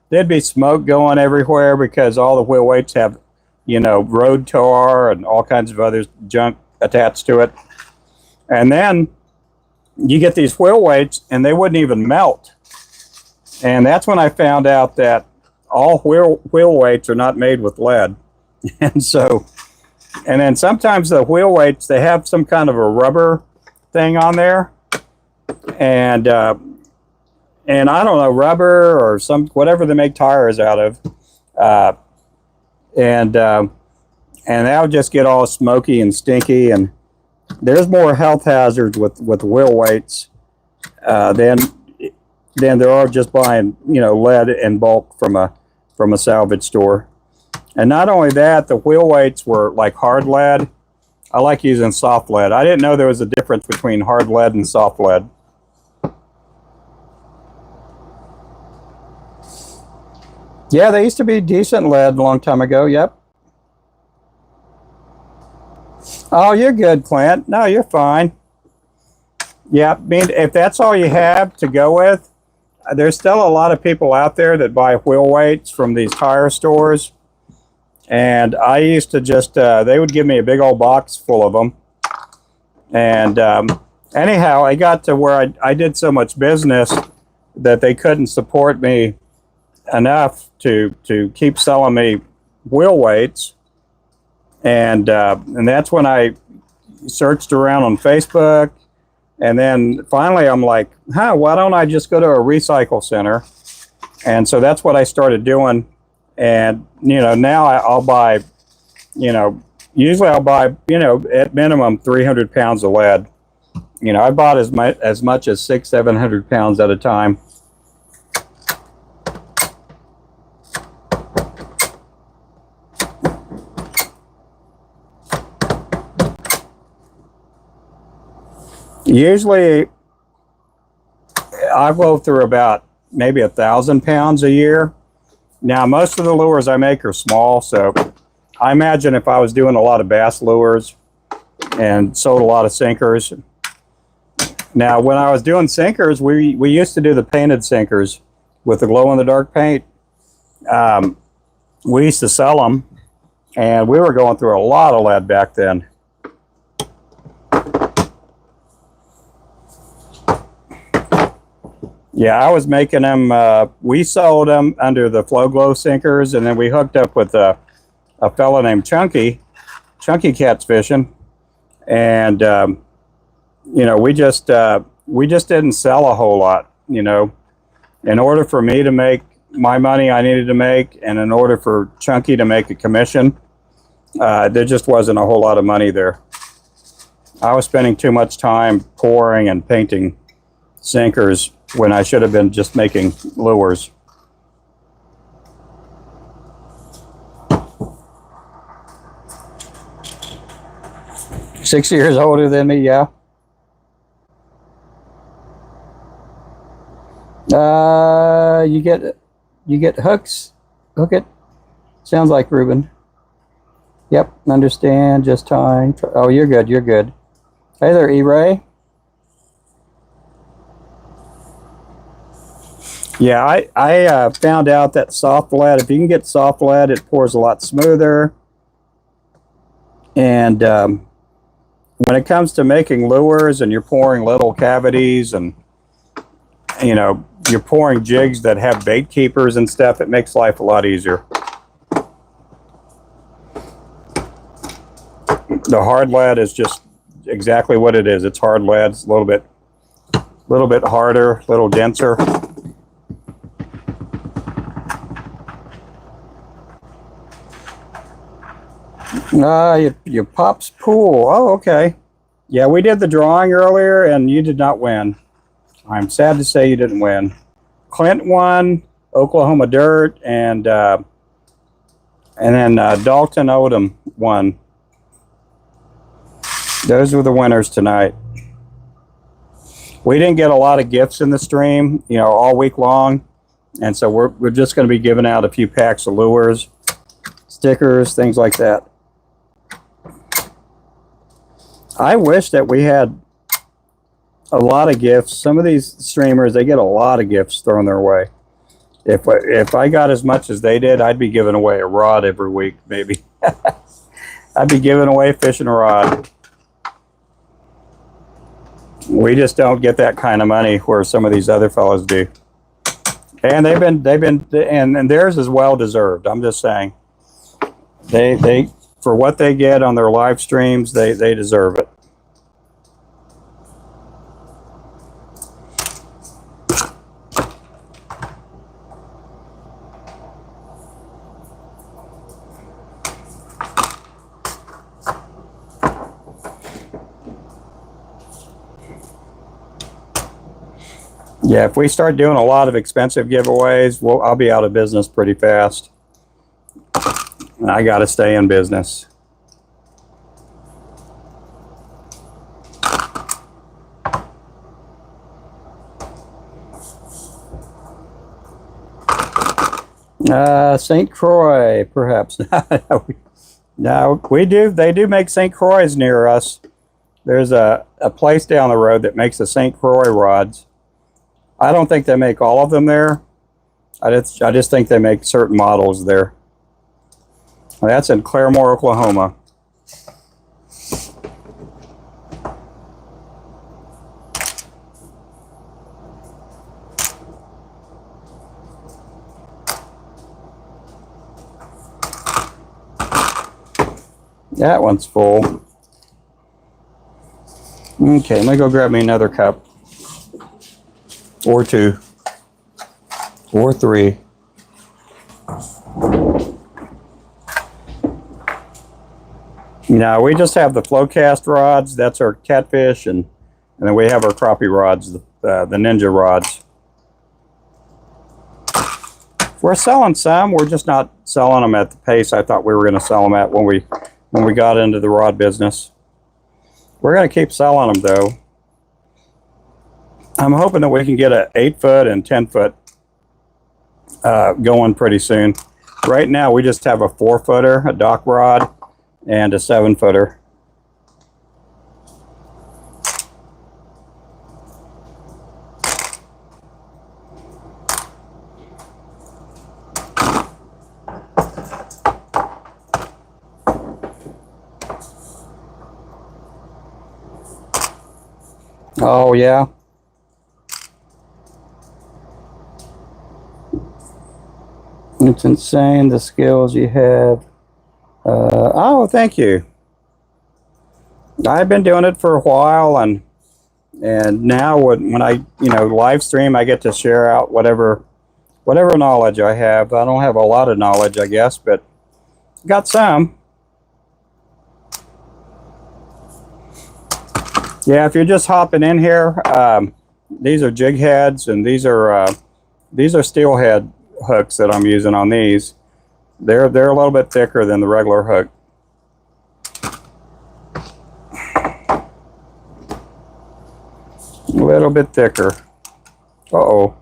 There'd be smoke going everywhere because all the wheel weights have, you know, road tar and all kinds of other junk attached to it. And then you get these wheel weights and they wouldn't even melt. And that's when I found out that all wheel weights are not made with lead. And then sometimes the wheel weights, they have some kind of a rubber thing on there. And I don't know, rubber or whatever they make tires out of. And that would just get all smoky and stinky. And there's more health hazards with wheel weights than there are just buying, you know, lead in bulk from a salvage store. And not only that, the wheel weights were like hard lead. I like using soft lead. I didn't know there was a difference between hard lead and soft lead. Yeah, they used to be decent lead a long time ago. Yep. Oh, you're good, Clint. No, you're fine. Yeah, I mean, if that's all you have to go with, there's still a lot of people out there that buy wheel weights from these tire stores. And I used to just, they would give me a big old box full of them. And anyhow, I got to where I did so much business that they couldn't support me enough to keep selling me wheel weights. And that's when I searched around on Facebook. And then finally I'm like, why don't I just go to a recycle center? And so that's what I started doing. And, you know, now I'll buy, you know, usually I'll buy, you know, at minimum 300 pounds of lead. You know, I bought as much as 600-700 pounds at a time. Usually I go through about maybe 1,000 pounds a year. Now, most of the lures I make are small, so I imagine if I was doing a lot of bass lures and sold a lot of sinkers. Now, when I was doing sinkers, we used to do the painted sinkers with the glow-in-the-dark paint. We used to sell them, and we were going through a lot of lead back then. Yeah, I was making them, we sold them under the Flow Glow sinkers, and then we hooked up with a fellow named Chunky Cat's Fishing. And, you know, we just didn't sell a whole lot, you know. In order for me to make my money I needed to make, and in order for Chunky to make a commission, there just wasn't a whole lot of money there. I was spending too much time pouring and painting sinkers when I should have been just making lures. Six years older than me, yeah. You get hooks. Hook it. Sounds like Ruben. Yep, understand. Just time. Oh, you're good. You're good. Hey there, E-Ray. Yeah, I found out that soft lead, if you can get soft lead, it pours a lot smoother. And when it comes to making lures and you're pouring little cavities and, you know, you're pouring jigs that have bait keepers and stuff, it makes life a lot easier. The hard lead is just exactly what it is. It's hard lead. It's a little bit harder, a little denser. Your Pop's Pool. Oh, okay. Yeah, we did the drawing earlier, and you did not win. I'm sad to say you didn't win. Clint won, Oklahoma Dirt, and then Dalton Odom won. Those were the winners tonight. We didn't get a lot of gifts in the stream, you know, all week long. And so we're just going to be giving out a few packs of lures, stickers, things like that. I wish that we had a lot of gifts. Some of these streamers, they get a lot of gifts thrown their way. If I got as much as they did, I'd be giving away a rod every week, maybe. I'd be giving away a fishing rod. We just don't get that kind of money where some of these other fellows do. And and theirs is well deserved. I'm just saying. They for what they get on their live streams, they deserve it. Yeah, if we start doing a lot of expensive giveaways, I'll be out of business pretty fast. And I got to stay in business. St. Croix, perhaps. No, we do. They do make St. Croix near us. There's a place down the road that makes the St. Croix rods. I don't think they make all of them there. I just think they make certain models there. That's in Claremore, Oklahoma. That one's full. Okay, let me go grab me another cup. Or two. Or three. Now we just have the flow cast rods. That's our catfish, and then we have our crappie rods, the ninja rods. We're selling some. We're just not selling them at the pace I thought we were going to sell them at when we got into the rod business. We're going to keep selling them though. I'm hoping that we can get a 8-foot and 10-foot going pretty soon. Right now we just have a 4-footer, a dock rod, and a 7-footer. Oh yeah. It's insane the skills you have. Oh, thank you. I've been doing it for a while, and now when I live stream, I get to share out whatever knowledge I have. I don't have a lot of knowledge, I guess, but got some. Yeah, if you're just hopping in here, these are jig heads, and these are steelhead hooks that I'm using on these. They're a little bit thicker than the regular hook. A little bit thicker. Uh-oh.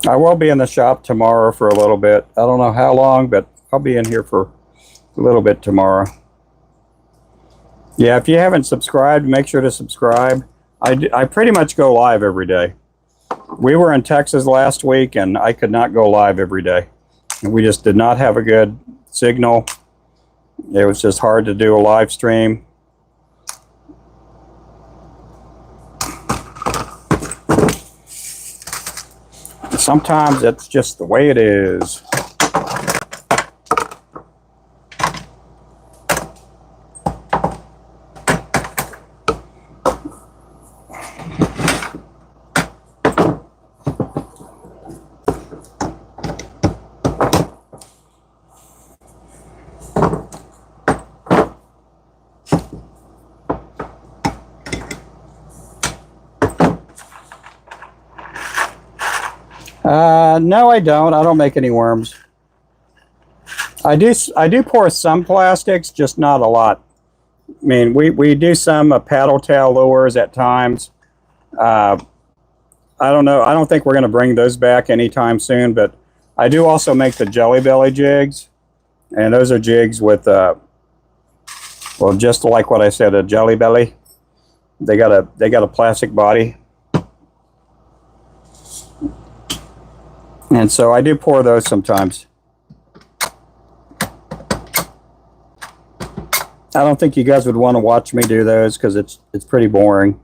I will be in the shop tomorrow for a little bit. I don't know how long, but I'll be in here for a little bit tomorrow. Yeah, if you haven't subscribed, make sure to subscribe. I pretty much go live every day. We were in Texas last week, and I could not go live every day. And we just did not have a good signal. It was just hard to do a live stream. Sometimes it's just the way it is. No, I don't. I don't make any worms. I do pour some plastics, just not a lot. I mean, we do some paddle tail lures at times. I don't know. I don't think we're going to bring those back anytime soon, but I do also make the Jelly Belly jigs, and those are jigs with, well, just like what I said, a Jelly Belly. They got a plastic body, and so I do pour those sometimes. I don't think you guys would want to watch me do those because it's pretty boring.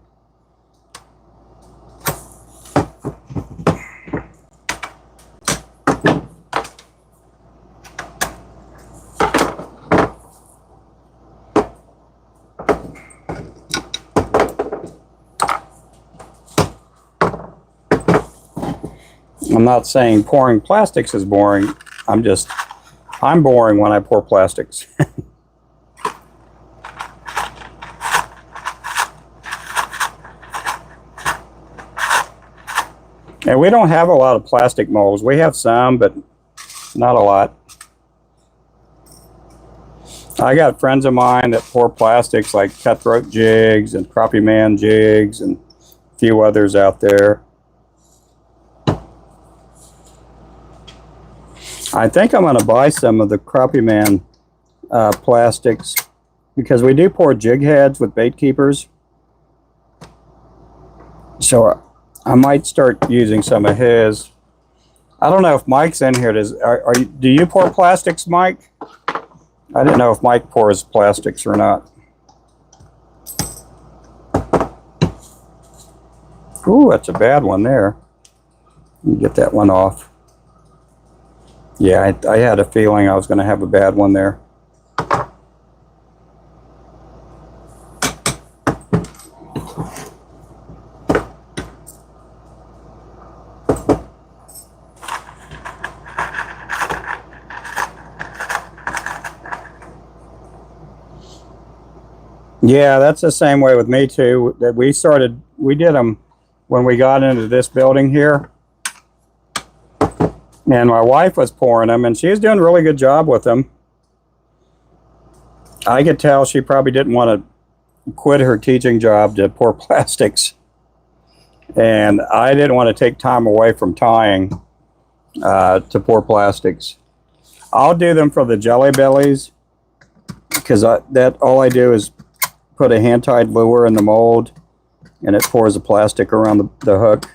I'm not saying pouring plastics is boring. I'm boring when I pour plastics. And we don't have a lot of plastic molds. We have some, but not a lot. I got friends of mine that pour plastics like Cutthroat Jigs and Crappie Man Jigs and a few others out there. I think I'm going to buy some of the Crappie Man plastics because we do pour jig heads with bait keepers. So I might start using some of his. I don't know if Mike's in here. Do you pour plastics, Mike? I didn't know if Mike pours plastics or not. Ooh, that's a bad one there. Let me get that one off. Yeah, I had a feeling I was going to have a bad one there. Yeah, that's the same way with me too. That we did them when we got into this building here. And my wife was pouring them, and she was doing a really good job with them. I could tell she probably didn't want to quit her teaching job to pour plastics. And I didn't want to take time away from tying to pour plastics. I'll do them for the Jelly Bellies because all I do is put a hand-tied lure in the mold, and it pours the plastic around the hook.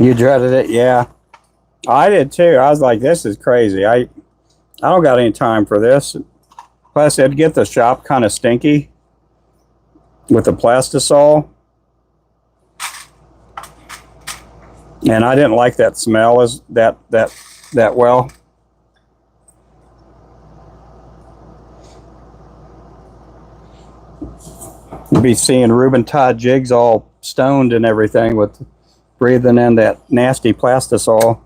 You dreaded it? Yeah. I did too. I was like, this is crazy. I don't got any time for this. Plus, it'd get the shop kind of stinky with the plastisol. And I didn't like that smell that well. You'd be seeing Ruben Todd jigs all stoned and everything with breathing in that nasty plastisol.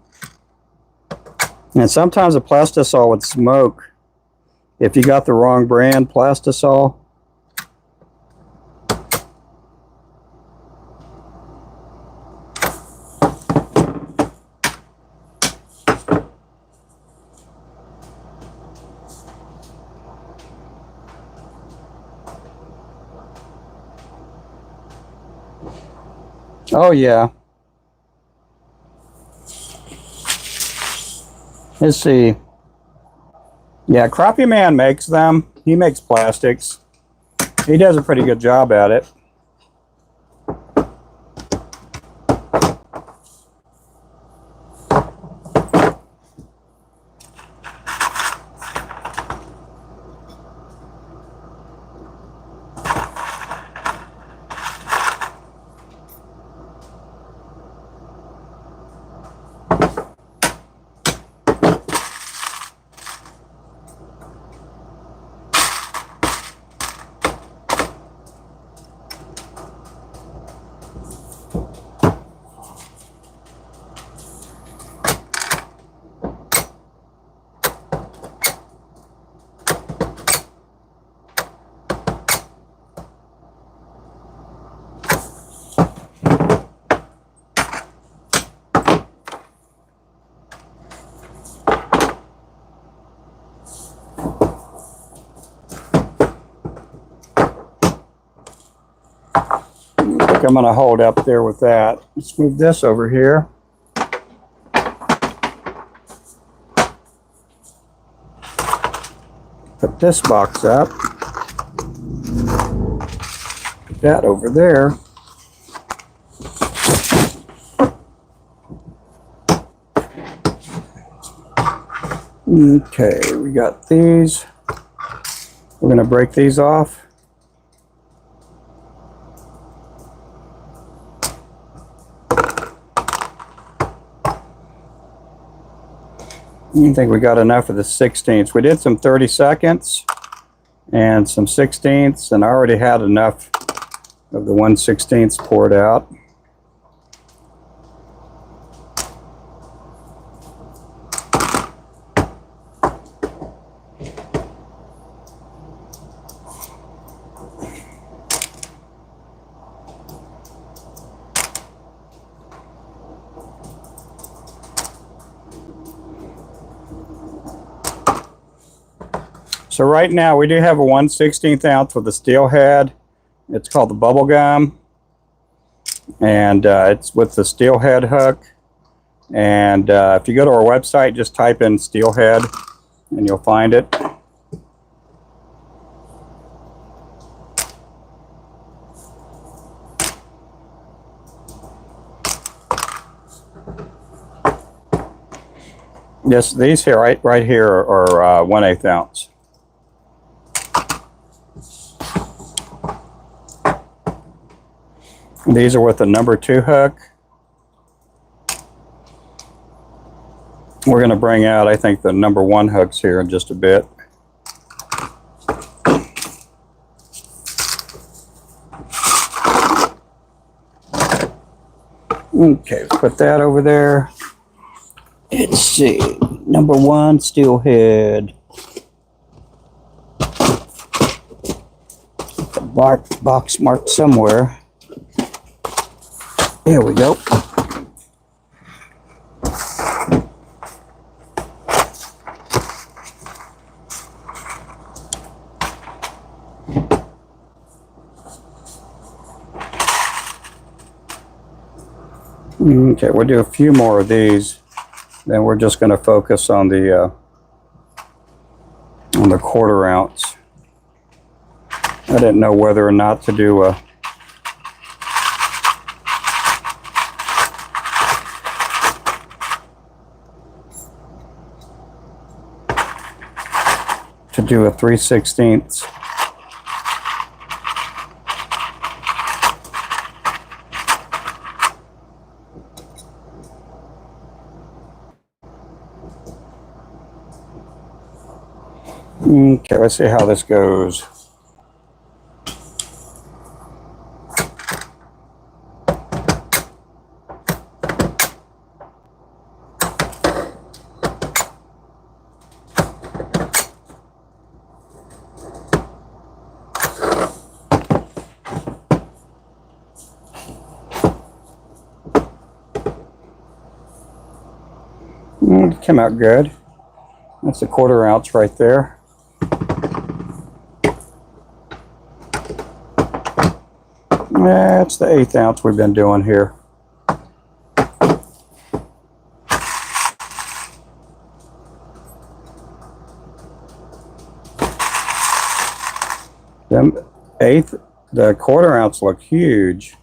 And sometimes the plastisol would smoke if you got the wrong brand plastisol. Oh yeah. Let's see. Yeah, Crappie Man makes them. He makes plastics. He does a pretty good job at it. think I'm going to hold up there with that. Let's move this over here. Put this box up. Put that over there. Okay, we got these. We're going to break these off. I think we got enough of the 16ths. We did some 32nds and some 16ths, and I already had enough of the 1/16 poured out. So right now we do have a 1/16 ounce with a steel head. It's called the bubble gum, and it's with the steel head hook. And if you go to our website, just type in steel head and you'll find it. Yes, these here right here are 1/8 ounce. These are with the number 2 hook. We're going to bring out, I think, the number 1 hooks here in just a bit. Okay, put that over there. Let's see, number 1 steel head. The box marked somewhere. There we go. Okay, we'll do a few more of these. Then we're just going to focus on the 1/4 ounce. I didn't know whether or not to do a to do a 3/16. Okay, let's see how this goes. It came out good. That's a 1/4 ounce right there. That's the 1/8 ounce we've been doing here. The 1/4 ounce look huge.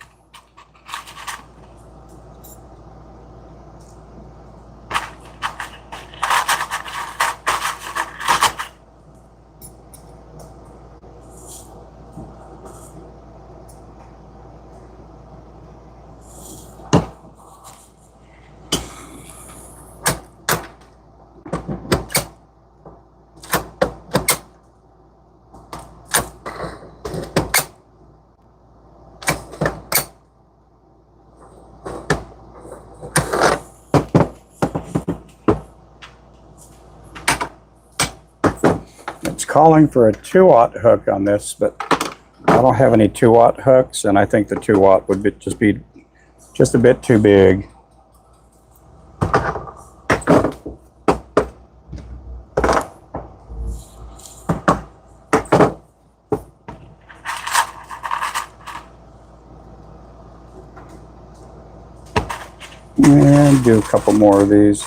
Calling for a 2/0 hook on this, but I don't have any 2/0 hooks, and I think the 2/0 would be just a bit too big. And do a couple more of these.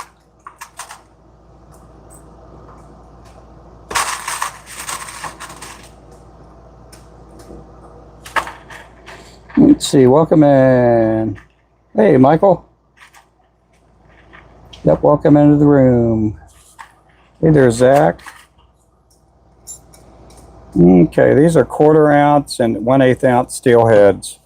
Let's see, welcome in. Hey, Michael. Yep, welcome into the room. Hey there, Zach. Okay, these are 1/4 ounce and 1/8 ounce steel heads.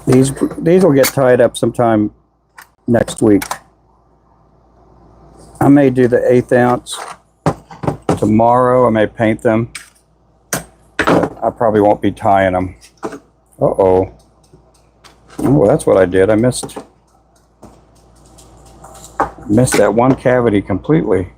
These will get tied up sometime next week. I may do the 1/8 ounce tomorrow. I may paint them. But I probably won't be tying them. Uh-oh. Oh, that's what I did. I missed that one cavity completely.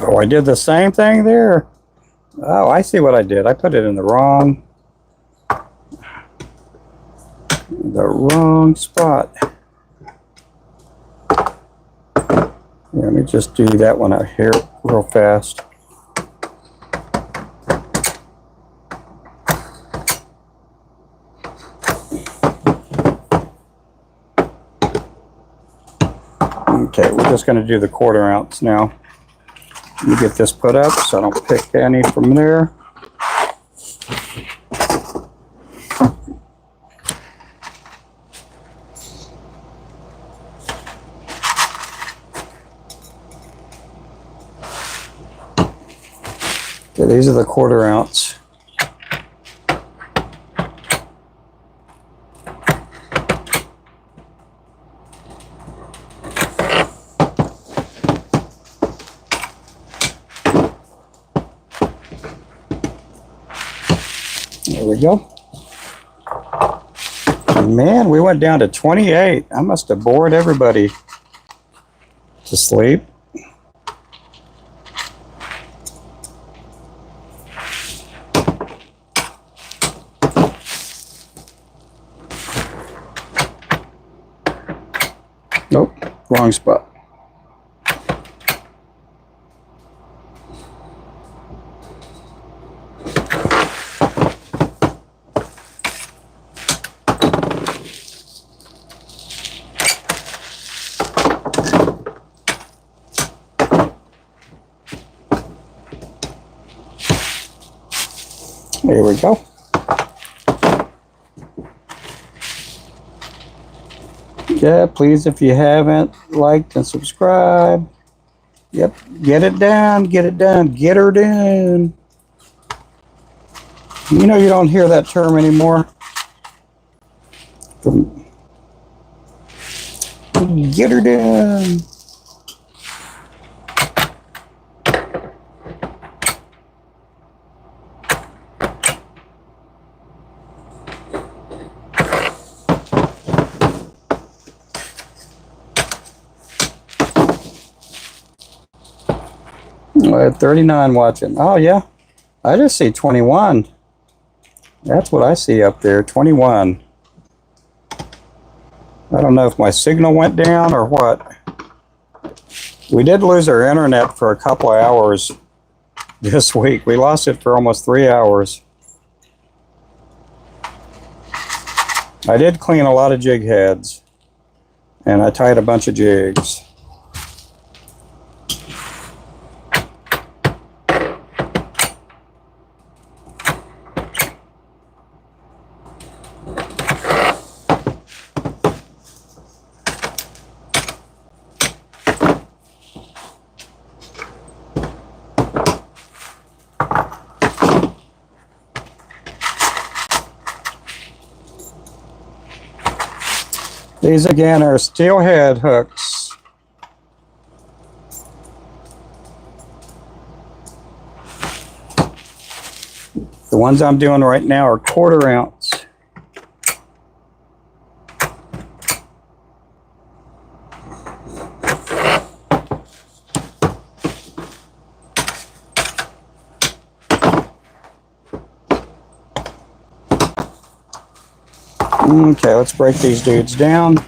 Oh, I did the same thing there. Oh, I see what I did. I put it in the wrong spot. Here, let me just do that one out here real fast. Okay, we're just going to do the 1/4 ounce now. Let me get this put up so I don't pick any from there. Okay, these are the 1/4 ounce. There we go. Man, we went down to 28. I must have bored everybody to sleep. Nope, wrong spot. There we go. Yeah, please, if you haven't liked and subscribed. Yep, get it done, get it done, get her done. You know you don't hear that term anymore. Get her done. I had 39 watching. Oh, yeah. I just see 21. That's what I see up there, 21. I don't know if my signal went down or what. We did lose our internet for a couple of hours this week. We lost it for almost 3 hours. I did clean a lot of jig heads, and I tied a bunch of jigs. These again are steelhead hooks. The ones I'm doing right now are 1/4 ounce. Okay, let's break these dudes down.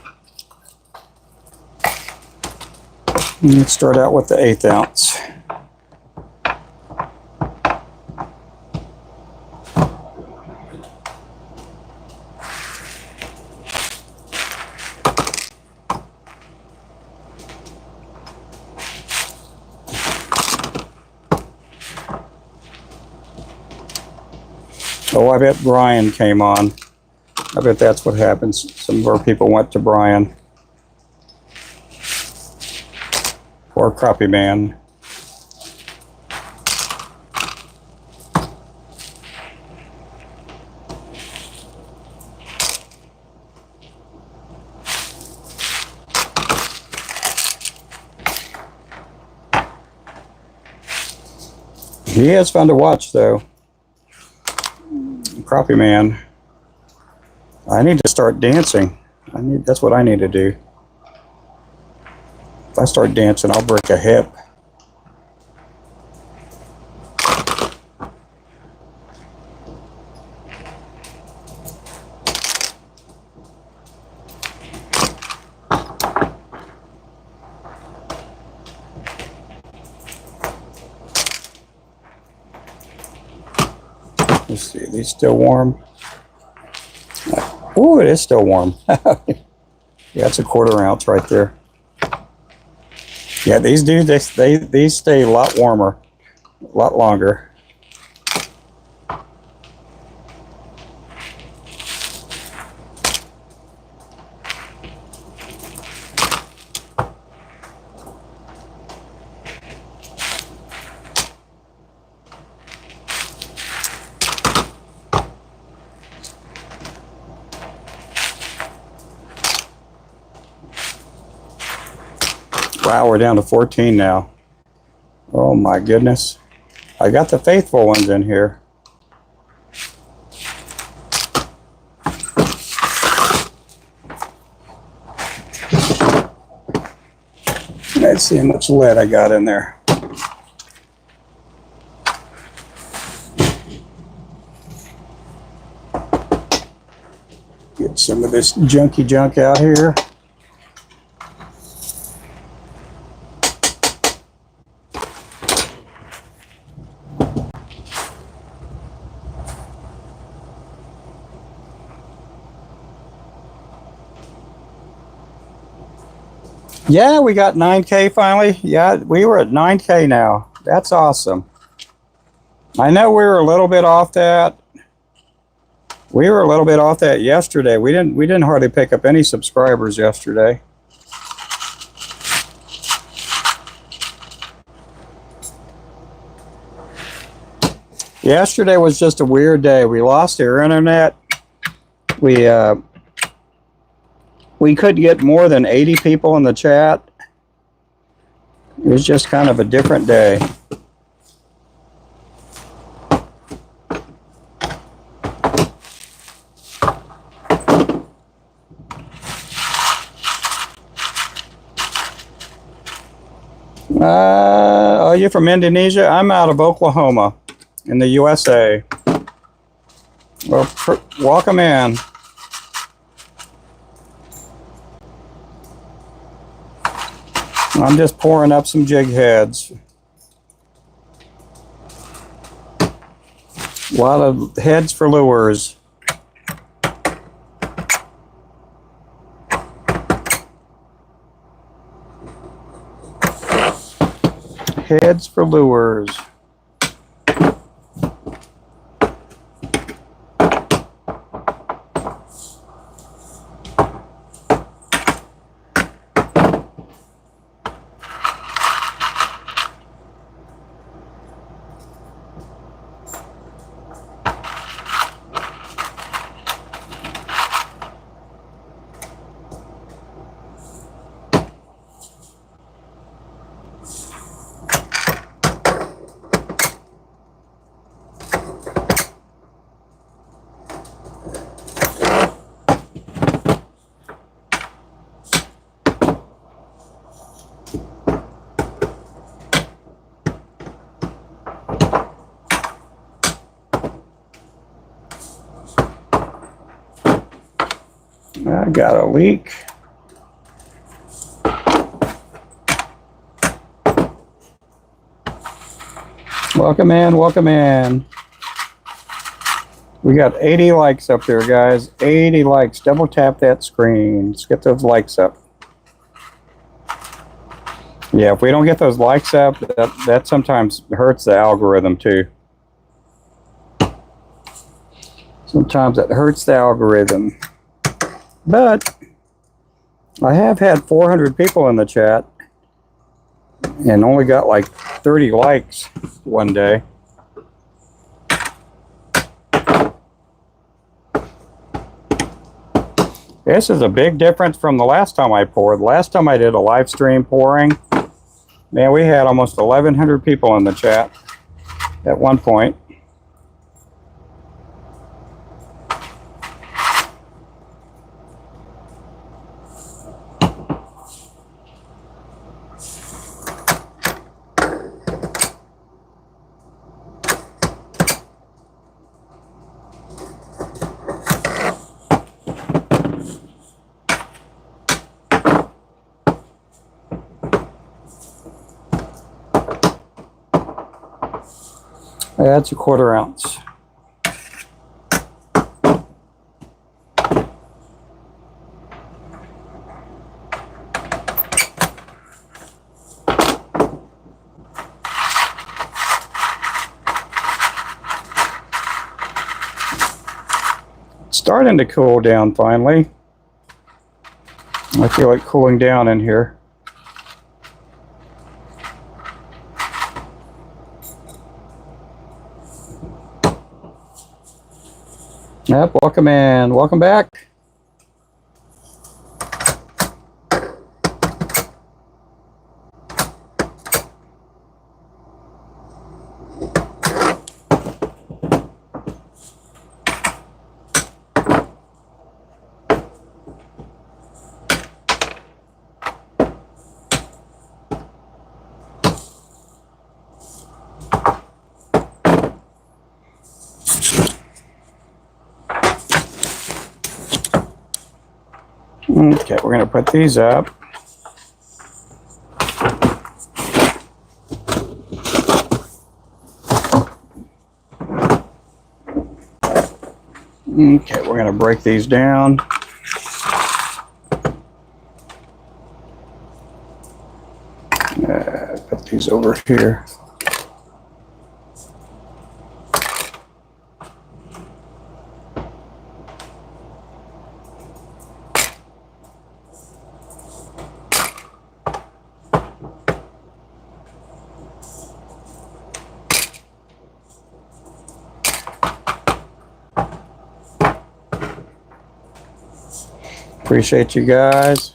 Let's start out with the 1/8 ounce. Oh, I bet Brian came on. I bet that's what happens. Some of our people went to Brian. Poor Crappie man. He is fun to watch, though. Crappie man. I need to start dancing. That's what I need to do. If I start dancing, I'll break a hip. Let's see, these still warm? Oh, it is still warm. Yeah, it's a 1/4 ounce right there. Yeah, these do. These stay a lot warmer, a lot longer. Wow, we're down to 14 now. Oh my goodness. I got the faithful ones in here. Let's see how much lead I got in there. Get some of this junky junk out here. Yeah, we got 9K finally. Yeah, we were at 9K now. That's awesome. I know we were a little bit off that. We were a little bit off that yesterday. We didn't hardly pick up any subscribers yesterday. Yesterday was just a weird day. We lost our internet. We could get more than 80 people in the chat. It was just kind of a different day. Are you from Indonesia? I'm out of Oklahoma in the USA. Well, welcome in. I'm just pouring up some jig heads. A lot of heads for lures. Heads for lures. I got a leak. Welcome in, welcome in. We got 80 likes up there, guys. 80 likes. Double tap that screen. Let's get those likes up. Yeah, if we don't get those likes up, that sometimes hurts the algorithm too. Sometimes it hurts the algorithm. But I have had 400 people in the chat and only got like 30 likes one day. This is a big difference from the last time I poured. Last time I did a live stream pouring, man, we had almost 1,100 people in the chat at one point. That's a 1/4 ounce. It's starting to cool down finally. I feel like cooling down in here. Yep, welcome in. Welcome back. Okay, we're going to put these up. Okay, we're going to break these down. Put these over here. Appreciate you guys.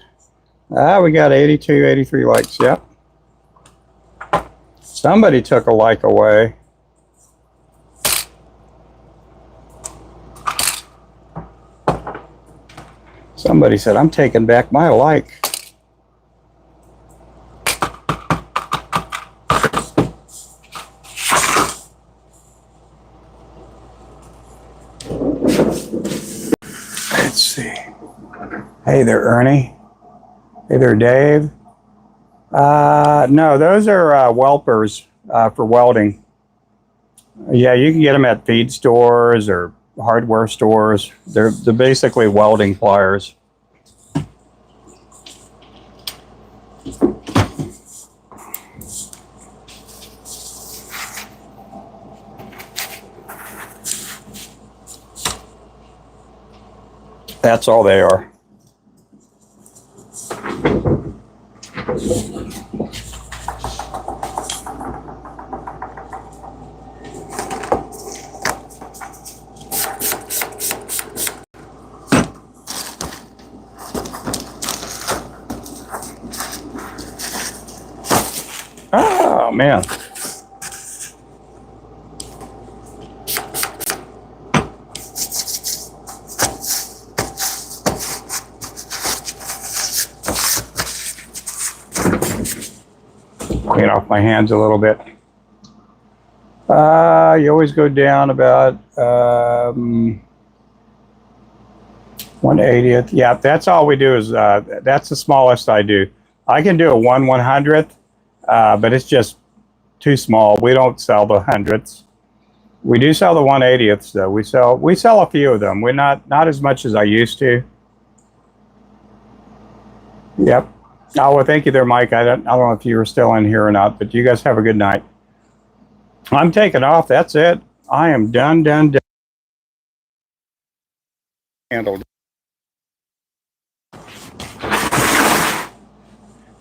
We got 82, 83 likes. Yep. Somebody took a like away. Somebody said, I'm taking back my like. Let's see. Hey there, Ernie. Hey there, Dave. No, those are whelpers for welding. Yeah, you can get them at feed stores or hardware stores. They're basically welding pliers. That's all they are. Oh, man. Clean off my hands a little bit. You always go down about 1/80th. Yeah, that's all we do is that's the smallest I do. I can do a 1/100th, but it's just too small. We don't sell the hundredths. We do sell the 1/80ths though. We sell a few of them. We're not as much as I used to. Yep. Oh, well, thank you there, Mike. I don't know if you were still in here or not, but you guys have a good night. I'm taking off. That's it. I am done. Handled.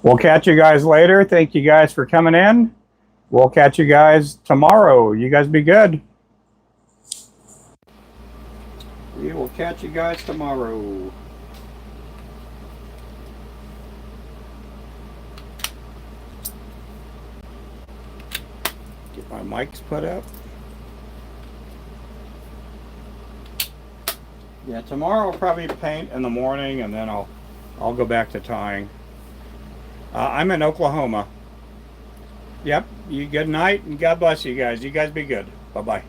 We'll catch you guys later. Thank you guys for coming in. We'll catch you guys tomorrow. You guys be good. We will catch you guys tomorrow. Get my mics put up. Yeah, tomorrow I'll probably paint in the morning, and then I'll go back to tying. I'm in Oklahoma. Yep. You good night, and God bless you guys. You guys be good. Bye-bye.